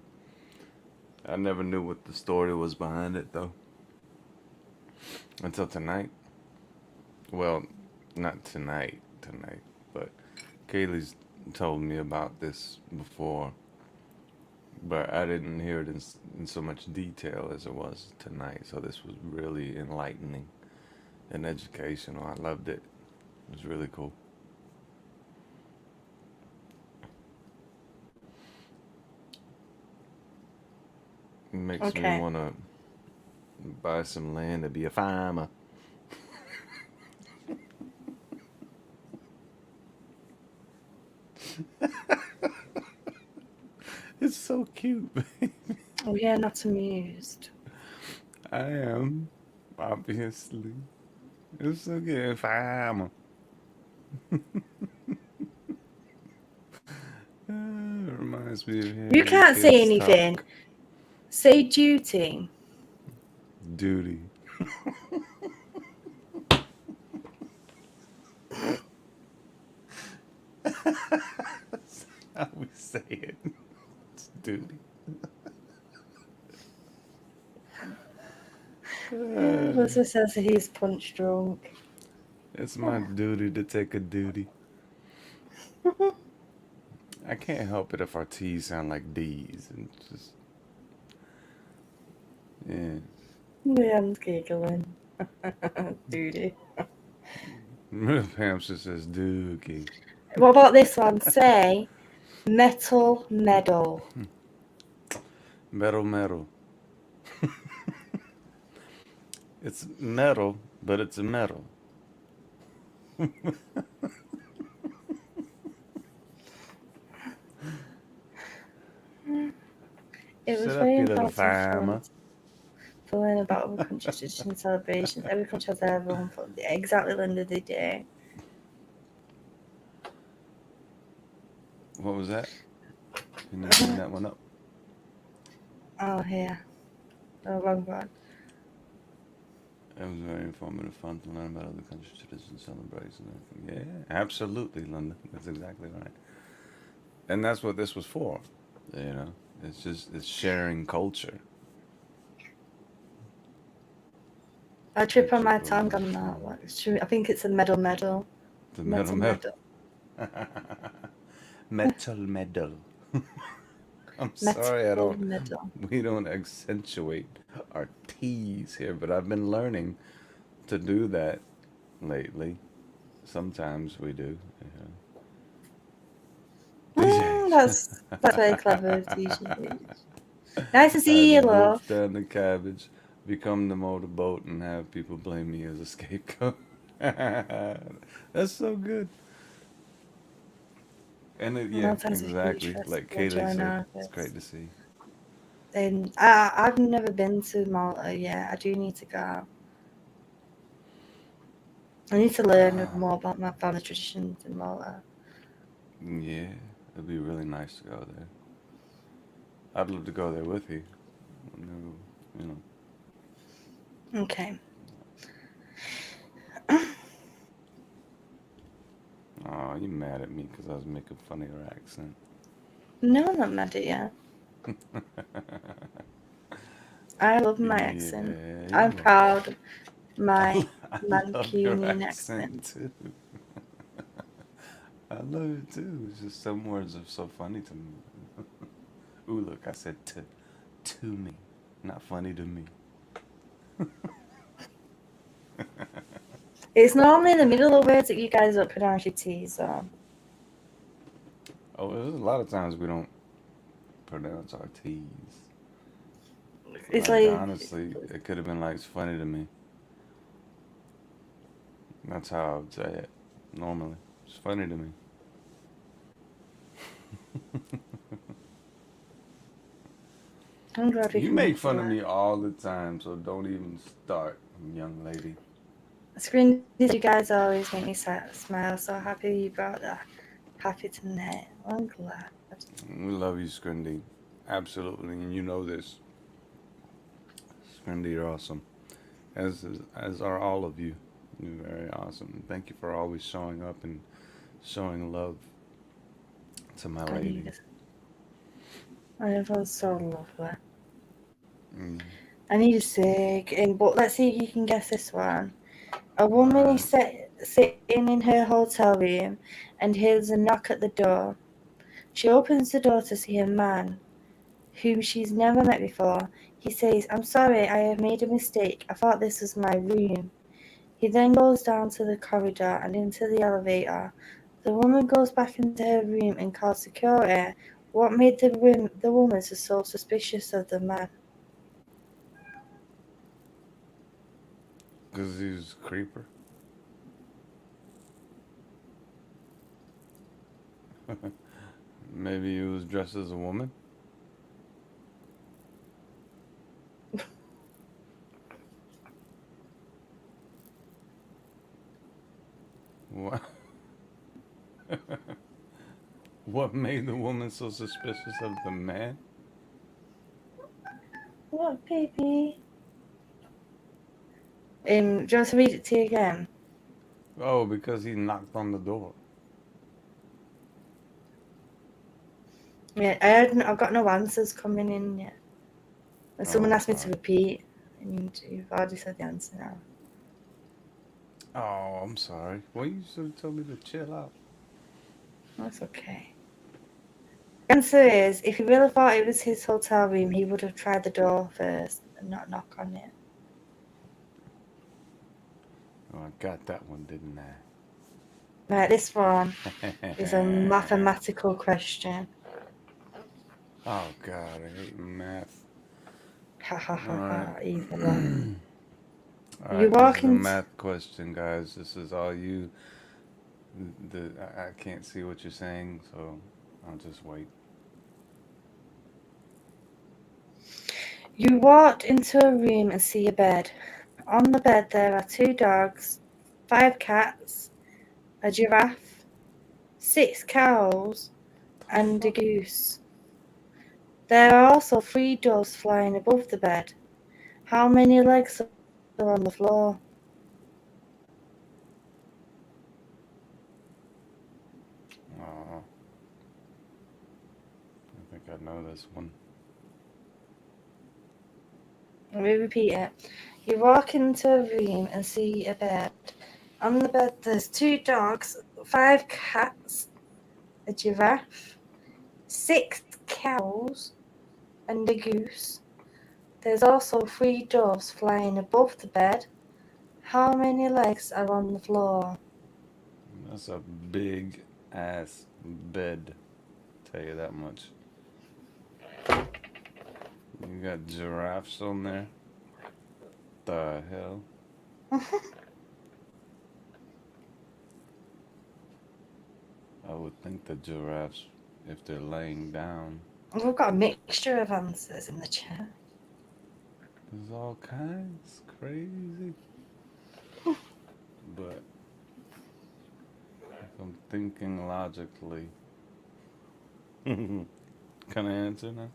I never knew what the story was behind it, though. Until tonight. Well, not tonight, but Kaylee's told me about this before. But I didn't hear it in so much detail as it was tonight. So this was really enlightening and educational. I loved it. It was really cool. makes me Okay. want to buy some land to be a farmer. It's so cute. Oh, yeah, not amused. I am, obviously. It's so good. Farmer. Reminds me of You hearing can't say kids anything. talk. Say duty. Duty. That's how we say it. It's duty. Melissa says he's punch drunk. It's my duty to take a duty. I can't help it if our T's sound like D's. And just, yeah. Liam's giggling. Duty. Pam says dookie. What about this one? Say metal medal. Metal, metal. It's metal, but it's a metal. It was Shut up, very you little important for farmer. us to learn about other countries' traditions and celebrations. Every country has their own. Exactly, Linda, they do. What was that? Can you bring that one up? Oh, here. Oh, wrong one. It was very informative, fun to learn about other countries' traditions, celebrations, and everything. Yeah, absolutely, Linda. That's exactly right. And that's what this was for. You know, it's sharing culture. I trip on my tongue on that one. I think it's a medal. The metal. Metal medal. I'm sorry, Medal. we don't accentuate our T's here, but I've been learning to do that lately. Sometimes we do. That's very clever, TJ. Nice to see you, love. Wolf down the cabbage, become the motorboat, and have people blame me as a scapegoat. That's so good. And yeah, exactly. Like Kaylee said, it's great to see. And I've never been to Malta yet. I do need to go. I need to learn more about my family traditions in Malta. Yeah, it'd be really nice to go there. I'd love to go there with you. You know. Okay. Oh, you mad at me because I was making fun of your accent? No, I'm not mad at you. I love my accent. I'm proud of my Mancunian accent. Too. I love it too. It's just some words are so funny to me. Ooh, look, I said to me, not funny to me. It's normally in the middle of words that you guys don't pronounce your T's on. Oh, there's a lot of times we don't pronounce our T's. It's like honestly, it could have been like, it's funny to me. That's how I would say it normally. It's funny to me. I'm glad you make fun of me all the time, so don't even start, young lady. Screen, you guys always make me smile. So happy you brought that happy tonight. I'm glad. We love you, Scrindy. Absolutely, and you know this. Scrindy, you're awesome. As are all of you. You're very awesome. Thank you for always showing up and showing love to my lady. I feel so lovely. I need a cig, but let's see if you can guess this one. A woman is sitting in her hotel room and hears a knock at the door. She opens the door to see a man whom she's never met before. He says, "I'm sorry, I have made a mistake. I thought this was my room." He then goes down to the corridor and into the elevator. The woman goes back into her room and calls security. What made the woman so suspicious of the man? Because he was a creeper. Maybe he was dressed as a woman. What? What made the woman so suspicious of the man? What, baby? Do you want to read it to you again? Oh, because he knocked on the door. Yeah, I've got no answers coming in yet. And someone asked me to repeat, and you've already said the answer now. Oh, I'm sorry. Well, you should have told me to chill out. That's okay. The answer is, if he really thought it was his hotel room, he would have tried the door first and not knock on it. Oh, I got that one, didn't I? Right, this one is a mathematical question. Oh, God, I hate math. Ha ha ha All ha, right. either one. All You right, this walk is a into... math question, guys. This is all you. I can't see what you're saying, so I'll just wait. You walked into a room and see a bed. On the bed there are 2 dogs, 5 cats, a giraffe, 6 cows, and a goose. There are also 3 doves flying above the bed. How many legs are on the floor? I think I know this one. Let me repeat it. You walk into a room and see a bed. On the bed there's 2 dogs, 5 cats, a giraffe, 6 cows, and a goose. There's also 3 doves flying above the bed. How many legs are on the floor? That's a big ass bed. Tell you that much. You got giraffes on there. The hell? I would think the giraffes, if they're laying down. We've got a mixture of answers in the chat. There's all kinds. Crazy. But if I'm thinking logically. Can I answer now?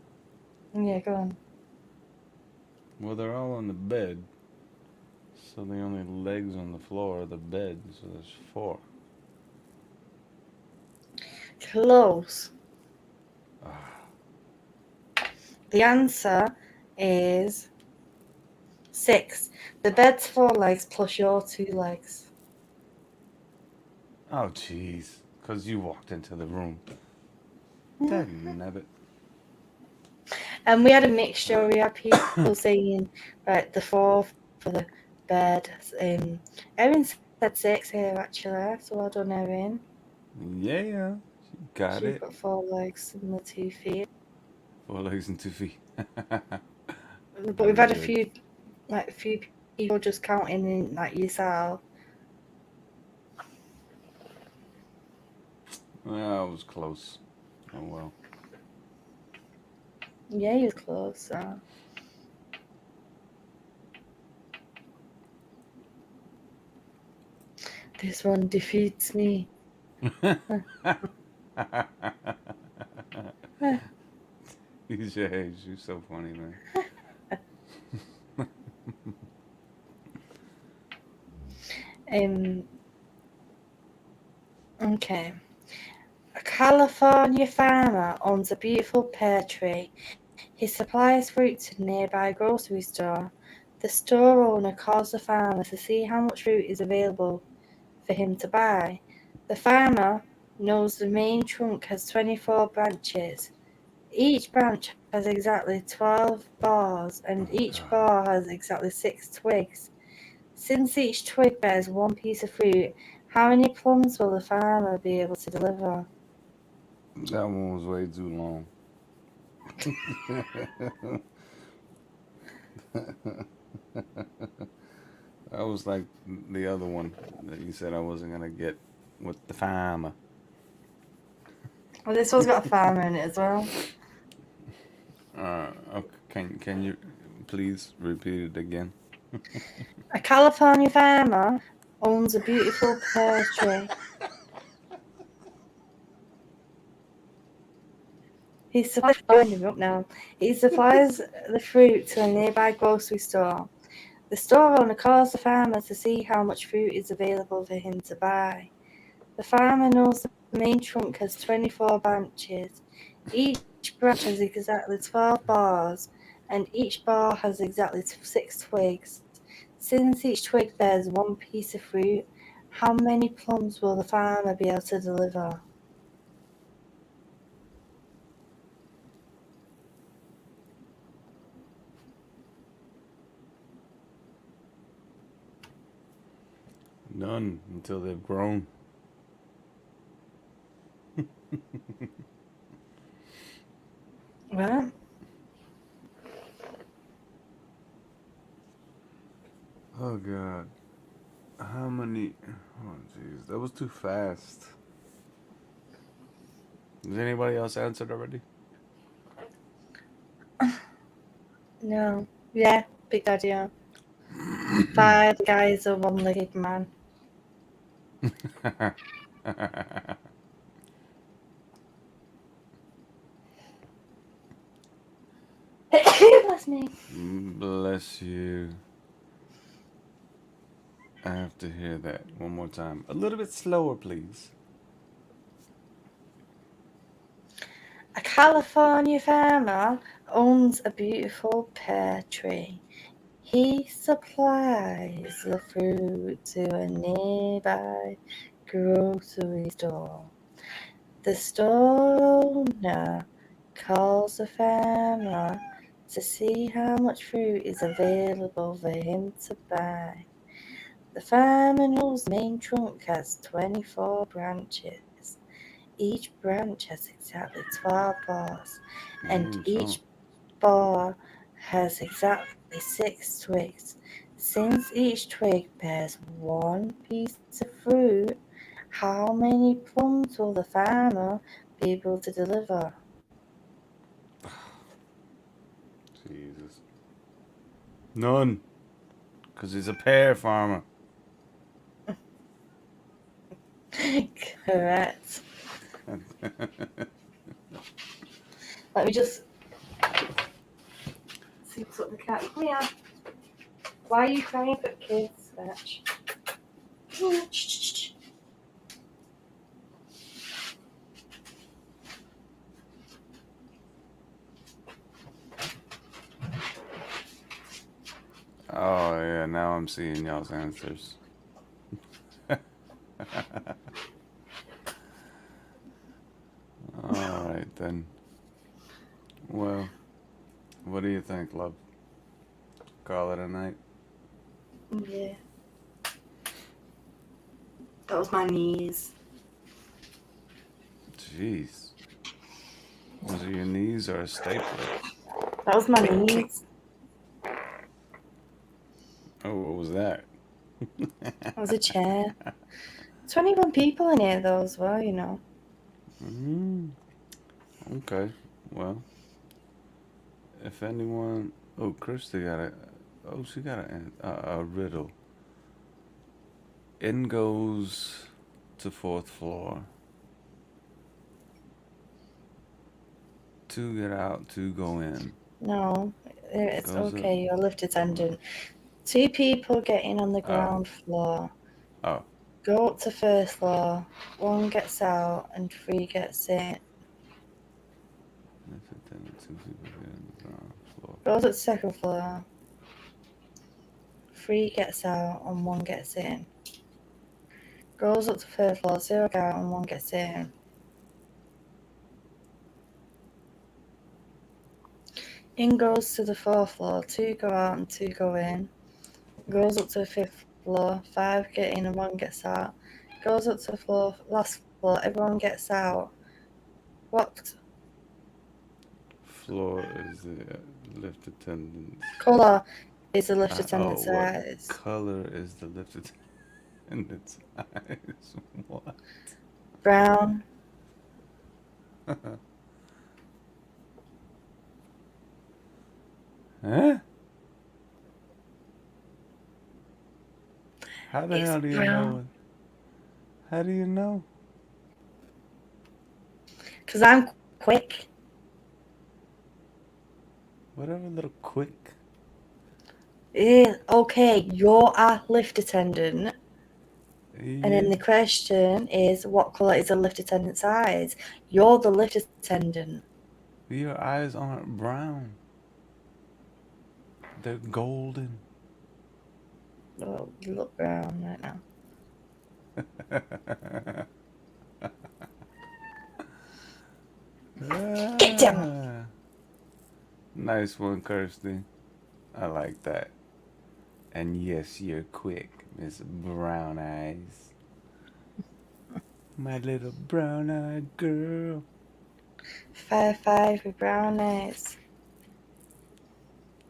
Yeah, go on. Well, they're all on the bed. So the only legs on the floor are the bed. So there's 4. Close. The answer is 6. The bed's 4 legs plus your 2 legs. Oh, jeez. Because you walked into the room. Dagnabbit. And we had a mixture. We had people saying, right, the 4 for the bed. Erin said 6 here, actually. So well done, Erin. Yeah. She got She's it. got 4 legs and the 2 feet. 4 legs and 2 feet. But we've had a few people just counting in, like yourself. Well, I was close. Oh, well. Yeah, you're close. So. This one defeats me. You're so funny, man. Okay. A California farmer owns a beautiful pear tree. He supplies fruit to a nearby grocery store. The store owner calls the farmer to see how much fruit is available for him to buy. The farmer knows the main trunk has 24 branches. Each branch has exactly 12 bars, and each bar has exactly 6 twigs. Since each twig bears 1 piece of fruit, how many plums will the farmer be able to deliver? That one was way too long. That was like the other one that you said I wasn't gonna get with the farmer. Well, this one's got a farmer in it as well. Okay, can you please repeat it again? A California farmer owns a beautiful pear tree. He supplies up now. He supplies the fruit to a nearby grocery store. The store owner calls the farmer to see how much fruit is available for him to buy. The farmer knows the main trunk has 24 branches. Each branch has exactly 12 bars, and each bar has exactly 6 twigs. Since each twig bears one piece of fruit, how many plums will the farmer be able to deliver? None until they've grown. Right? Oh God. How many? Oh jeez, that was too fast. Has anybody else answered already? No. Yeah, Big Daddy. Yeah. 5 guys are one-legged man. Bless me. Bless you. I have to hear that one more time. A little bit slower, please. A California farmer owns a beautiful pear tree. He supplies the fruit to a nearby grocery store. The store owner calls the farmer to see how much fruit is available for him to buy. The farmer knows the main trunk has 24 branches. Each branch has exactly 12 bars, and each bar has exactly 6 twigs. Since each twig bears one piece of fruit, how many plums will the farmer be able to deliver? Jesus. None. Because he's a pear farmer. Correct. Let me just see what's up the cat. Come here. Why are you crying for kids, Fetch? Oh yeah, now I'm seeing y'all's answers. Alright then. Well, what do you think, love? Call it a night? Yeah. That was my knees. Jeez. Was it your knees or a stapler? That was my knees. Oh, what was that? That was a chair. 21 people in here though as well, you know. Okay. Well, if anyone... Oh, Christy got a... Oh, she got a riddle. In goes to 4th floor. 2 get out, 2 go in. No, it's Goes okay, you're a lift attendant. 2 people get in on the ground floor. Oh. Go up to 1st floor. 1 gets out and 3 gets in. Lift attendant, 2 people get in the ground floor. Goes up to 2nd floor. 3 gets out and 1 gets in. Goes up to 3rd floor, 0 get out and 1 gets in. In goes to the 4th floor, 2 go out and 2 go in. Goes up to the 5th floor, 5 get in and 1 gets out. Goes up to the last floor, everyone gets out. What Floor is the lift attendant. colour is the lift attendant's what eyes? color is the lift attendant's eyes? What? Brown. Huh? How the It's hell do you brown. know it? How do you know? Because I'm quick. Whatever, little quick. Okay, you're a lift attendant. Yeah. And then the question is, what colour is a lift attendant's eyes? You're the lift attendant. Your eyes aren't brown. They're golden. Oh, you look brown right now. Get him! Nice one, Kirsty. I like that. And yes, you're quick, Miss Brown Eyes. My little brown-eyed girl. 5'5" with brown eyes.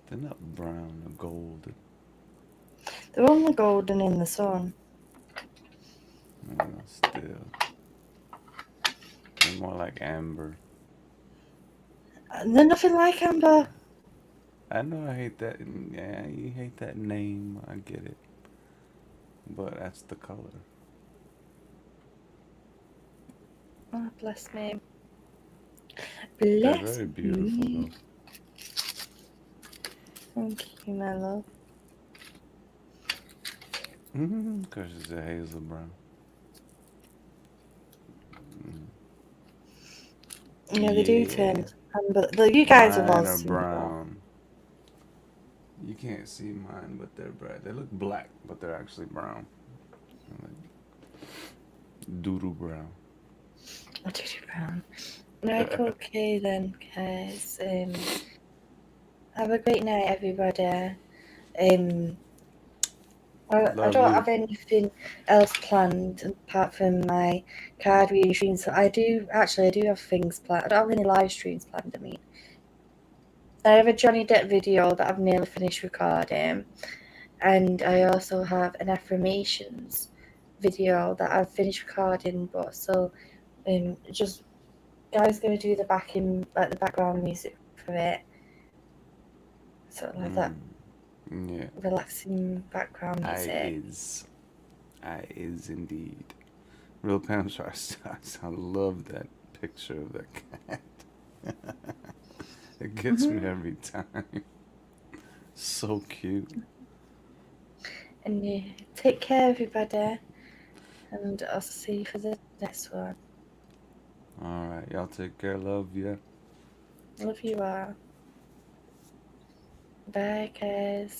They're not brown, they're golden. They're only golden in the sun. Still. They're more like amber. They're nothing like amber. I know I hate that. Yeah, you hate that name. I get it. But that's the color. Oh, bless me. They're Bless very beautiful, me. though. Thank you, my love. Because it's a hazel brown. Yeah, they do turn amber. You guys have all Mine are seen them. brown. You can't see mine, but they're bright. They look black, but they're actually brown. Doodle brown. Oh, doodle brown. Right, okay then, guys. Have a great night, everybody. I don't have anything else planned apart from my card reading streams. So I do have things planned. I don't have any live streams planned. I mean, I have a Johnny Depp video that I've nearly finished recording, and I also have an affirmations video that I've finished recording. But so, just guys gonna do the background music for it, sort of like that. Yeah. Relaxing background music. I is indeed. Real Pam Stars. I love that picture of that cat. It gets me every time. So cute. And yeah, take care, everybody. And I'll see you for the next one. Alright, y'all take care. Love ya. Love you all. Bye, guys.